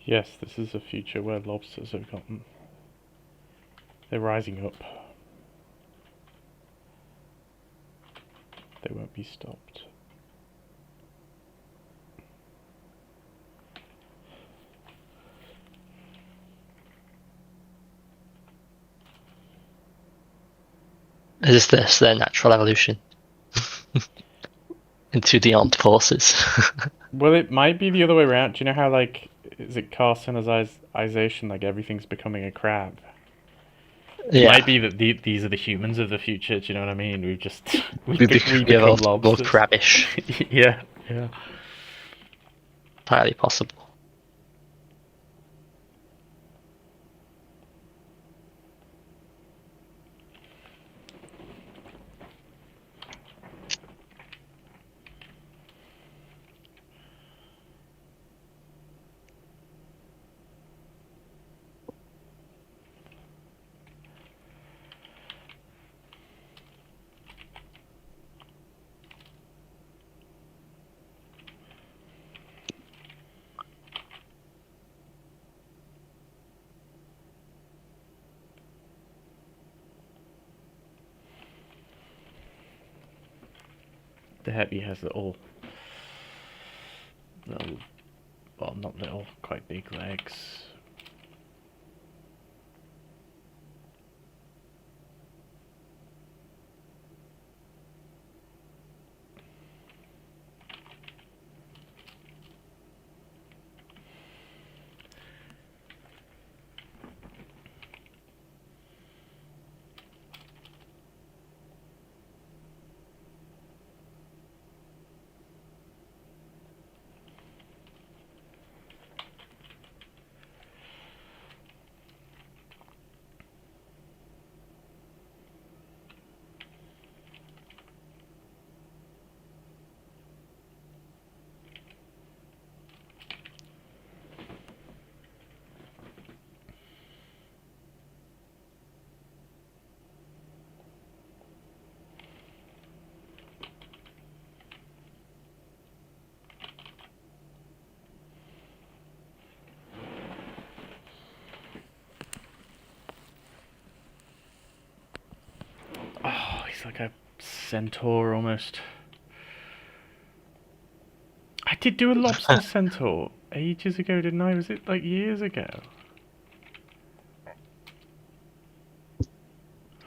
Yes, this is a future where lobsters have gotten. They're rising up. They won't be stopped.
Is this their natural evolution into the armed forces?
Well, it might be the other way around. Do you know how, like, is it carcinization? Like, everything's becoming a crab. It
Yeah,
might be that these are the humans of the future. Do you know what I mean? We've just we
we
become
evolved more
lobsters.
crabbish.
Yeah, yeah.
Entirely possible.
The heavy has little, well, not little, quite big legs. Oh, he's like a centaur almost. I did do a lobster centaur ages ago, didn't I? Was it like years ago?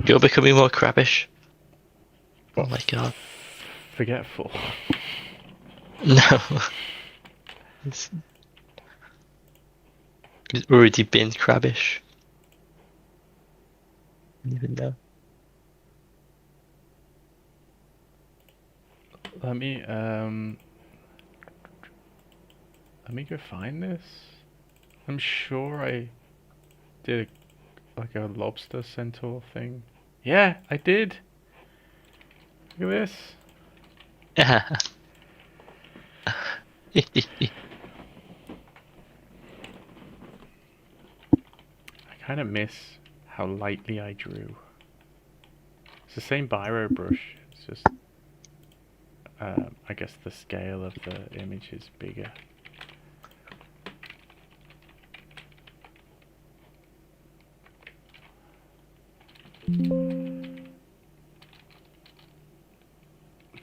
You're becoming more crabbish. Oh
What?
my god.
Forgetful.
No. It's already been crabbish. I didn't even know.
Let me let me go find this. I'm sure I did like a lobster centaur thing. Yeah, I did. Look at this. I kind of miss how lightly I drew. It's the same biro brush. It's just, I guess the scale of the image is bigger.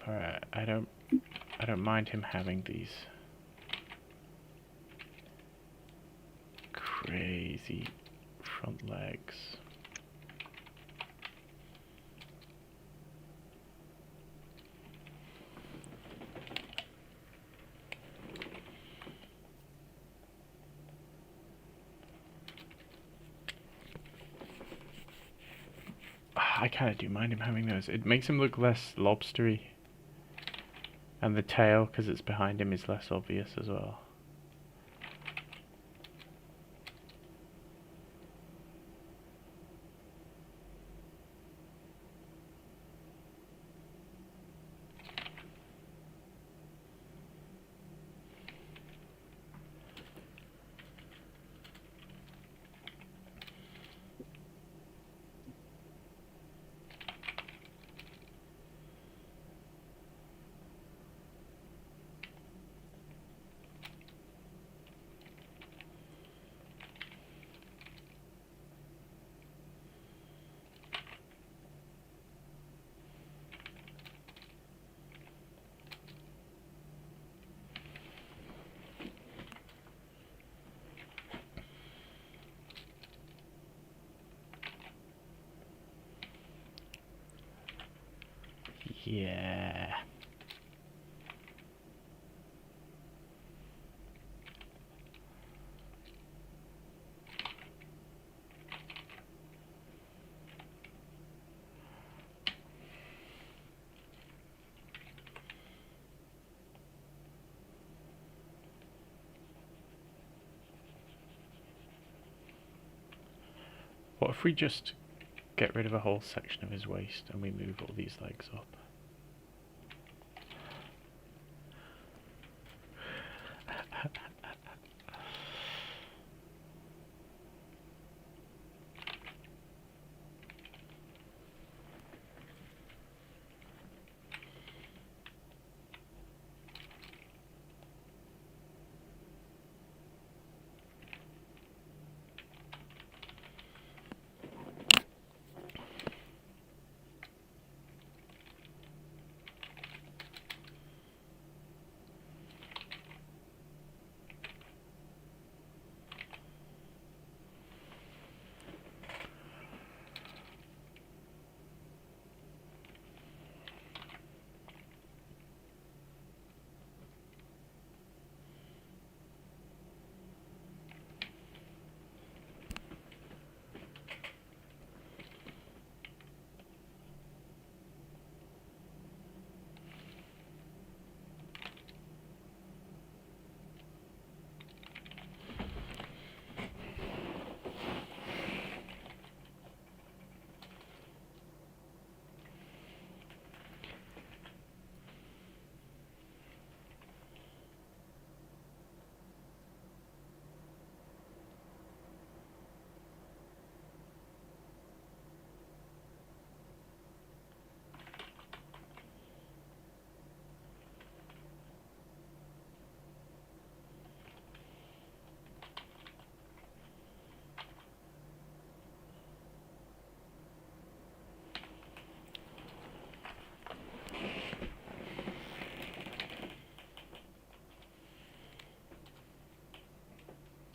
Alright, I don't mind him having these crazy front legs. I kind of do mind him having those. It makes him look less lobstery. And the tail, because it's behind him, is less obvious as well. Yeah. What if we just get rid of a whole section of his waist and we move all these legs up?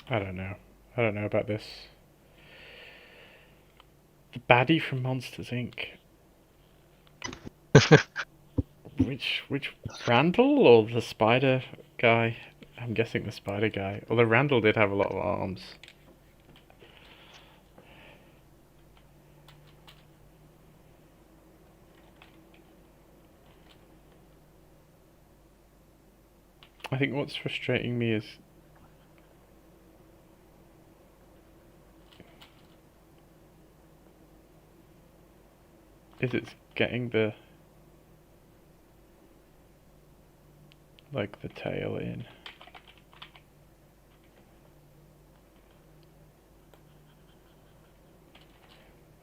I don't know. I don't know about this. The baddie from Monsters Inc. Which Randall or the spider guy? I'm guessing the spider guy. Although Randall did have a lot of arms. I think what's frustrating me is it's getting the like the tail in.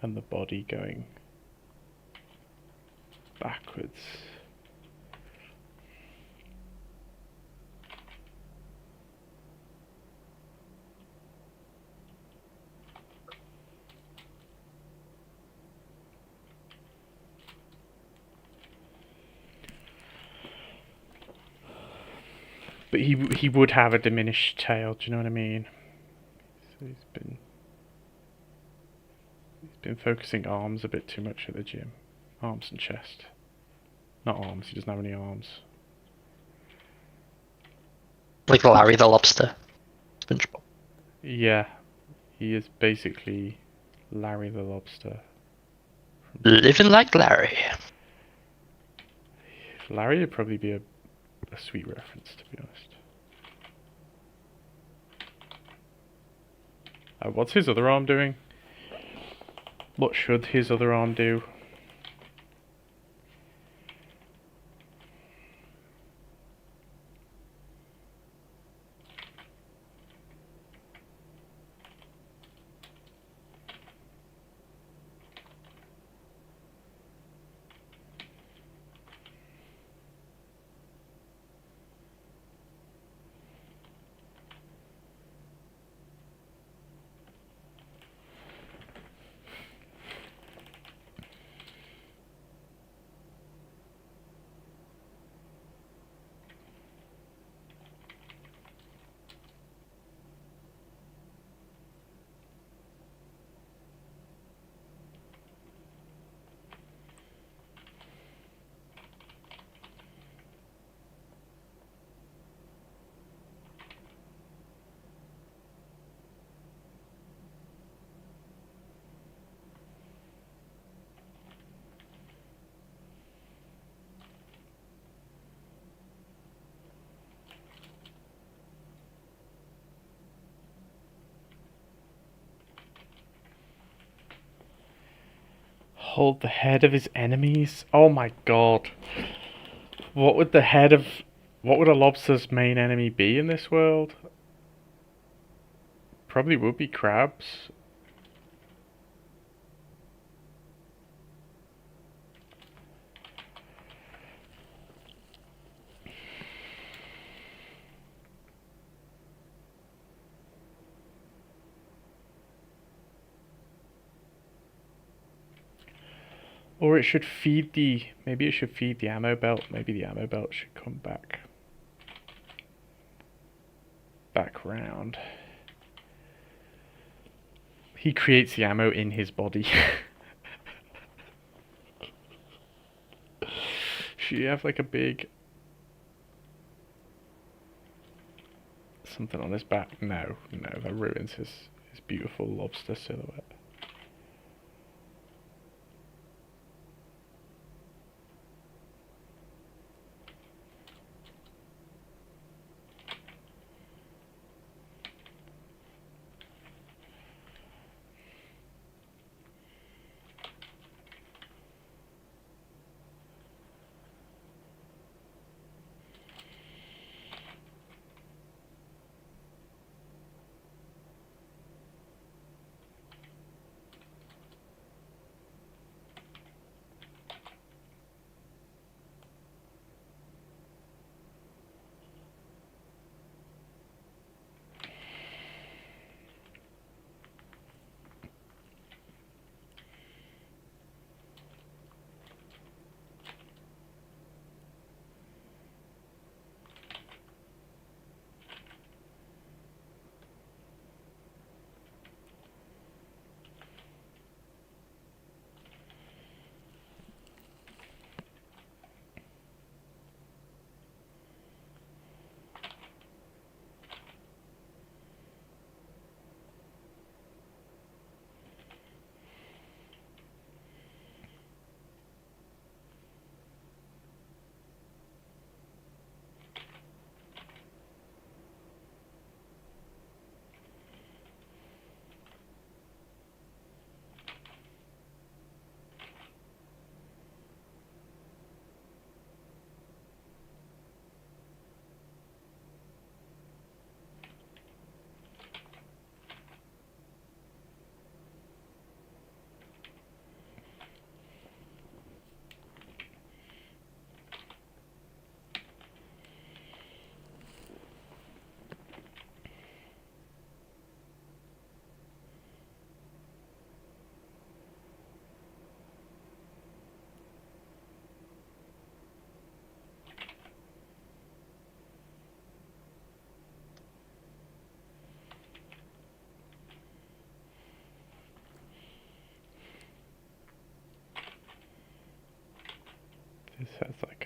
And the body going backwards. But he would have a diminished tail, do you know what I mean? So he's been focusing arms a bit too much at the gym. Arms and chest. Not arms, he doesn't have any arms.
Like Larry the Lobster. SpongeBob.
Yeah, he is basically Larry the Lobster.
Living like Larry.
Larry would probably be a sweet reference, to be honest. What's his other arm doing? What should his other arm do? hold the head of his enemies. Oh my god. What would the head of... What would a lobster's main enemy be in this world? Probably would be crabs. Or it should feed the... Maybe it should feed the ammo belt. Maybe the ammo belt should come back. Back round. He creates the ammo in his body. Should you have like a big... something on his back? No, no, that ruins his beautiful lobster silhouette. This has like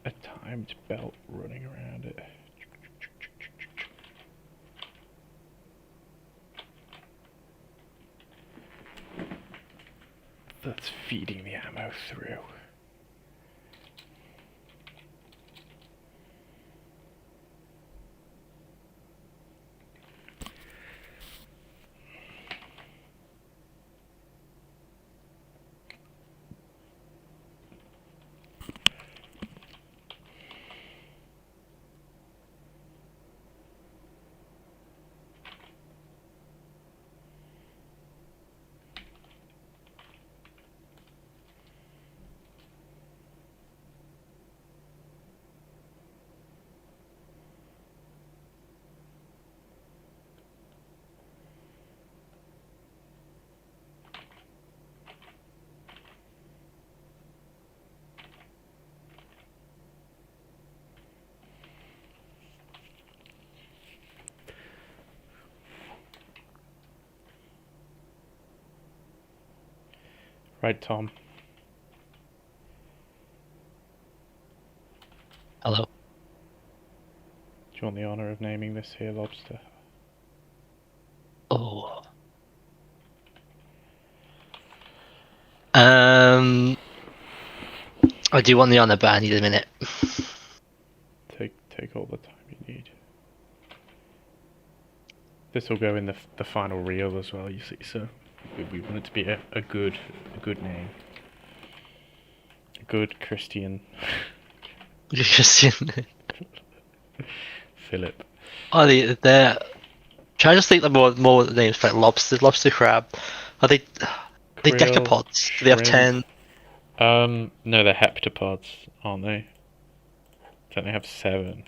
a timed belt running around it. That's feeding the ammo through. Right, Tom?
Hello.
Do you want the honour of naming this here lobster?
Oh. I do want the honour, but I need a minute.
Take all the time you need. This will go in the final reel as well, you see, so We want it to be a good name, a good Christian
Christian.
Philip.
Oh, they're. Try to just think of more names like lobster crab. Are they
Krill,
decapods? Do they have
shrimp.
10?
No, they're heptapods, aren't they? Don't they have 7?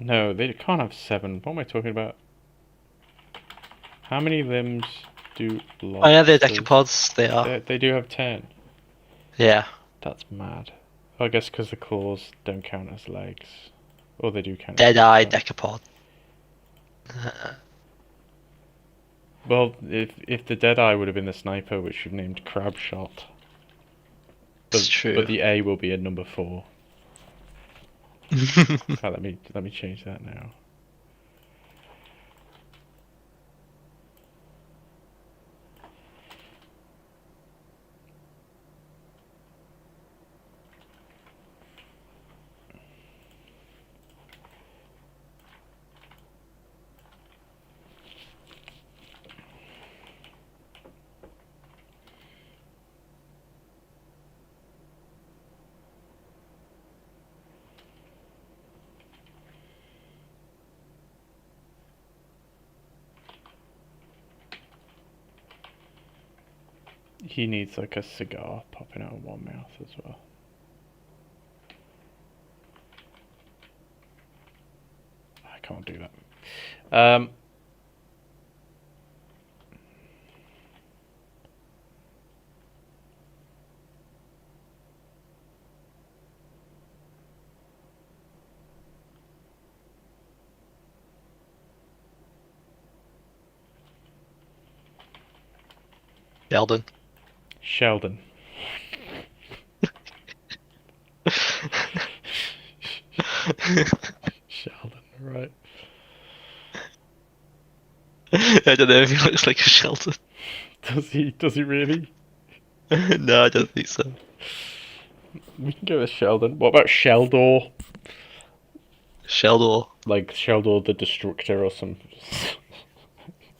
No, they can't have 7. What am I talking about? How many limbs do
Oh yeah, they're
lobsters?
decapods. They are.
They do have 10.
Yeah.
That's mad. I guess because the claws don't count as legs. Or they do count as legs,
Dead-eye
sorry.
decapod.
Well, if the Deadeye would have been the sniper, which we've named Crabshot.
It's
But
true.
the A will be a number 4. Let me change that now. He needs like a cigar popping out of one mouth as well. I can't do that.
Sheldon.
Sheldon. Sheldon, right.
I don't know if he looks like a Sheldon.
Does he? Does he really?
No, I don't think so.
We can go with Sheldon. What about Sheldor?
Sheldor.
Like Sheldor the Destructor or some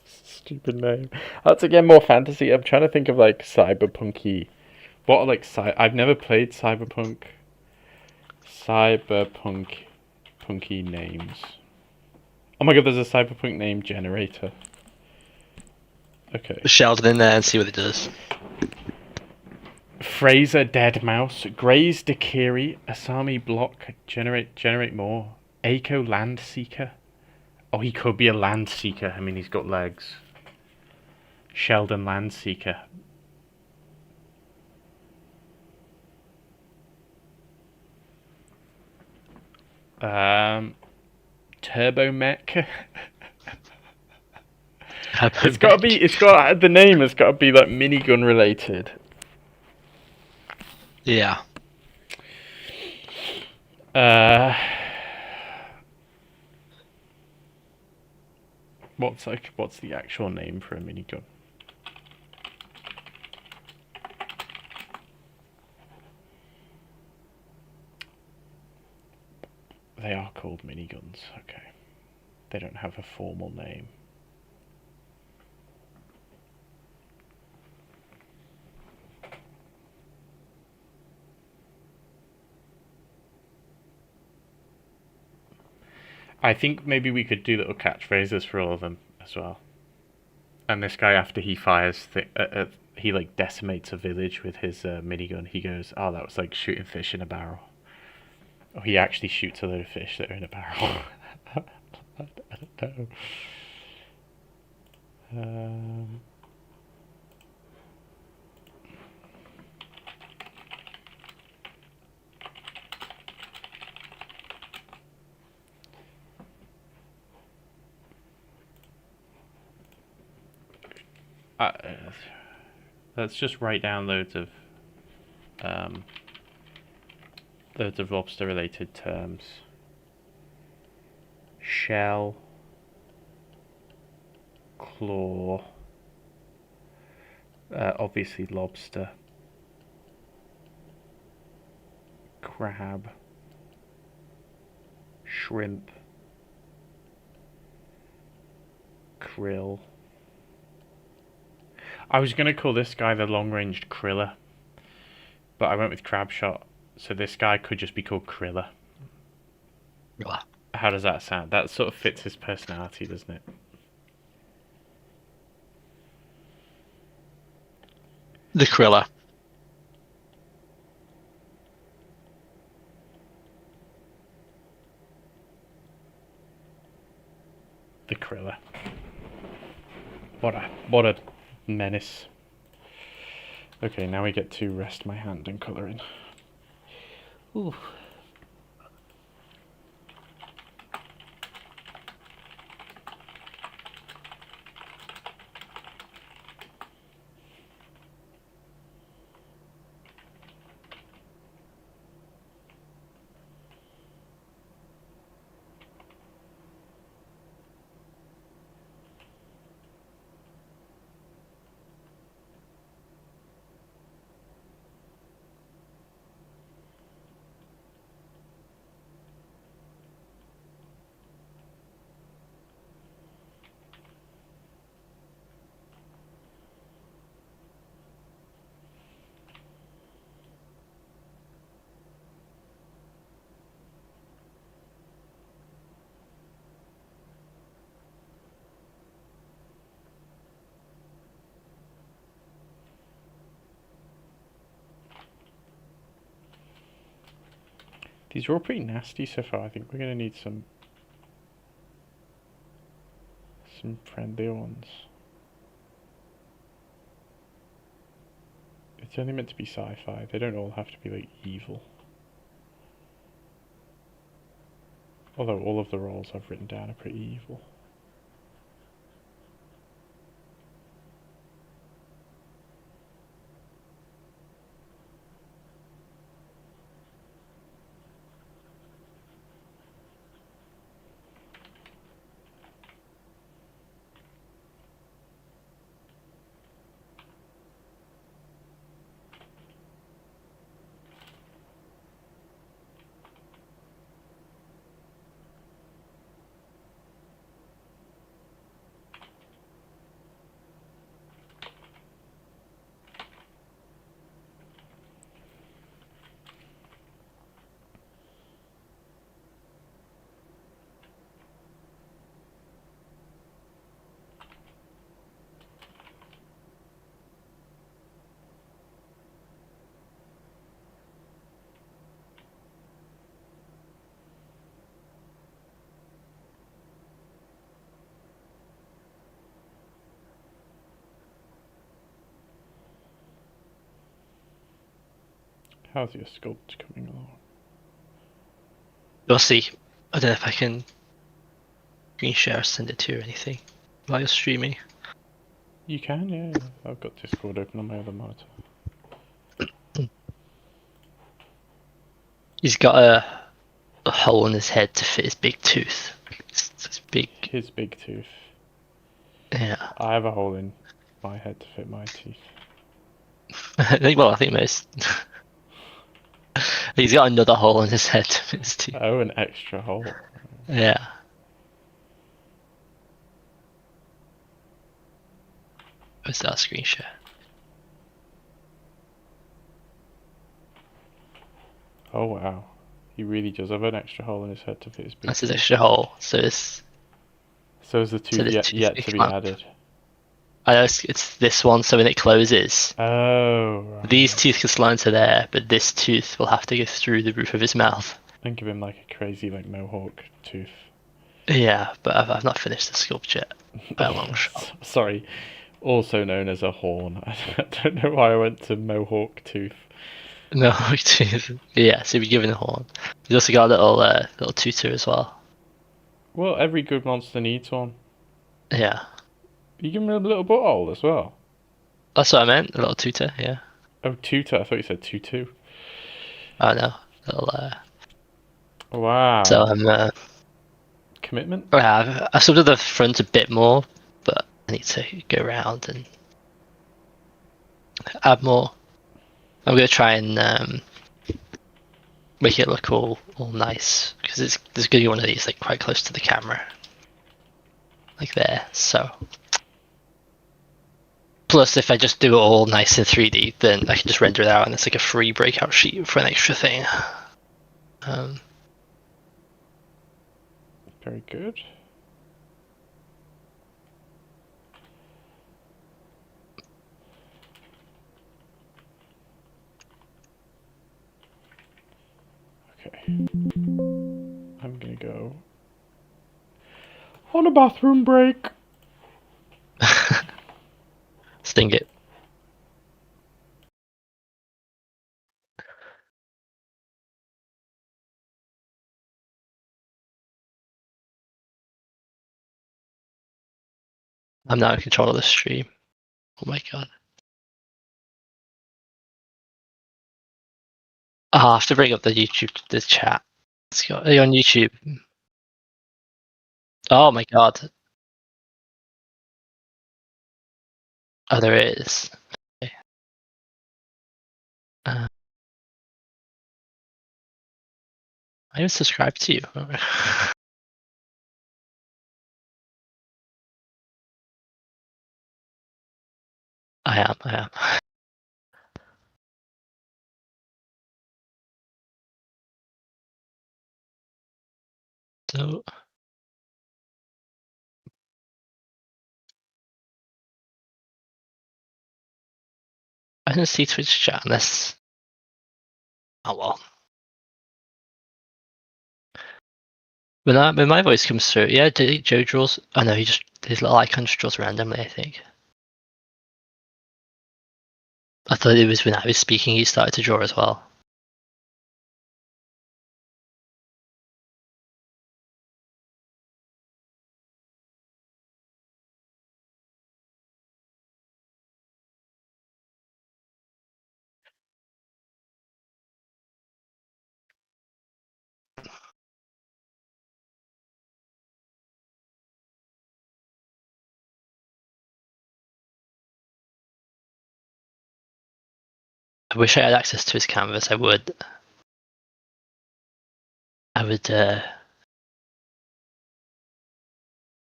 stupid name. That's again more fantasy. I'm trying to think of like cyberpunky. What are like I've never played cyberpunk. Cyberpunk punky names. Oh my god, there's a cyberpunk name generator. Okay.
Sheldon in there and see what it does.
Fraser Dead Mouse, Graze Dakiri, Asami Block, generate more. Aiko Land Seeker. Oh, he could be a land seeker. I mean, he's got legs. Sheldon Land Seeker. Turbo Mech. It's got to be. It's got the name has got to be like minigun related.
Yeah.
What's the actual name for a minigun? They are called miniguns. Okay. They don't have a formal name. I think maybe we could do little catchphrases for all of them as well. And this guy, after he fires, he like decimates a village with his minigun. He goes, "Oh, that was like shooting fish in a barrel." Or he actually shoots a load of fish that are in a barrel. I don't know. Uh, let's just write down loads of lobster related terms. Shell, claw, obviously lobster, crab, shrimp, Krill. I was gonna call this guy the long-ranged Kriller, but I went with Crabshot, so this guy could just be called Kriller.
Well,
How does that sound? That sort of fits his personality, doesn't it?
the Kriller.
The Kriller. What a menace. Okay, now we get to rest my hand and colour in. Ooh. These are all pretty nasty so far. I think we're going to need some friendlier ones. It's only meant to be sci-fi. They don't all have to be like evil. Although all of the roles I've written down are pretty evil. How's your sculpt coming along?
We'll see. I don't know if I can screen share or send it to you or anything while you're streaming.
You can, yeah. I've got Discord open on my other monitor.
He's got a hole in his head to fit his big tooth. It's big.
His big tooth.
Yeah.
I have a hole in my head to fit my teeth.
I think most. He's got another hole in his head to fit his teeth.
Oh, an extra hole.
Yeah. Where's that screen share?
Oh wow. He really does have an extra hole in his head to fit his big
That's his
tooth.
extra hole. So it's.
So is the tooth yet to be added?
I know it's this one, so when it closes,
Oh, right.
these teeth can slide into there, but this tooth will have to go through the roof of his mouth.
And give him like a crazy like mohawk tooth.
Yeah, but I've not finished the sculpt yet by a long shot.
Sorry, also known as a horn. I don't know why I went to mohawk tooth.
No, tooth. Yeah, so we're given a horn. He's also got a little tutor as well.
Well, every good monster needs one.
Yeah.
You give him a little butthole as well.
That's what I meant, a little tutor, yeah.
Oh, tutor. I thought you said tutu.
Oh no, little
Wow.
So I'm
Commitment?
yeah, I've sculpted the front a bit more, but I need to go around and add more. I'm gonna try and make it look all nice because there's gonna be one of these like quite close to the camera. like there. So plus, if I just do it all nice in 3D, then I can just render it out, and it's like a free breakout sheet for an extra thing. Um,
Very good. Okay. I'm gonna go on a bathroom break.
Sting it. I'm now in control of the stream. Oh my god. Oh, I have to bring up the the chat. Let's go. Are you on YouTube? Oh my god. Oh, there it is. Okay. I even subscribed to you. I am. So I didn't see Twitch chat unless. Oh well. When my voice comes through, yeah, Joe draws. Oh no, he just his little icon just draws randomly. I think. I thought it was when I was speaking he started to draw as well. I wish I had access to his canvas. I would. I would.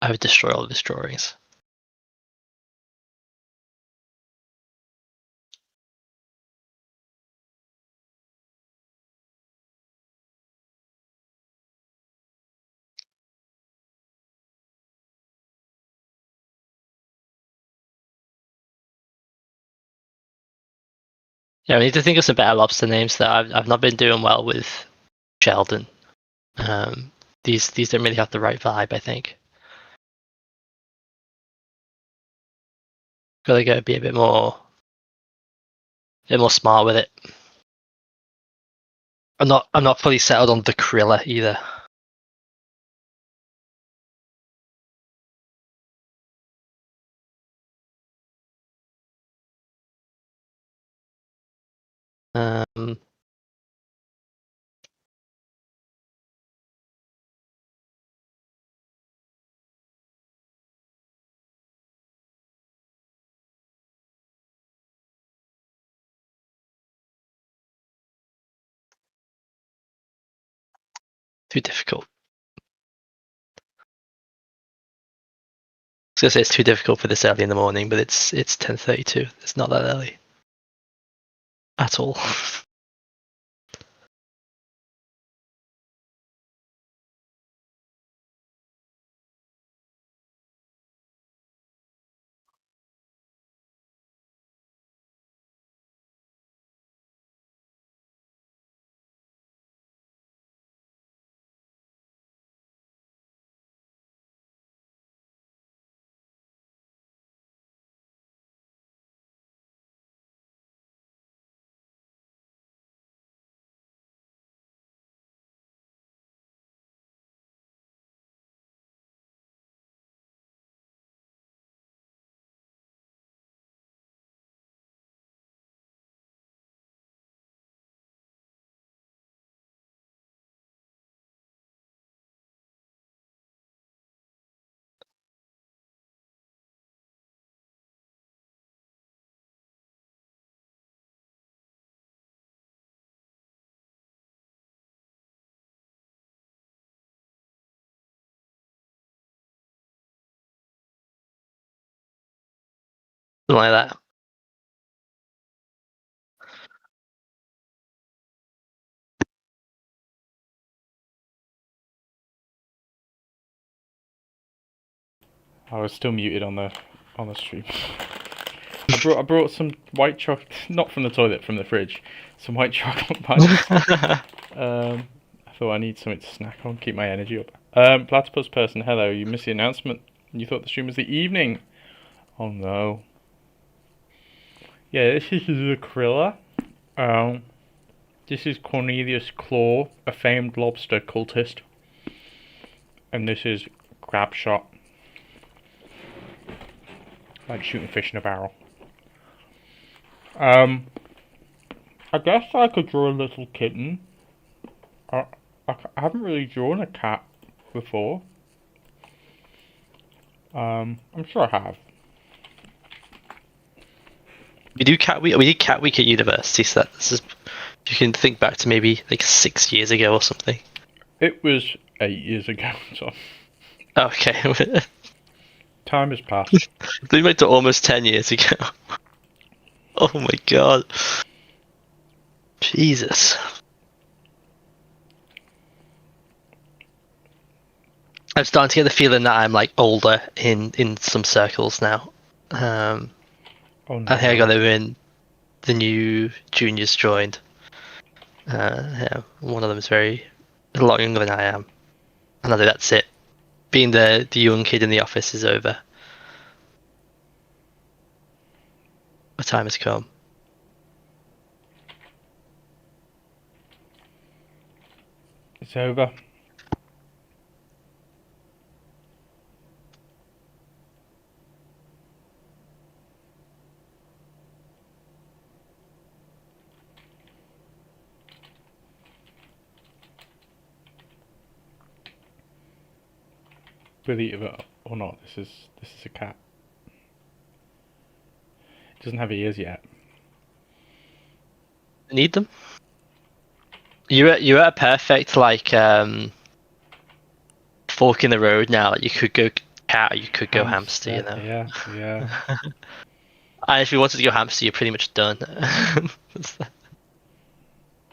I would destroy all of his drawings. Yeah, we need to think of some better lobster names that I've not been doing well with Sheldon. Um, these don't really have the right vibe. I think. Gotta go be a bit more smart with it. I'm not fully settled on the Krilla either. Um, too difficult. I was gonna say it's too difficult for this early in the morning, but it's 10:32. It's not that early at all. Something like that.
I was still muted on the stream. I brought some white chocolate, not from the toilet, from the fridge. Some white chocolate bites. I thought I need something to snack on, keep my energy up. Platypus person, hello. You missed the announcement. You thought the stream was the evening. Oh no. Yeah, this is Zakrilla. This is Cornelius Claw, a famed lobster cultist. And this is Crabshot. Like shooting fish in a barrel. I guess I could draw a little kitten. I, I haven't really drawn a cat before. I'm sure I have.
We do cat week. We did cat week at university, so this is. You can think back to maybe like 6 years ago or something.
It was 8 years ago, so
Okay.
time has passed.
We went to almost 10 years ago. Oh my god. Jesus. I'm starting to get the feeling that I'm like older in some circles now.
Oh no.
I think I got it when the new juniors joined. Yeah, one of them is a lot younger than I am. And I think that's it. Being the young kid in the office is over. The time has come.
It's over. Believe it or not, this is a cat. It doesn't have ears yet.
Need them? You're at a perfect like fork in the road now. Like you could go cat, or you could go hamster. You know.
Yeah.
And if you wanted to go hamster, you're pretty much done.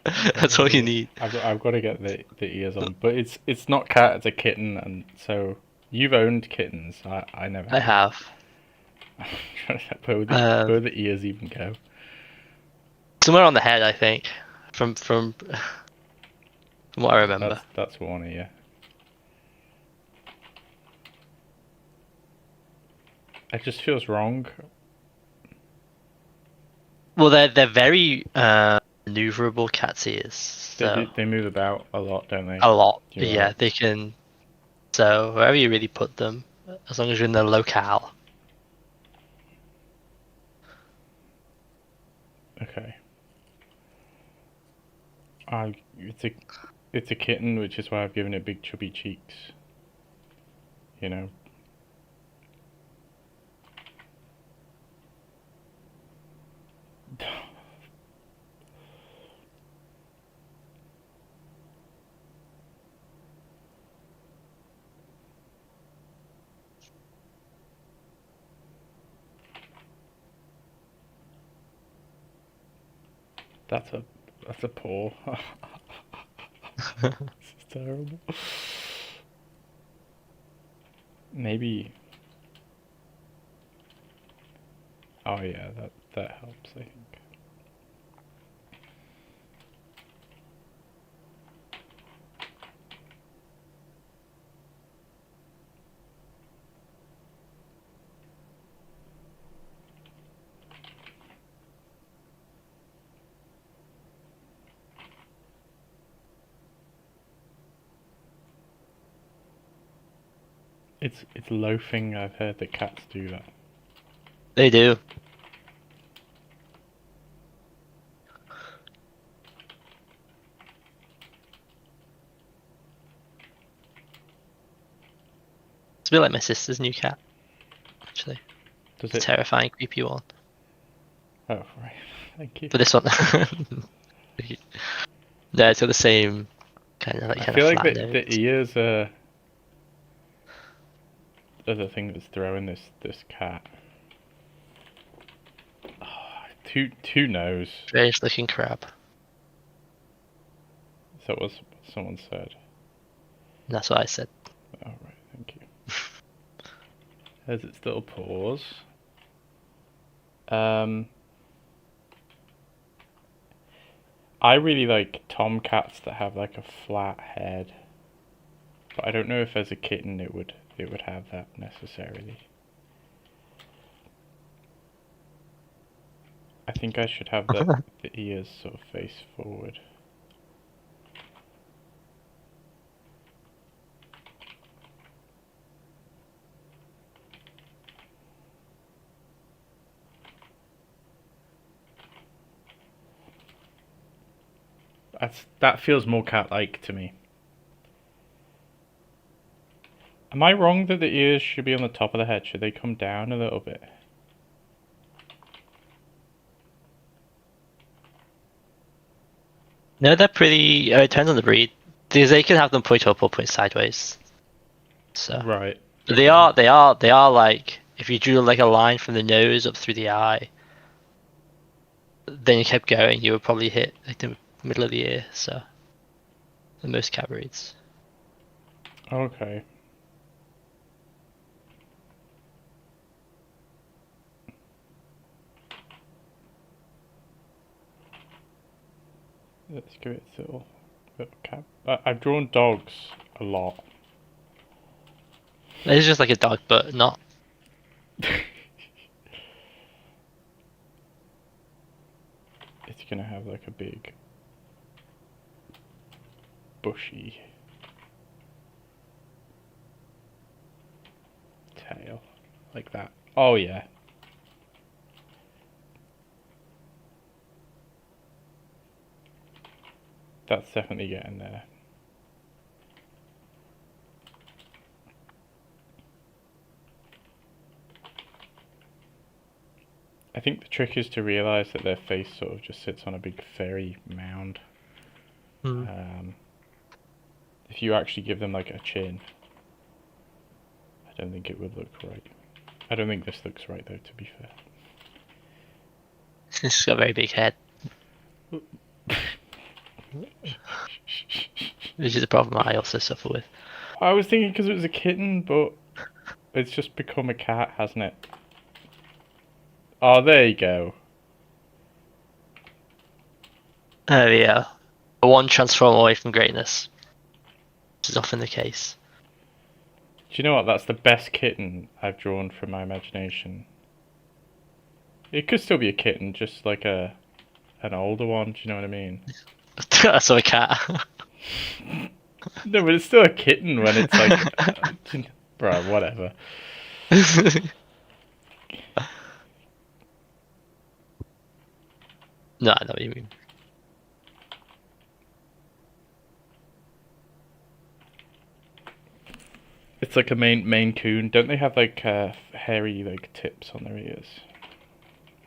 That's all you need.
I've got to get the ears on, but it's not cat, it's a kitten, and so you've owned kittens. I never.
I have.
Where the ears even go?
Somewhere on the head, I think. From what I remember.
That's one ear. It just feels wrong.
Well, they're very maneuverable cat's ears. So
They move about a lot, don't they?
a lot.
You're
Yeah,
right.
they can. So wherever you really put them, as long as you're in the locale.
Okay. It's a kitten, which is why I've given it big chubby cheeks. You know. That's a paw. This is terrible. Maybe. Oh yeah, that helps, I think. It's loafing. I've heard that cats do that.
They do. It's a bit like my sister's new cat, actually.
Does
It's a
it?
terrifying, creepy one.
Oh right. Thank you.
But this one, no, it's got the same kind of
I feel like
flat
the
nose.
ears are the thing that's throwing this cat. Who knows?
Strange looking crab.
That was what someone said.
And that's what I said.
Oh, right, thank you. Has its little paws. I really like tomcats that have like a flat head, but I don't know if as a kitten it would have that necessarily. I think I should have the ears sort of face forward. That feels more cat-like to me. Am I wrong that the ears should be on the top of the head? Should they come down a little bit?
No, they're pretty. It depends on the breed. Because they can have them point up or point sideways. So
Right.
they
Okay.
are like, if you drew like a line from the nose up through the eye, then you kept going, you would probably hit like the middle of the ear. So the most cat breeds.
Okay. Let's give it a little cat. I've drawn dogs a lot.
It's just like a dog, but not.
It's gonna have like a big bushy tail, like that. Oh yeah. That's definitely getting there. I think the trick is to realise that their face sort of just sits on a big fairy mound. If you actually give them like a chin, I don't think it would look right. I don't think this looks right though, to be fair.
It's got a very big head, which is a problem I also suffer with.
I was thinking because it was a kitten, but it's just become a cat, hasn't it? Oh, there you go.
Oh yeah, one transform away from greatness, which is often the case.
Do you know what? That's the best kitten I've drawn from my imagination. It could still be a kitten, just like an older one. Do you know what I mean?
So a cat.
No, but it's still a kitten when it's like, right, whatever.
No, I know what you mean.
It's like a Maine Coon. Don't they have like hairy like tips on their ears?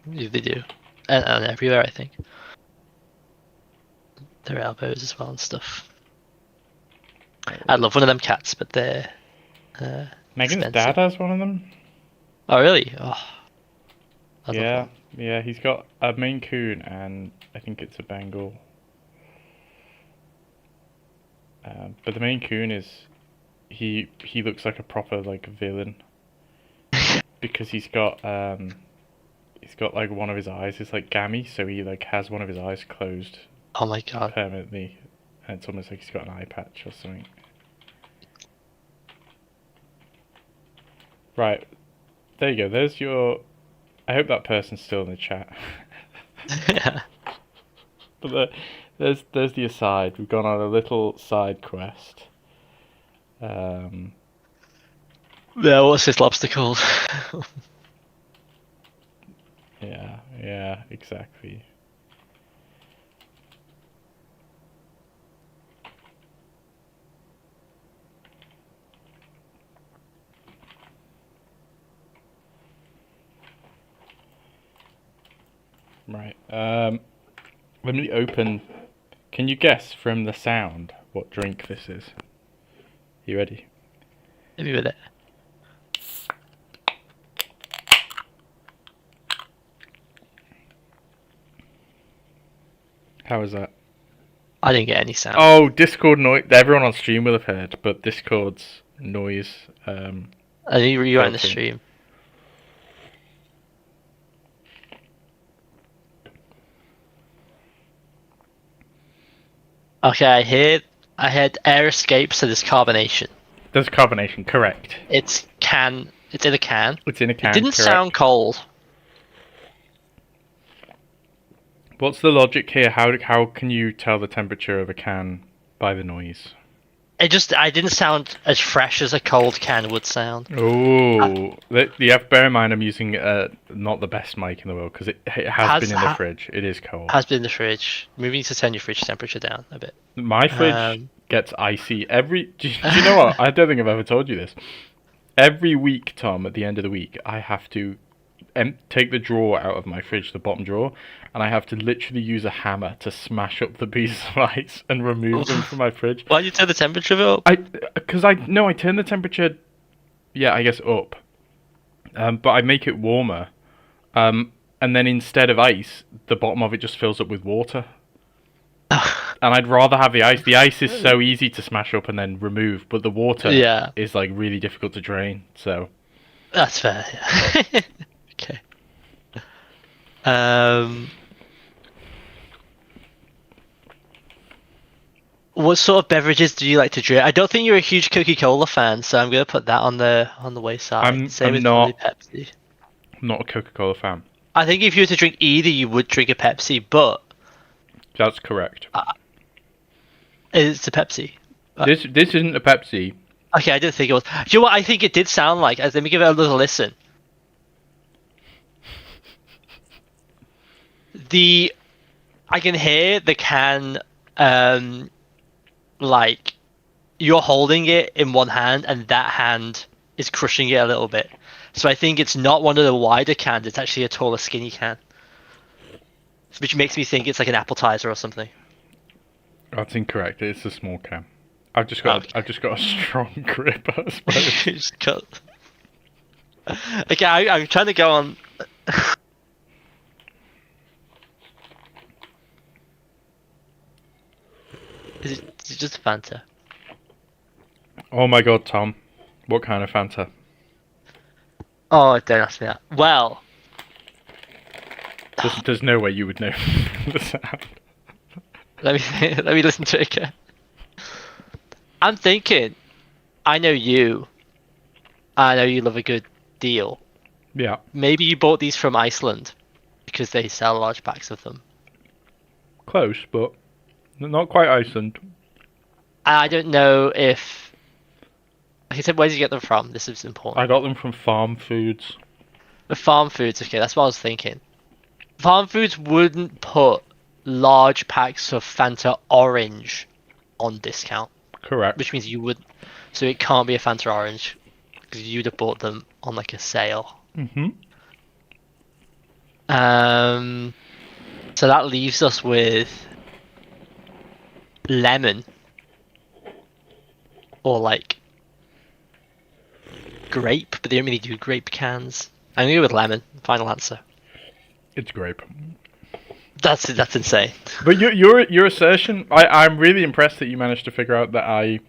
They do, and everywhere I think. Their elbows as well and stuff. I'd love one of them cats, but they're
Megan's
expensive.
dad has one of them.
Oh really? Oh, I'd love
Yeah,
one.
yeah. He's got a Maine Coon and I think it's a Bengal. But the Maine Coon is he looks like a proper like villain because he's got like one of his eyes is like gammy, so he like has one of his eyes closed
Oh my god.
permanently, and it's almost like he's got an eye patch or something. Right, there you go. There's your. I hope that person's still in the chat.
Yeah.
But there's the aside. We've gone on a little side quest.
Yeah, what's this lobster called?
Yeah, exactly. Right. Let me open. Can you guess from the sound what drink this is? You ready?
Hit me with it.
How is that?
I didn't get any sound.
Oh, Discord noise. Everyone on stream will have heard, but Discord's noise.
I think you were in the
filtering.
stream. Okay, I heard air escape, so there's carbonation.
There's carbonation, correct.
It's in a can.
It's in a can.
It didn't
correct.
sound cold.
What's the logic here? How can you tell the temperature of a can by the noise?
I didn't sound as fresh as a cold can would sound.
Oh, you have to bear in mind I'm using not the best mic in the world because it has been in the fridge. It is cold.
Has been in the fridge. Maybe you need to turn your fridge temperature down a bit.
My fridge gets icy every. Do you know what? I don't think I've ever told you this. Every week, Tom, at the end of the week, I have to take the drawer out of my fridge, the bottom drawer, and I have to literally use a hammer to smash up the pieces of ice and remove them from my fridge.
Why do you turn the temperature up?
I turn the temperature, yeah, I guess up, but I make it warmer, and then instead of ice, the bottom of it just fills up with water. And I'd rather have the ice. The ice is so easy to smash up and then remove, but the water is like really difficult to drain. So
that's fair. Yeah. Okay. What sort of beverages do you like to drink? I don't think you're a huge Coca-Cola fan, so I'm gonna put that on the wayside.
I'm not. Pepsi. I'm not a Coca-Cola fan.
I think if you were to drink either, you would drink a Pepsi, but
that's correct.
It's a Pepsi.
This isn't a Pepsi.
Okay, I didn't think it was. Do you know what I think it did sound like? Let me give it a little listen. I can hear the can, like you're holding it in one hand and that hand is crushing it a little bit. So I think it's not one of the wider cans, it's actually a taller, skinny can. Which makes me think it's like an appetizer or something.
That's incorrect. It's a small can. I've just got a strong grip, I suppose.
Okay, I'm trying to go on. Is it just Fanta?
Oh my god, Tom. What kind of Fanta?
Oh, don't ask me that. Well...
There's no way you would know the sound.
Let me listen to it again. I'm thinking, I know you love a good deal.
Yeah.
Maybe you bought these from Iceland, because they sell large packs of them.
Close, but not quite Iceland.
I don't know if... Like I said, where did you get them from? This is important.
I got them from Farm Foods.
The Farm Foods, okay, that's what I was thinking. Farm Foods wouldn't put large packs of Fanta Orange on discount.
Correct.
Which means you would... So it can't be a Fanta Orange, because you'd have bought them on like a sale.
Mm-hmm.
So that leaves us with lemon. Or like grape, but they don't really do grape cans. I'm gonna go with lemon. Final answer.
It's grape.
That's insane.
But your assertion, I'm really impressed that you managed to figure out that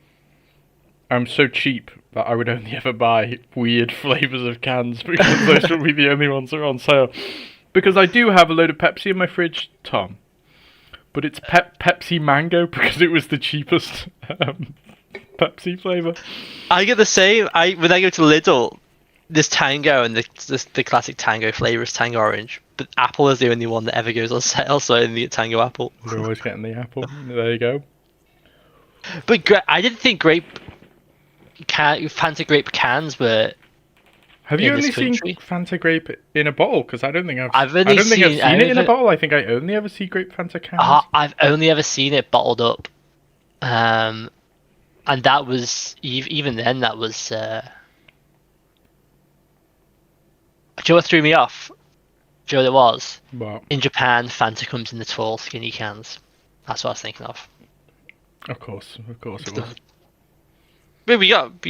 I'm so cheap that I would only ever buy weird flavors of cans because those will be the only ones that are on sale. Because I do have a load of Pepsi in my fridge, Tom. But it's Pepsi Mango because it was the cheapest Pepsi flavor.
I get the same. When I go to Lidl, there's Tango and the classic Tango flavor is Tango Orange. But Apple is the only one that ever goes on sale, so I only get Tango Apple.
You're always getting the apple. There you go.
But I didn't think Fanta grape cans were.
Have you only seen Fanta grape in a bottle? Because I don't think I've seen it in a bottle. I think I only ever see grape Fanta cans.
I've only ever seen it bottled up, and that was even then. That was. Do you know what threw me off? Do you know what it was?
What?
In Japan, Fanta comes in the tall, skinny cans. That's what I was thinking of.
Of course it was.
But we got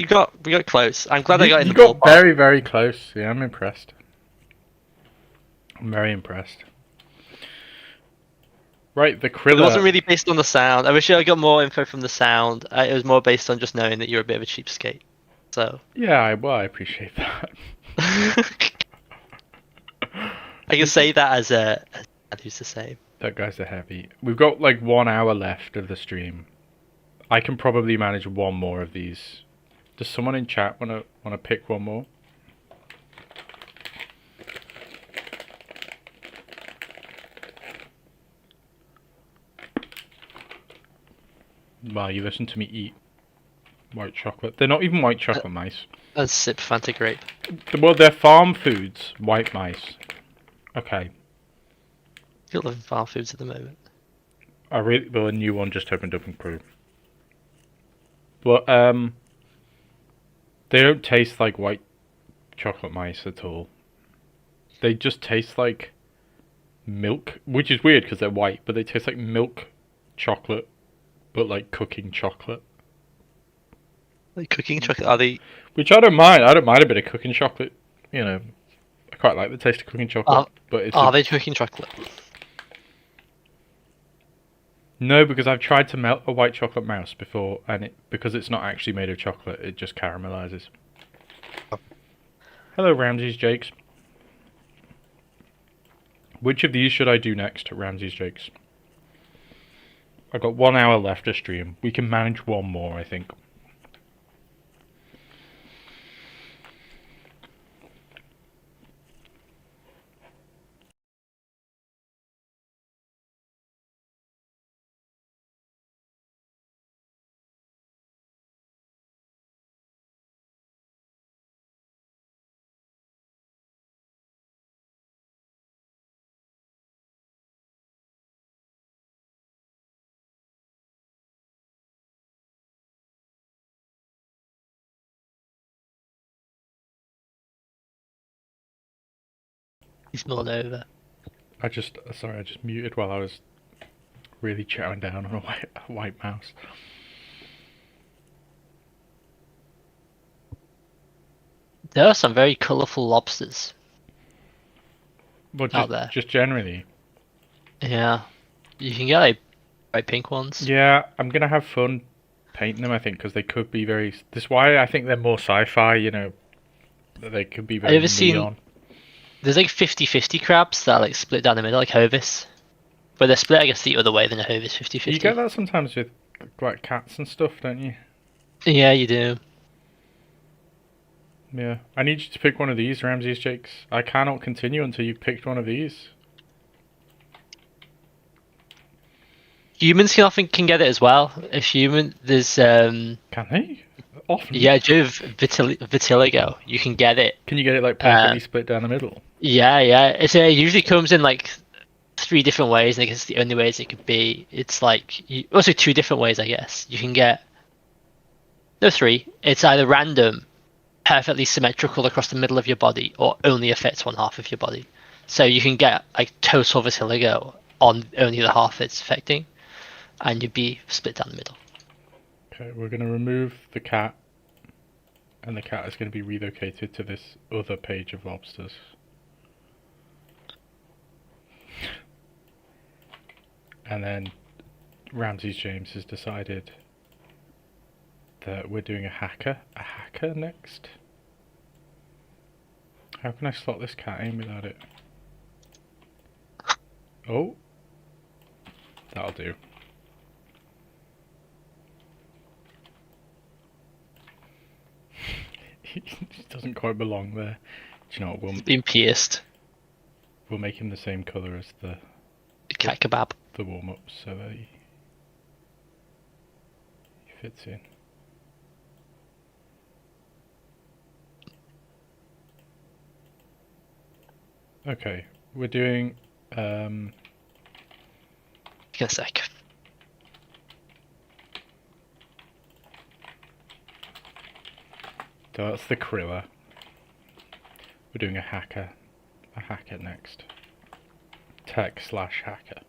close. I'm glad I got in the ballpark.
You got very, very close. Yeah, I'm impressed. I'm very impressed. Right, the
It wasn't
Krilla.
really based on the sound. I wish I got more info from the sound. It was more based on just knowing that you're a bit of a cheapskate. So
Yeah, well, I appreciate that.
I can say that as a who's the same.
That guy's a heavy. We've got like 1 hour left of the stream. I can probably manage one more of these. Does someone in chat wanna pick one more? While you listen to me eat white chocolate. They're not even white chocolate mice.
And sip Fanta grape.
Well, they're farm foods. White mice. Okay.
You're living farm foods at the moment.
Well, a new one just opened up in Crew. But they don't taste like white chocolate mice at all. They just taste like milk, which is weird because they're white, but they taste like milk chocolate, but like cooking chocolate.
Like cooking chocolate, are they?
Which I don't mind. I don't mind a bit of cooking chocolate. You know, I quite like the taste of cooking chocolate. But it's
Are they cooking chocolate?
No, because I've tried to melt a white chocolate mouse before, and because it's not actually made of chocolate, it just caramelizes. Hello, Ramses Jakes. Which of these should I do next, Ramses Jakes? I've got 1 hour left to stream. We can manage one more, I think.
He's mulling over.
Sorry, I just muted while I was really chowing down on a white mouse.
There are some very colourful lobsters
Well,
out there.
just generally.
Yeah, you can get like bright pink ones.
Yeah, I'm gonna have fun painting them, I think, because they could be very. This is why I think they're more sci-fi. You know, they could be
Have you
very
ever seen?
neon.
There's like 50-50 crabs that are like split down the middle, like Hovis. But they're split, I guess, the other way than a Hovis 50-50.
You get that sometimes with like cats and stuff, don't you?
Yeah, you do.
Yeah. I need you to pick one of these, Ramses Jakes. I cannot continue until you've picked one of these.
Humans can often get it as well. There's
Can they? Often.
yeah, do you have vitiligo? You can get it.
Can you get it like perfectly split down the middle?
Yeah. It usually comes in like 3 different ways, and I guess the only ways it could be. It's like also 2 different ways, I guess. You can get no 3. It's either random, perfectly symmetrical across the middle of your body, or only affects one half of your body. So you can get like total vitiligo on only the half it's affecting, and you'd be split down the middle.
Okay, we're going to remove the cat, and the cat is going to be relocated to this other page of lobsters. And then Ramses James has decided that we're doing a hacker next. How can I slot this cat in without it? Oh, that'll do. He doesn't quite belong there. Do you know what?
It's been pierced.
We'll make him the same colour as the
Cat kebab.
the warm-up so that he fits in. Okay, we're doing
Give it a sec.
so that's the Krilla. We're doing a hacker next. Tech/hacker.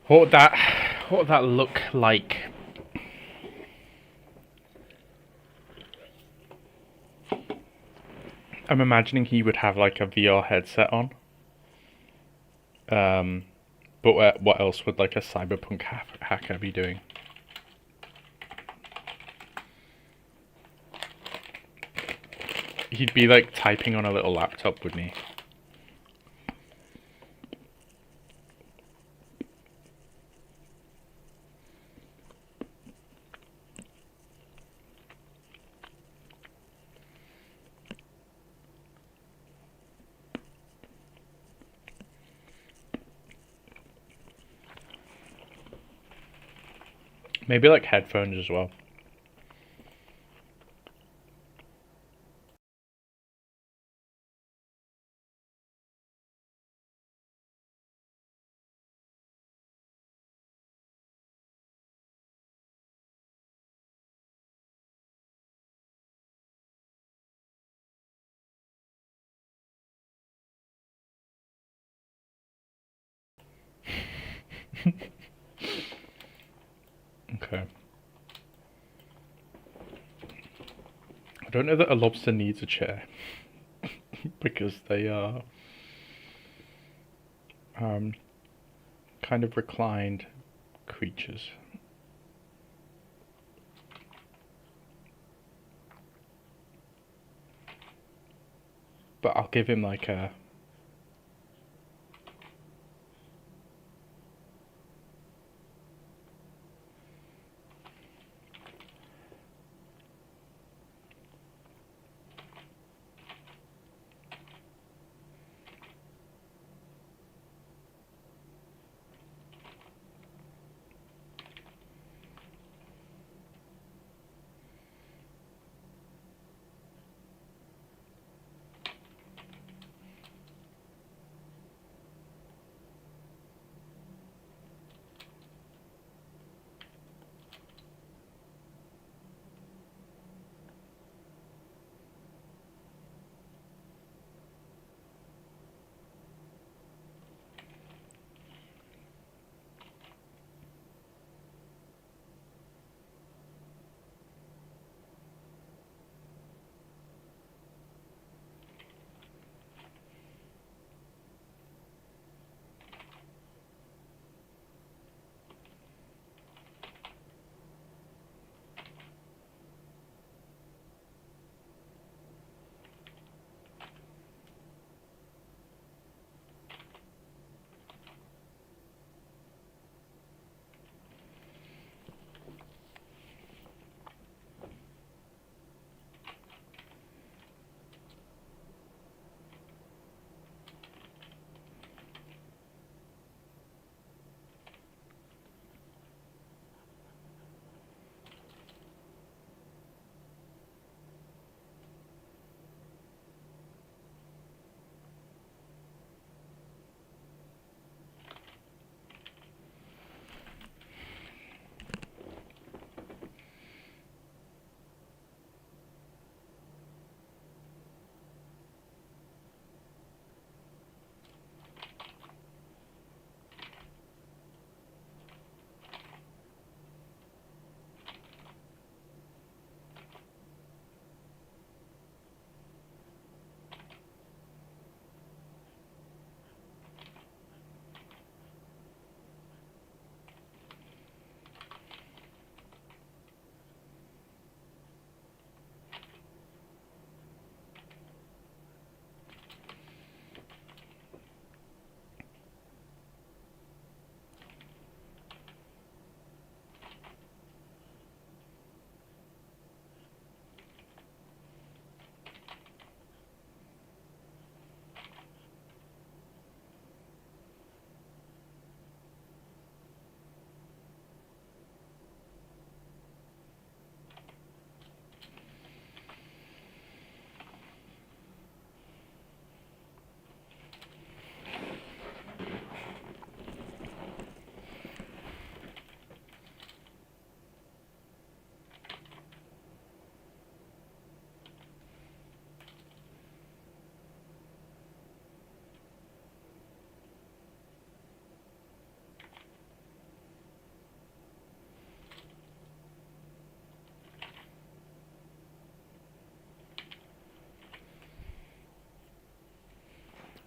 What would that look like? I'm imagining he would have like a VR headset on. Um, but what else would like a cyberpunk hacker be doing? He'd be like typing on a little laptop, wouldn't he? Maybe like headphones as well. Okay. I don't know that a lobster needs a chair because they are um, kind of reclined creatures. But I'll give him like a.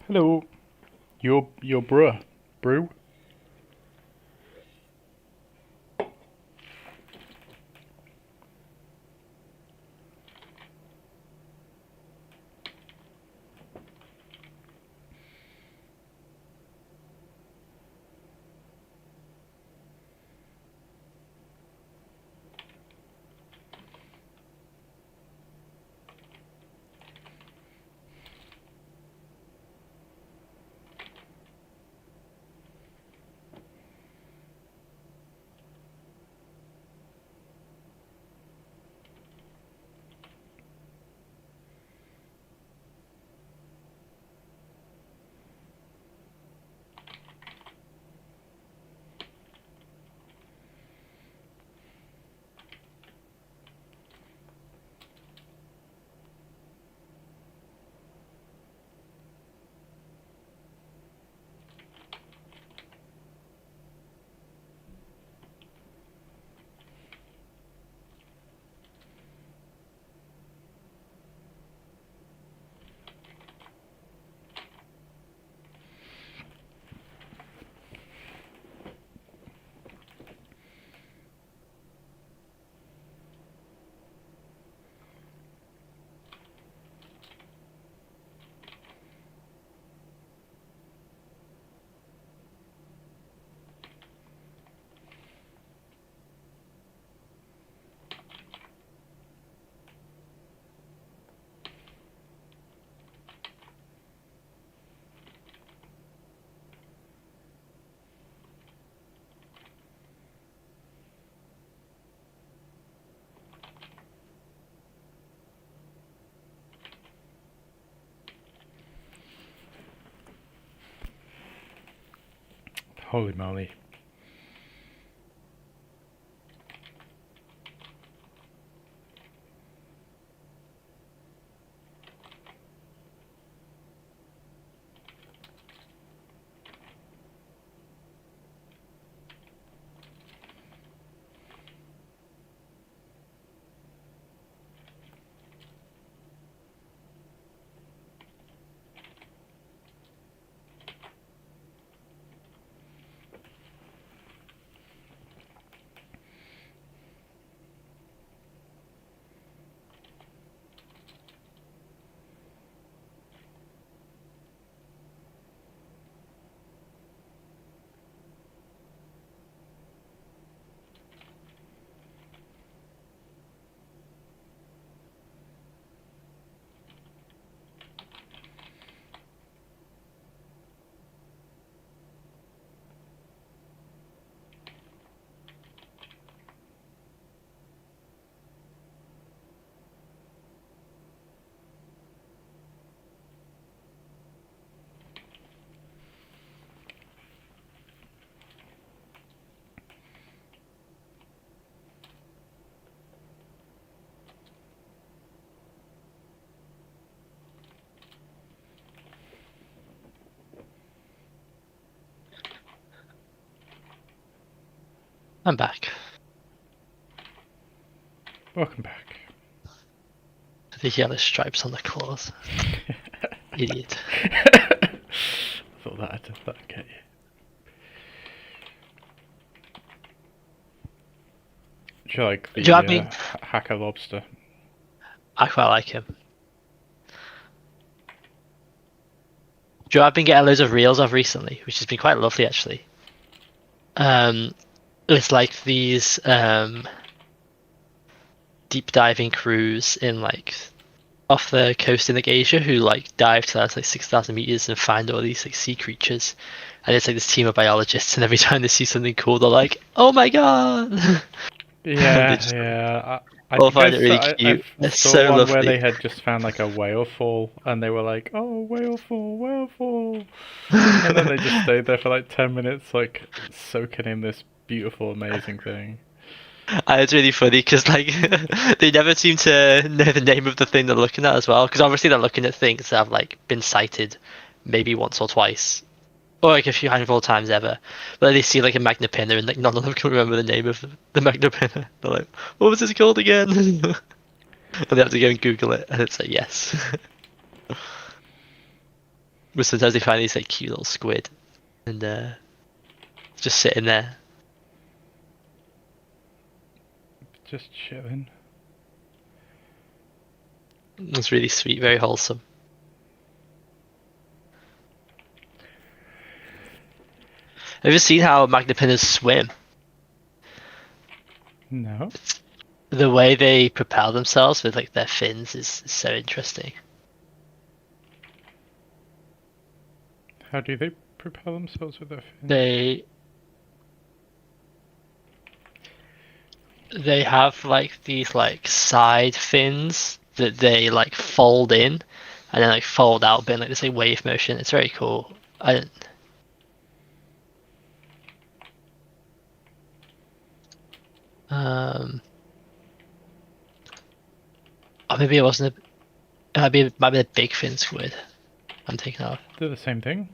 Hello, your bruh. brew. Holy moly.
I'm back.
Welcome back.
The yellow stripes on the claws. Idiot.
I thought that'd get you. Do you like the
Do you have me?
hacker lobster?
I quite like him. Do you know I've been getting loads of reels of recently, which has been quite lovely actually. It's like these deep diving crews in like off the coast in like Asia who like dive to like 6,000 meters and find all these like sea creatures, and it's like this team of biologists, and every time they see something cool, they're like, "Oh my god!" They
Yeah,
just
yeah. I
all
think
find it really
I
cute. It's
saw
so
one where
lovely.
they had just found like a whale fall, and they were like, "Oh, whale fall, whale fall," and then they just stayed there for like 10 minutes, like soaking in this beautiful, amazing thing.
And it's really funny because like they never seem to know the name of the thing they're looking at as well. Because obviously they're looking at things that have like been sighted maybe once or twice, or like a few handful of times ever. But then they see like a magna pinna and like none of them can remember the name of the magna pinna. They're like, "What was this called again?" And they have to go and Google it, and it's like yes. But sometimes they find these like cute little squid, and just sitting there.
Just chilling.
It was really sweet, very wholesome. Have you seen how magnapinners swim?
No.
The way they propel themselves with like their fins is so interesting.
How do they propel themselves with their fins?
They have like these like side fins that they like fold in and then like fold out, but in like this like wave motion. It's very cool. Or maybe it wasn't. It might be a big fin squid. I'm thinking of.
They're the same thing.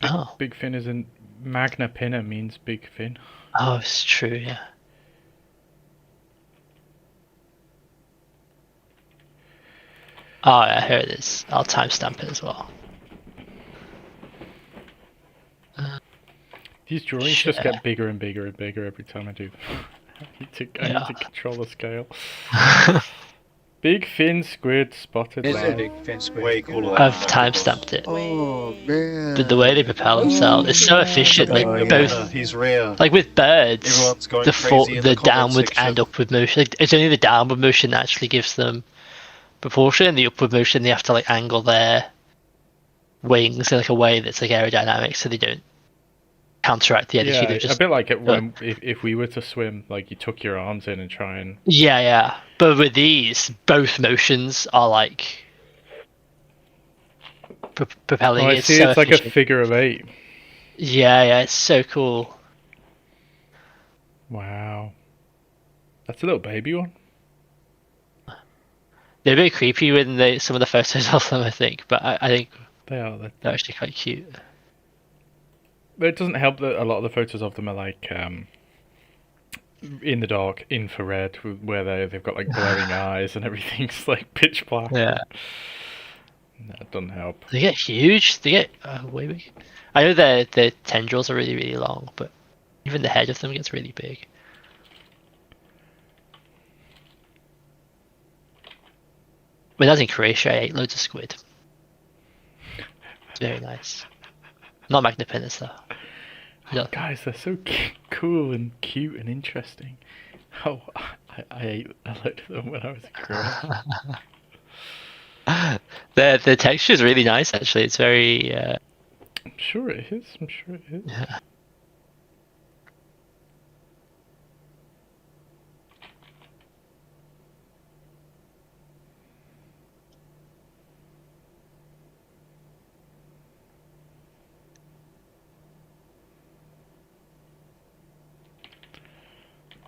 Oh.
Big fin isn't. Magna pinna means big fin.
Oh, it's true. Yeah. Oh yeah, here it is. I'll timestamp it as well.
These drawings just get bigger and bigger and bigger every time I do them. I need to control the scale. Big fin squid spotted live.
Big fin squid. Way cooler.
I've timestamped it.
Oh man!
But the way they propel themselves is so efficient. Like both,
he's rare.
like with birds,
Everyone's going
the
crazy in the comment
downward
section.
and upward motion. Like, it's only the downward motion that actually gives them proportion. And the upward motion, they have to like angle their wings in like a way that's like aerodynamic, so they don't counteract the energy.
Yeah, a bit like it when if we were to swim, like you tuck your arms in and try and.
Yeah. But with these, both motions are like propelling.
Oh, I
it's
see.
so
It's like
efficient.
a figure of 8.
Yeah, it's so cool.
Wow, that's a little baby one.
They're a bit creepy when some of the photos of them, I think, but I think
They are.
they're actually quite cute.
It doesn't help that a lot of the photos of them are like in the dark, infrared, where they've got like glowing eyes and everything's like pitch black.
Yeah.
That doesn't help.
They get huge. They get way big. I know their tendrils are really, really long, but even the head of them gets really big. When I was in Croatia, I ate loads of squid. It's very nice. Not magnapinners though.
Oh, guys, they're so cool and cute and interesting. Oh, I ate a load of them when I was in Croatia.
The texture is really nice, actually. It's very.
I'm sure it is.
Yeah.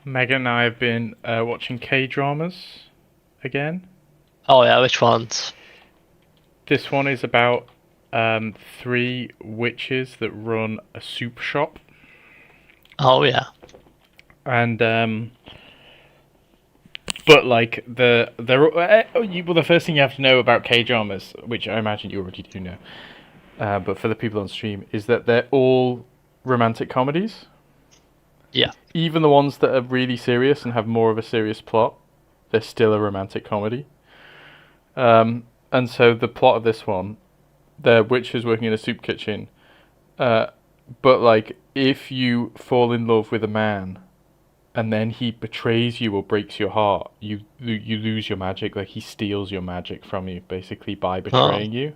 Megan and I have been watching K-dramas again.
Oh yeah, which ones?
This one is about 3 witches that run a soup shop.
Oh yeah.
And but like the first thing you have to know about K-dramas, which I imagine you already do know, but for the people on stream, is that they're all romantic comedies.
Yeah.
Even the ones that are really serious and have more of a serious plot, they're still a romantic comedy. And so the plot of this one, the witch is working in a soup kitchen, but like if you fall in love with a man, and then he betrays you or breaks your heart, you lose your magic. Like he steals your magic from you, basically by betraying you.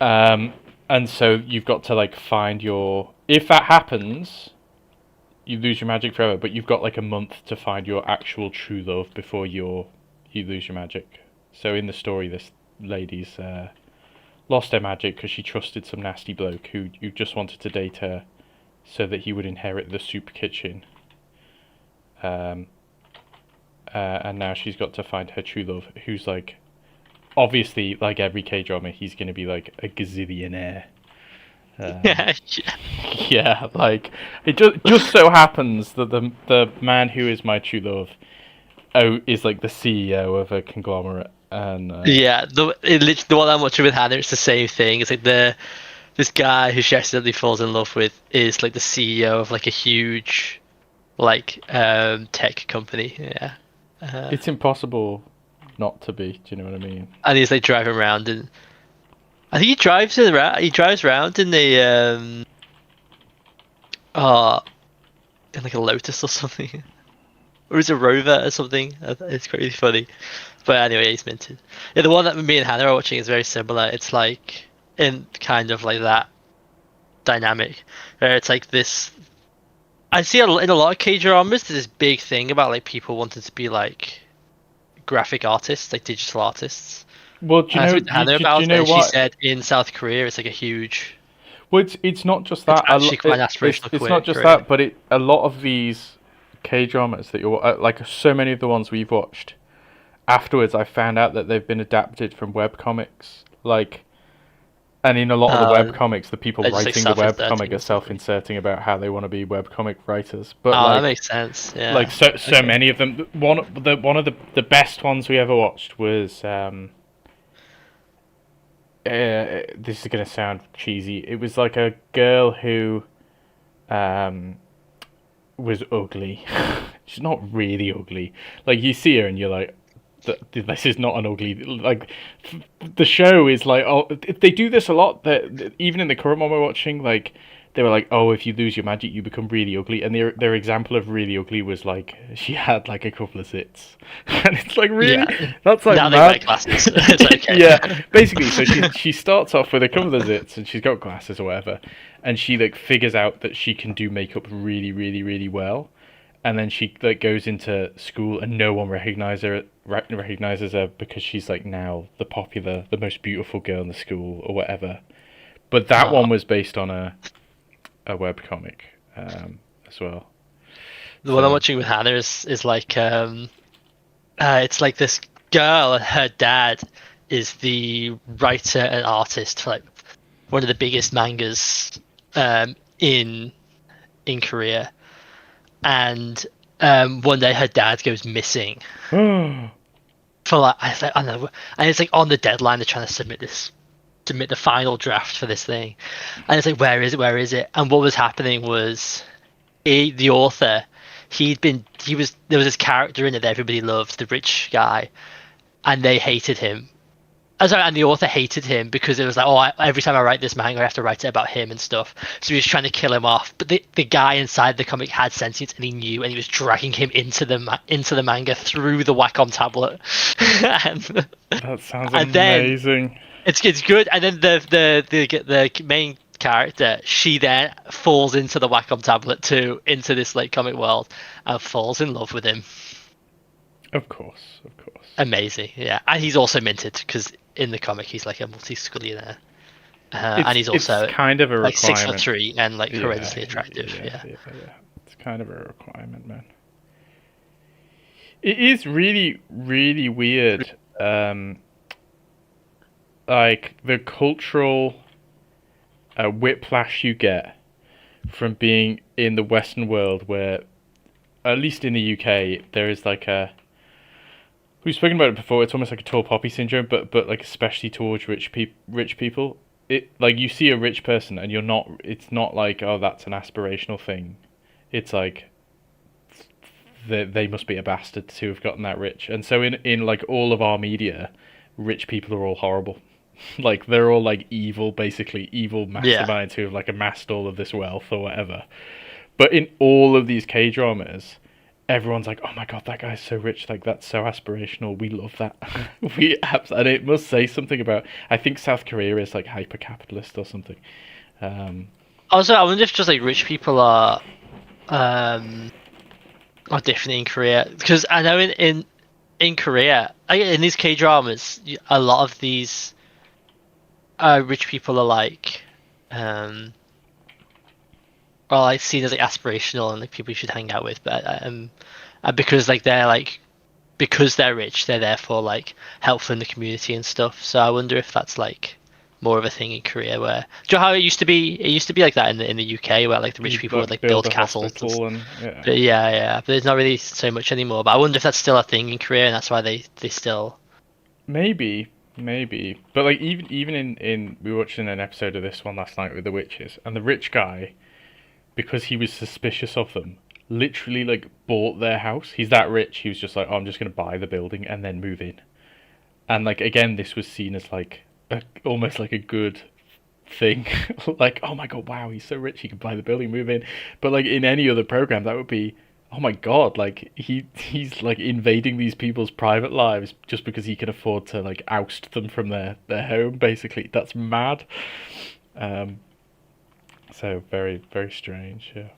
And so you've got to like find your. If that happens, you lose your magic forever. But you've got like a month to find your actual true love before you lose your magic. So in the story, this lady's lost her magic because she trusted some nasty bloke who just wanted to date her, so that he would inherit the soup kitchen. And now she's got to find her true love, who's like, obviously, like every K-drama, he's going to be like a gazillionaire. Yeah, like it just so happens that the man who is my true love is like the CEO of a conglomerate, and
Yeah, the one I'm watching with Hannah, it's the same thing. It's like this guy who she accidentally falls in love with is like the CEO of like a huge like tech company. Yeah.
It's impossible not to be. Do you know what I mean?
And he's like driving around, and I think he drives around. He drives around in the uh in like a Lotus or something, or is it a Rover or something? It's really funny. But anyway, he's minted. Yeah, the one that me and Hannah are watching is very similar. It's like in kind of like that dynamic, where it's like this. I see in a lot of K dramas, there's this big thing about like people wanting to be like graphic artists, like digital artists.
Well, do you
And I
know?
spoke to Hannah
Do you
about it,
know
and she
what?
said in South Korea it's like a huge.
Well, it's not just
It's
that.
actually quite an aspirational
It's not just
career.
that, but a lot of these K dramas that you're like so many of the ones we've watched. Afterwards, I found out that they've been adapted from webcomics. Like, and in a lot of the webcomics, the people
They're just like
writing the webcomic
self-inserting
are
or something.
self-inserting about how they want to be webcomic writers. But
Oh, that
like,
makes sense.
like
Yeah.
so
Okay.
many of them. One of the best ones we ever watched was this is gonna sound cheesy. It was like a girl who um was ugly. She's not really ugly. Like you see her and you're like, this is not an ugly. Like the show is like, oh, they do this a lot. That even in the current one we're watching, like they were like, oh, if you lose your magic, you become really ugly. And their example of really ugly was like she had like a couple of zits, and it's like really,
Yeah.
that's like
Now they wear
mad.
glasses. It's
Yeah,
okay.
basically. So she starts off with a couple of zits, and she's got glasses or whatever, and she like figures out that she can do makeup really, really, really well, and then she like goes into school and no one recognizes her because she's like now the most beautiful girl in the school or whatever. But that
Oh,
one was based on a web comic as well.
the one I'm
So
watching with Hannah is like it's like this girl and her dad is the writer and artist for like one of the biggest mangas in Korea, and one day her dad goes missing
oh,
for like I don't know, and it's like on the deadline they're trying to submit the final draft for this thing, and it's like where is it, and what was happening was the author he was there was this character in it that everybody loved, the rich guy, and they hated him. Sorry, and the author hated him because it was like, every time I write this manga, I have to write it about him and stuff. So he was trying to kill him off. But the guy inside the comic had sentience, and he knew, and he was dragging him into the manga through the Wacom tablet. and,
that sounds
and then
amazing.
it's good. And then the main character, she then falls into the Wacom tablet too, into this like comic world, and falls in love with him.
Of course, of course.
Amazing, yeah. And he's also minted because in the comic he's like a multi-squillionaire, and he's
It's
also
kind of a
like
requirement.
6'3" and like
Yeah,
horrendously attractive. Yeah.
yeah. It's kind of a requirement, man. It is really, really weird. Like the cultural whiplash you get from being in the Western world, where at least in the UK there is like a. We've spoken about it before. It's almost like a tall poppy syndrome, but like especially towards rich people. It like you see a rich person and you're not. It's not like, oh, that's an aspirational thing. It's like they must be a bastard to have gotten that rich. And so in like all of our media, rich people are all horrible. Like they're all like evil, basically evil
Yeah.
masterminds who have like amassed all of this wealth or whatever. But in all of these K dramas, everyone's like, "Oh my god, that guy's so rich! Like that's so aspirational. We love that. And it must say something about. I think South Korea is like hyper capitalist or something. Um,
Also, I wonder if just like rich people are different in Korea, because I know in Korea, in these K dramas, a lot of these rich people are like um are like seen as like aspirational and like people you should hang out with, but because like they're like because they're rich, they're therefore like helpful in the community and stuff. So I wonder if that's like more of a thing in Korea, where do you know how it used to be? It used to be like that in the UK, where like the rich
you
people would like
build
build
a
castles.
hospital and yeah.
But yeah, but it's not really so much anymore. But I wonder if that's still a thing in Korea, and that's why they still.
Maybe, maybe. But like even in we were watching an episode of this one last night with the witches, and the rich guy, because he was suspicious of them, literally like bought their house. He's that rich. He was just like, oh, I'm just gonna buy the building and then move in. And like again, this was seen as like almost like a good thing. Like, oh my god, wow, he's so rich, he can buy the building, move in. But like in any other program, that would be, oh my god, like he's like invading these people's private lives just because he can afford to like oust them from their home. Basically, that's mad. Um, so very very strange. Yeah,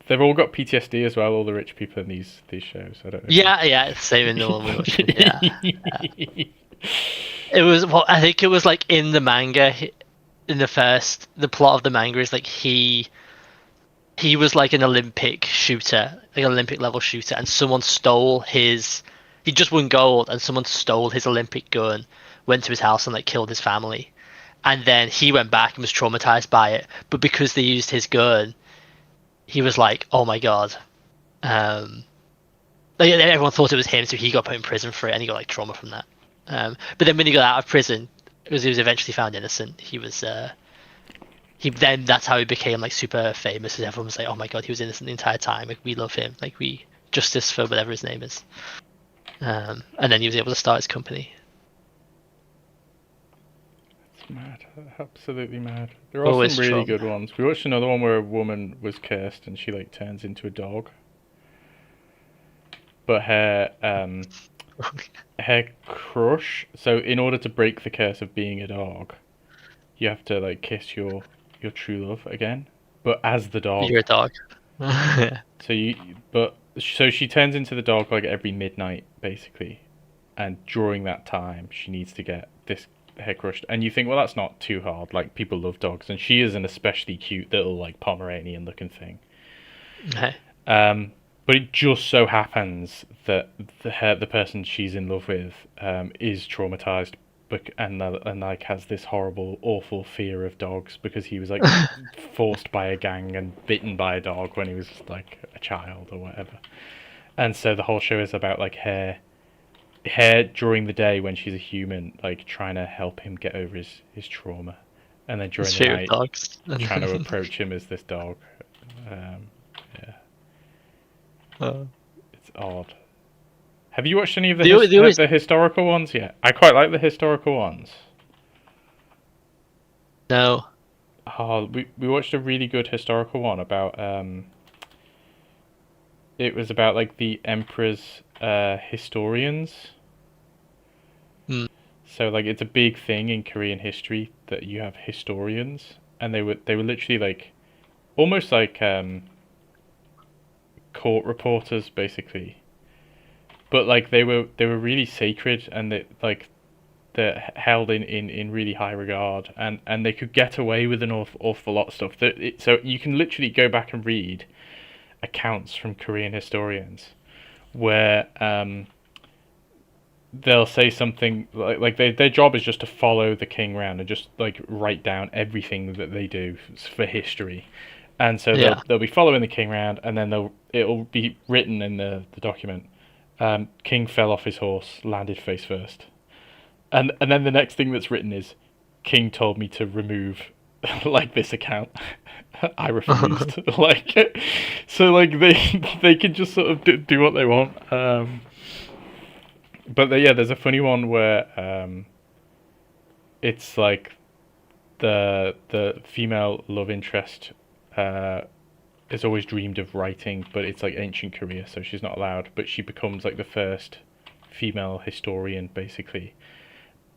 they've all got PTSD as well. All the rich people in these shows. I don't know
Yeah, yeah, same in the one we watched. Yeah,
if you.
it was. Well, I think it was like in the manga. In the plot of the manga is like he was like an Olympic shooter, like an Olympic level shooter, and someone stole his. He just won gold, and someone stole his Olympic gun, went to his house and like killed his family, and then he went back and was traumatized by it. But because they used his gun, he was like, "Oh my god!" Um, like, everyone thought it was him, so he got put in prison for it, and he got like trauma from that. But then when he got out of prison, because he was eventually found innocent, he then that's how he became like super famous. And everyone was like, "Oh my god, he was innocent the entire time. Like we love him. Like we justice for whatever his name is." And then he was able to start his company.
It's mad, absolutely mad. There are
Always
some really
strong.
good ones. We watched another one where a woman was cursed and she like turns into a dog, but her crush. So in order to break the curse of being a dog, you have to like kiss your true love again, but as the dog.
You're a dog.
So so she turns into the dog like every midnight basically, and during that time she needs to get this hair crushed. And you think, well, that's not too hard. Like people love dogs, and she is an especially cute little like Pomeranian looking thing.
Okay.
But it just so happens that the person she's in love with is traumatized, and like has this horrible, awful fear of dogs because he was like forced by a gang and bitten by a dog when he was like a child or whatever. And so the whole show is about like her during the day when she's a human, like trying to help him get over his trauma, and then during
His
the
fear of
night
dogs.
trying to approach him as this dog. Um, yeah,
Oh.
it's odd. Have you watched any of
They always
the historical ones yet? I quite like the historical ones.
no.
Oh, we watched a really good historical one about it was about like the emperor's historians.
Hmm.
So like it's a big thing in Korean history that you have historians, and they were literally like almost like court reporters basically. But like they were really sacred, and they're held in really high regard, and they could get away with an awful lot of stuff. So you can literally go back and read accounts from Korean historians where they'll say something like their job is just to follow the king around and just like write down everything that they do for history. And so
Yeah.
they'll be following the king around, and then it'll be written in the document. King fell off his horse, landed face first. And then the next thing that's written is, King told me to remove like this account. I refused. Like, so like they can just sort of do what they want. But yeah, there's a funny one where it's like the female love interest is always dreamed of writing, but it's like ancient Korea, so she's not allowed. But she becomes like the first female historian, basically.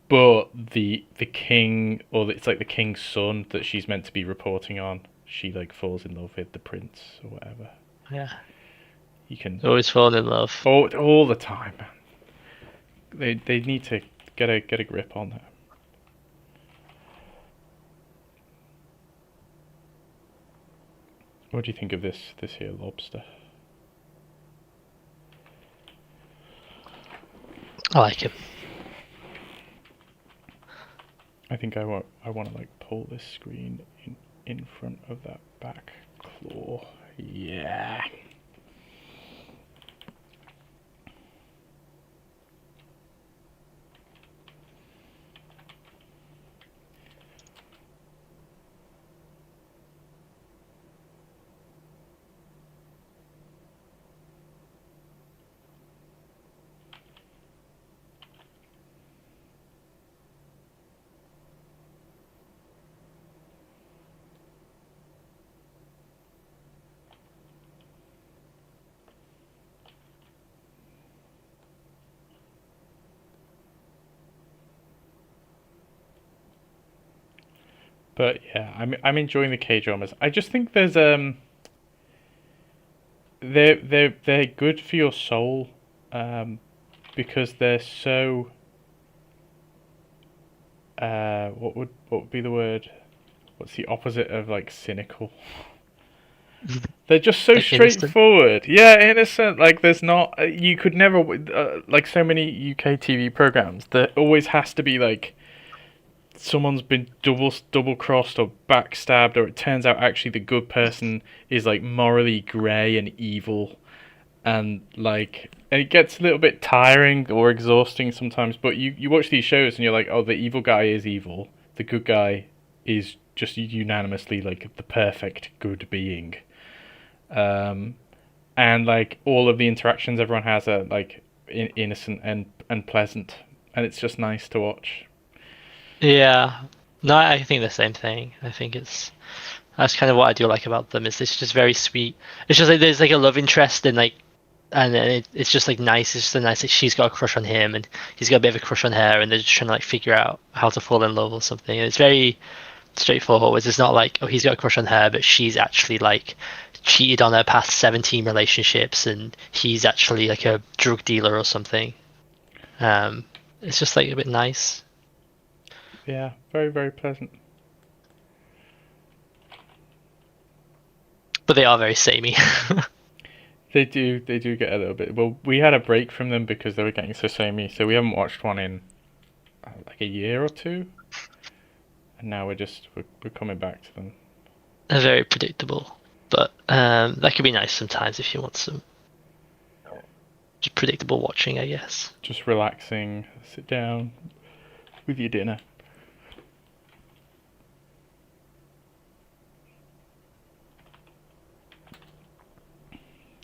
But the king, it's like the king's son that she's meant to be reporting on. She like falls in love with the prince or whatever.
Yeah.
You can
Always falling in love.
all the time. They need to get a grip on that. What do you think of this here lobster?
I like him.
I think I want to like pull this screen in front of that back claw. Yeah. But yeah, I'm enjoying the K dramas. I just think there's they're good for your soul, um, because they're so what would be the word? What's the opposite of like cynical? They're just so
Like instant.
straightforward. Yeah, innocent. Like there's not you could never like so many UK TV programs. There always has to be like someone's been double crossed or backstabbed, or it turns out actually the good person is like morally grey and evil, and it gets a little bit tiring or exhausting sometimes. But you watch these shows and you're like, oh, the evil guy is evil, the good guy is just unanimously like the perfect good being, um, and like all of the interactions everyone has are like innocent and pleasant, and it's just nice to watch.
Yeah. No, I think the same thing. I think that's kind of what I do like about them. Is it's just very sweet. It's just like there's like a love interest and like and then it's just like nice. It's just a nice like she's got a crush on him and he's got a bit of a crush on her and they're just trying to like figure out how to fall in love or something. And it's very straightforward. It's not like, oh, he's got a crush on her, but she's actually like cheated on her past 17 relationships and he's actually like a drug dealer or something. Um, it's just like a bit nice.
Yeah, very very pleasant.
But they are very samey.
They do get a little bit. Well, we had a break from them because they were getting so samey, so we haven't watched one in like a year or two, and now we're coming back to them.
They're very predictable. But that could be nice sometimes if you want some just predictable watching, I guess.
Just relaxing, sit down with your dinner.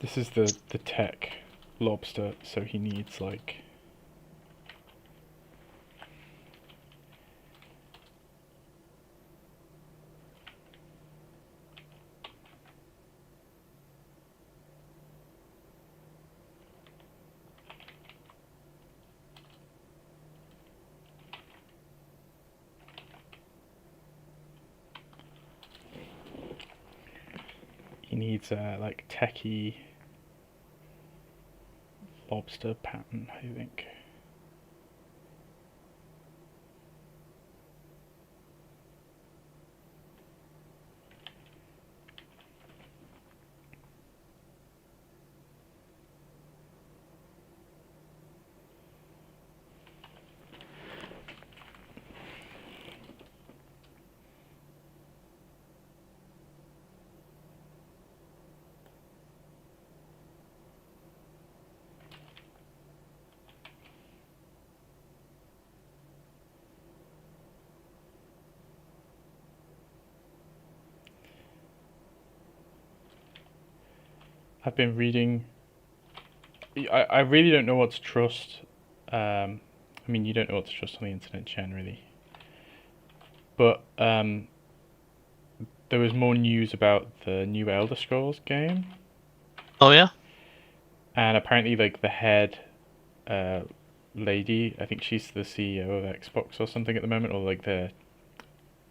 This is the tech lobster, so he needs like he needs like techie lobster pattern, I think. I've been reading. I really don't know what to trust. I mean, you don't know what to trust on the internet generally, but there was more news about the new Elder Scrolls game,
Oh yeah?
and apparently, like the head uh, lady, I think she's the CEO of Xbox or something at the moment, or like the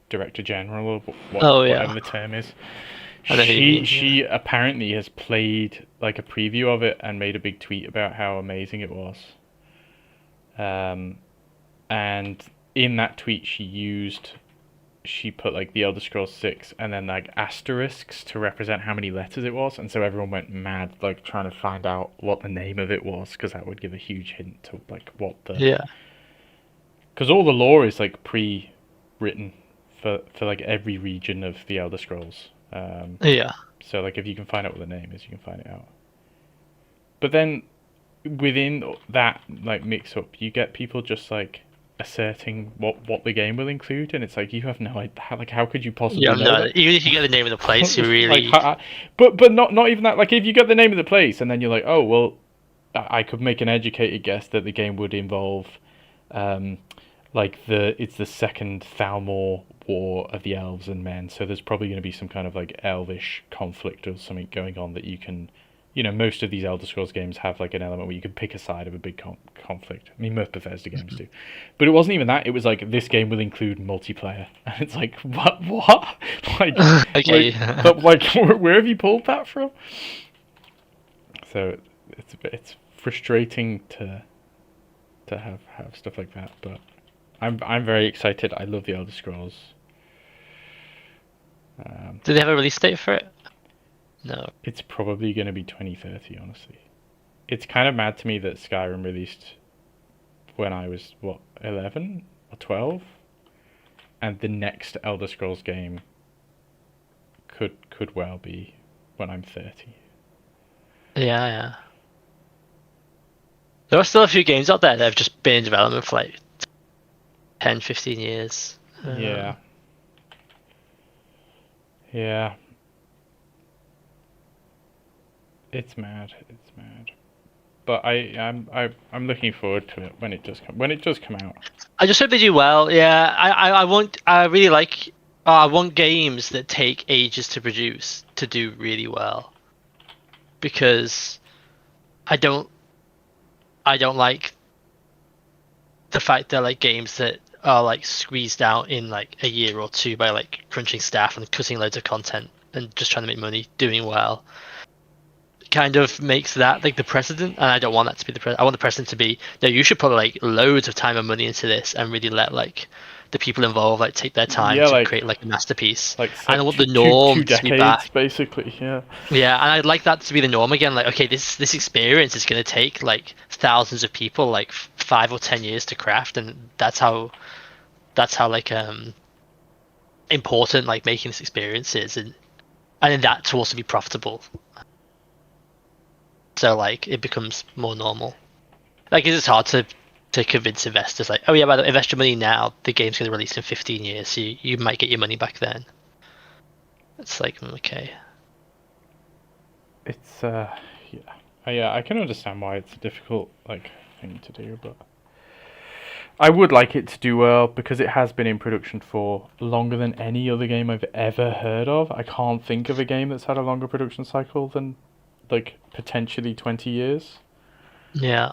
director general, or
Oh
whatever
yeah.
the term is.
I know who you mean, yeah.
She apparently has played like a preview of it and made a big tweet about how amazing it was. Um, and in that tweet, she put like the Elder Scrolls 6 and then like asterisks to represent how many letters it was, and so everyone went mad like trying to find out what the name of it was because that would give a huge hint to like what the
Yeah.
because all the lore is like pre-written for like every region of the Elder Scrolls.
Yeah.
So like if you can find out what the name is, you can find it out. But then within that like mix up, you get people just like asserting what the game will include, and it's like you have no idea. How could you
Yeah,
possibly know
no,
that?
even if you get the name of the place, you
like,
really
but not even that. Like if you get the name of the place, and then you're like, oh well, I could make an educated guess that the game would involve, um, like it's the second Thalmor War of the elves and men, so there's probably going to be some kind of like elvish conflict or something going on that most of these Elder Scrolls games have like an element where you can pick a side of a big conflict. I mean, most Bethesda games do, but it wasn't even that. It was like this game will include multiplayer, and it's like what? like,
Okay.
where have you pulled that from? So it's frustrating to have stuff like that, but I'm very excited. I love the Elder Scrolls.
Do they have a release date for it? No.
It's probably going to be 2030, honestly. It's kind of mad to me that Skyrim released when I was, 11 or 12? And the next Elder Scrolls game could well be when I'm 30.
Yeah. There are still a few games out there that have just been in development for like 10, 15 years.
Yeah. Yeah. It's mad. But I'm looking forward to it when it does come out.
I just hope they do well. Yeah, I really like. I want games that take ages to produce to do really well. Because I don't like the fact that like games that are like squeezed out in like a year or two by like crunching staff and cutting loads of content and just trying to make money doing well. Kind of makes that like the precedent, and I don't want that to be the precedent. I want the precedent to be, no, you should put like loads of time and money into this and really let like the people involved like take their time to create like a masterpiece.
Like
and I want the norm
two
to be
decades,
back.
basically. Yeah,
and I'd like that to be the norm again. Like, okay, this experience is going to take like thousands of people like 5 or 10 years to craft, and that's how like important like making this experience is, and then that to also be profitable. So like it becomes more normal. Like it's hard to convince investors like, oh yeah, by the way, invest your money now. The game's going to release in 15 years, so you might get your money back then. It's like okay.
It's yeah, I can understand why it's a difficult like thing to do, but I would like it to do well because it has been in production for longer than any other game I've ever heard of. I can't think of a game that's had a longer production cycle than like potentially 20 years.
Yeah.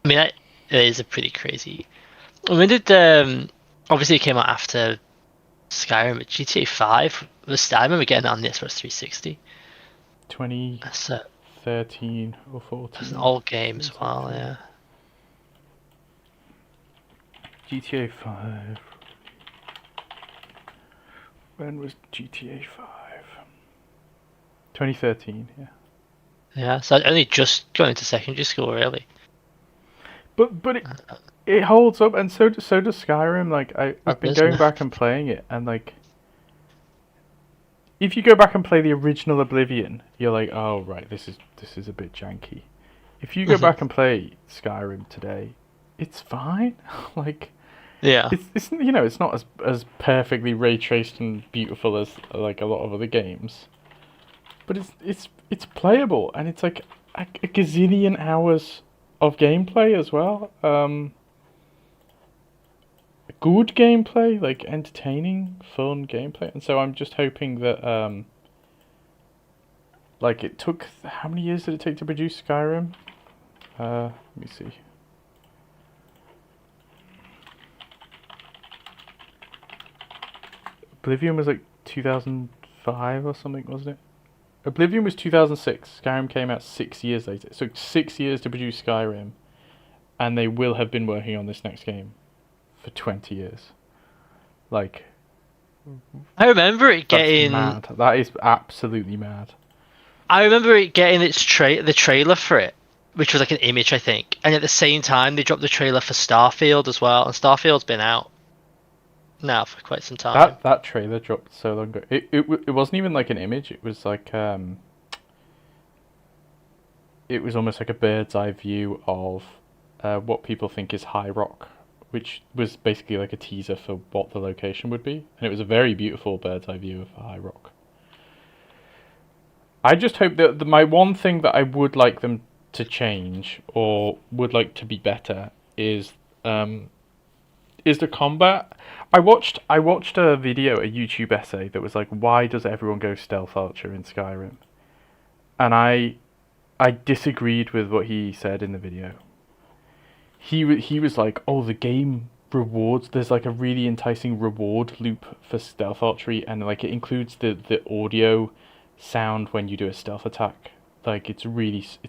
I mean, it is a pretty crazy. When did obviously it came out after Skyrim, but GTA 5 was. I remember getting it on the Xbox 360.
2013 or 14.
It's an old game as well, yeah.
GTA 5. When was GTA 5? 2013, yeah.
Yeah, so I'd only just gone into secondary school, really.
But it holds up, and so does Skyrim. Like I've been going back and playing it, and like if you go back and play the original Oblivion, you're like, oh right, this is a bit janky. If you go back and play Skyrim today, it's fine. Like
yeah,
it's it's not as perfectly ray traced and beautiful as like a lot of other games, but it's playable, and it's like a gazillion hours of gameplay as well. Good gameplay, like entertaining, fun gameplay, and so I'm just hoping that like it took how many years did it take to produce Skyrim? Let me see. Oblivion was like 2005 or something, wasn't it? Oblivion was 2006. Skyrim came out 6 years later. It took 6 years to produce Skyrim, and they will have been working on this next game for 20 years. Like,
I remember it getting
mad. That is absolutely mad.
I remember it getting its the trailer for it, which was like an image, I think, and at the same time they dropped the trailer for Starfield as well, and Starfield's been out now for quite some time.
That trailer dropped so long ago. It wasn't even like an image. It was like it was almost like a bird's eye view of what people think is High Rock, which was basically like a teaser for what the location would be, and it was a very beautiful bird's eye view of High Rock. I just hope that my one thing that I would like them to change or would like to be better is is the combat. I watched a video, a YouTube essay that was like, why does everyone go stealth archer in Skyrim? And I disagreed with what he said in the video. He was like, oh, the game rewards. There's like a really enticing reward loop for stealth archery, and like it includes the audio sound when you do a stealth attack. Like it's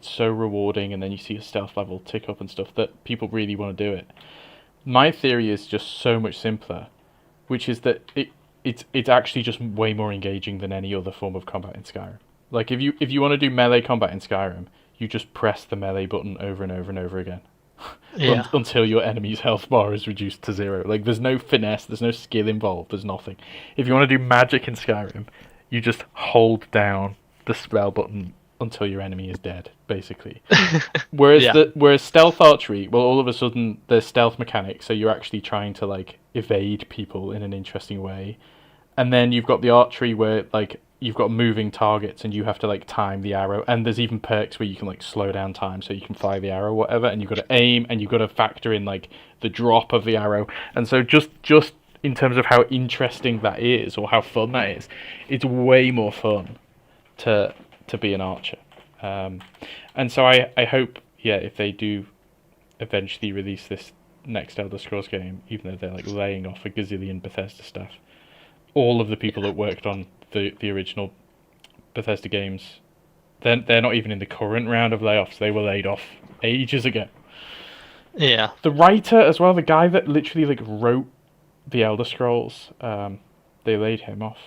so rewarding, and then you see a stealth level tick up and stuff that people really want to do it. My theory is just so much simpler, which is that it's actually just way more engaging than any other form of combat in Skyrim. Like if you want to do melee combat in Skyrim, you just press the melee button over and over and over again.
Yeah.
Until your enemy's health bar is reduced to 0. Like there's no finesse, there's no skill involved, there's nothing. If you want to do magic in Skyrim, you just hold down the spell button until your enemy is dead, basically. Whereas
Yeah.
whereas stealth archery, well, all of a sudden there's stealth mechanics, so you're actually trying to like evade people in an interesting way, and then you've got the archery where like you've got moving targets and you have to like time the arrow, and there's even perks where you can like slow down time so you can fly the arrow, whatever, and you've got to aim and you've got to factor in like the drop of the arrow, and so just in terms of how interesting that is or how fun that is, it's way more fun to be an archer. And so I hope, yeah, if they do eventually release this next Elder Scrolls game, even though they're like laying off a gazillion Bethesda stuff, all of the people that worked on the original Bethesda games, they're not even in the current round of layoffs. They were laid off ages ago.
Yeah.
The writer as well, the guy that literally like wrote the Elder Scrolls, they laid him off.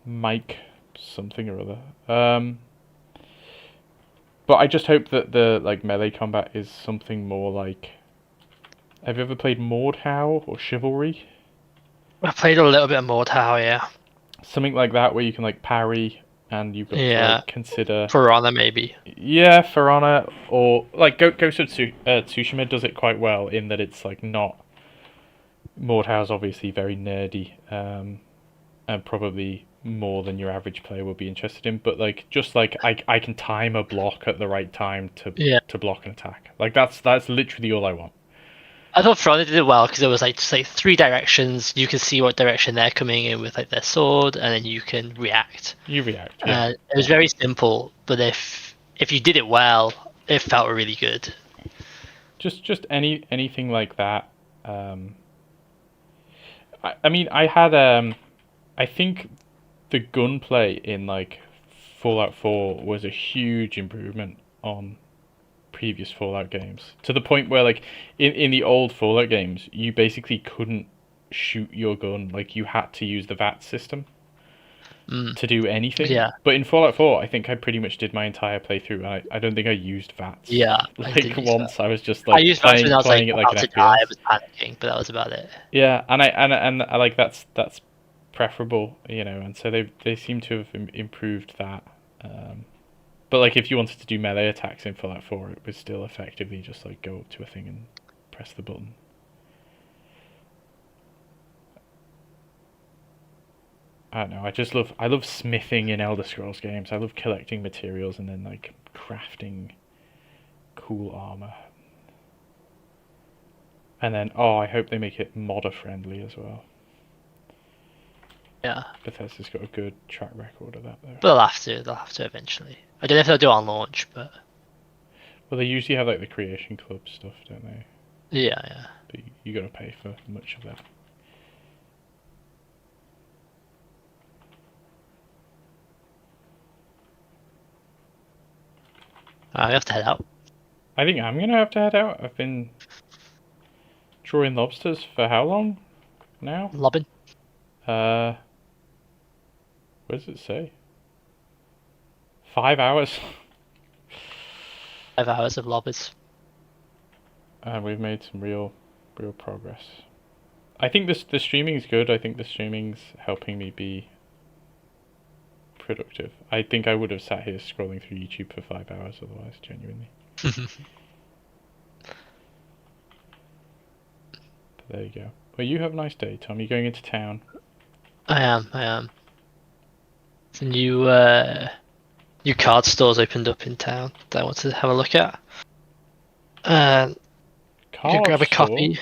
Mike something or other. But I just hope that the like melee combat is something more like. Have you ever played Mordhau or Chivalry?
I played a little bit of Mordhau, yeah.
Something like that where you can like parry and you've got to like consider.
For Honor, maybe.
Yeah, For Honor, or like Ghost of Tsushima does it quite well in that it's like not. Mordhau's obviously very nerdy, and probably more than your average player will be interested in. But like, just like I can time a block at the right time to block an attack. Like that's literally all I want.
I thought For Honor did it well because it was like just like 3 directions. You can see what direction they're coming in with like their sword, and then you can react.
You react. Yeah.
It was very simple, but if you did it well, it felt really good.
Just anything like that. I mean, I had I think the gunplay in like Fallout 4 was a huge improvement on previous Fallout games, to the point where like in the old Fallout games you basically couldn't shoot your gun, like you had to use the VAT system to do anything.
Yeah.
But in Fallout 4 I think I pretty much did my entire playthrough and I don't think I used VATs.
Yeah,
like once I was just like
I used VATs when I was
playing it like
about
an
to die.
FPS.
I was panicking, but that was about it.
Yeah, and I like that's preferable, you know, and so they seem to have improved that. But like if you wanted to do melee attacks in Fallout 4, it was still effectively just like go up to a thing and press the button. I don't know. I love smithing in Elder Scrolls games. I love collecting materials and then like crafting cool armor. And then I hope they make it modder friendly as well.
Yeah.
Bethesda's got a good track record of that though.
But they'll have to eventually. I don't know if they'll do it on launch, but
Well, they usually have like the Creation Club stuff, don't they?
yeah.
But you got to pay for much of that.
I have to head out.
I think I'm gonna have to head out. I've been drawing lobsters for how long now?
Lobbing.
What does it say? 5 hours.
5 hours of lobbers.
And we've made some real progress. I think the streaming's good. I think the streaming's helping me be productive. I think I would have sat here scrolling through YouTube for 5 hours otherwise, genuinely. But there you go. Well, you have a nice day, Tom. You're going into town.
I am. It's a new card stores opened up in town that I want to have a look at. You can grab a copy.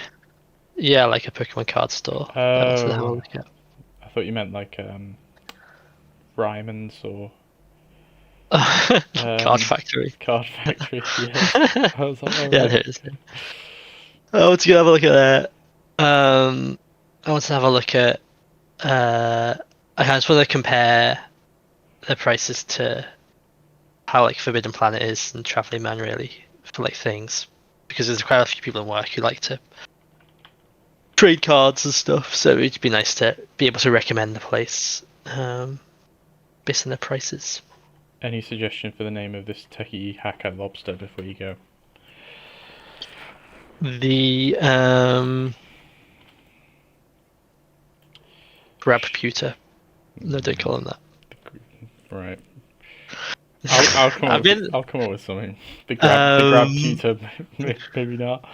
Yeah, like a Pokemon card store. I wanted to have a
Oh,
look at.
I thought you meant like Ryman's or
Card
um
Factory.
Card Factory. Yeah, I was like, all
Yeah,
right.
there it is. I want to go have a look at that. I want to have a look at. Uh, I just want to compare the prices to how like Forbidden Planet is and Traveling Man really for like things, because there's quite a few people in work who like to trade cards and stuff. So it'd be nice to be able to recommend the place based on their prices.
Any suggestion for the name of this techie hacker lobster before you go?
The grab pewter. No, don't call them that.
Right. I'll come up
I've
with
been
something. The grab
um
pewter, maybe not.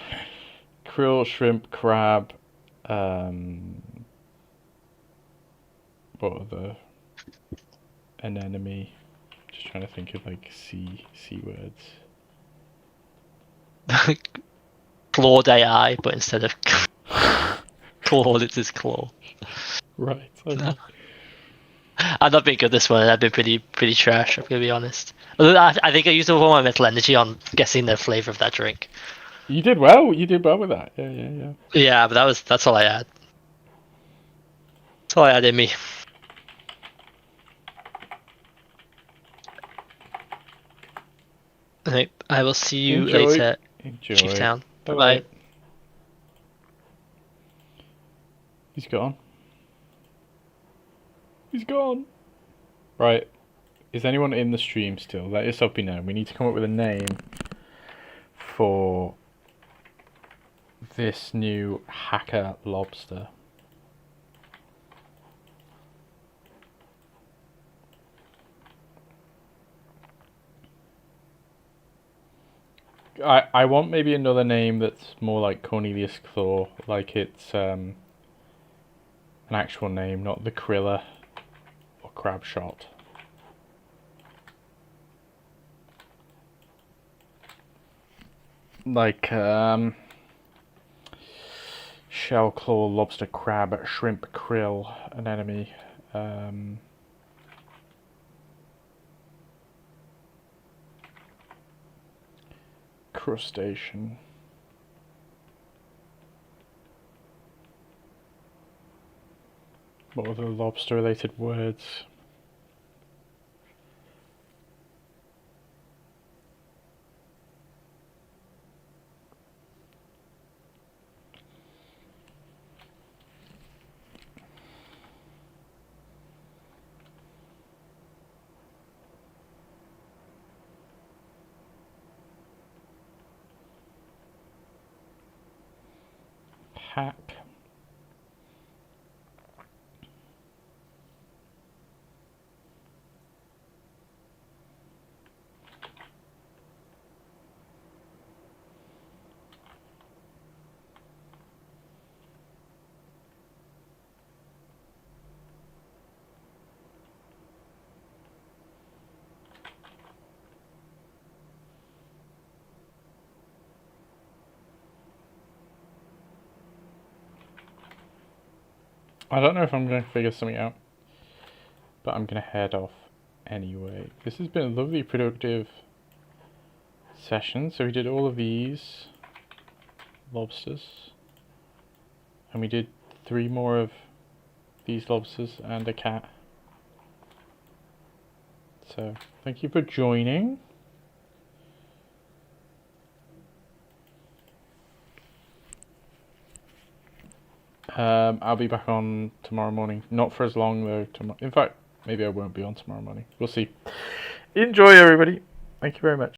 Krill, shrimp, crab. Um, what other anemone? Just trying to think of like sea words.
clawed AI, but instead of clawed, it is claw.
Right. Okay.
No. I've not been good this one. I've been pretty trash. I'm gonna be honest. I think I used all my mental energy on guessing the flavor of that drink.
You did well. You did well with that. Yeah, yeah, yeah.
Yeah, but that's all I had. That's all I had in me. Right, I will see you
Enjoy.
later, Chief
Enjoy.
Town.
Bye
Bye
bye.
bye.
He's gone. He's gone. Right. Is anyone in the stream still? Let yourself be known. We need to come up with a name for this new hacker lobster. I want maybe another name that's more like Cornelius Claw, like it's an actual name, not the Kriller or Crab Shot. Like shell, claw, lobster, crab, shrimp, krill, anemone. Crustacean. What other lobster related words? Pack. I don't know if I'm going to figure something out, but I'm going to head off anyway. This has been a lovely, productive session. So we did all of these lobsters, and we did 3 more of these lobsters and a cat. So thank you for joining. I'll be back on tomorrow morning. Not for as long though. In fact, maybe I won't be on tomorrow morning. We'll see. Enjoy, everybody. Thank you very much.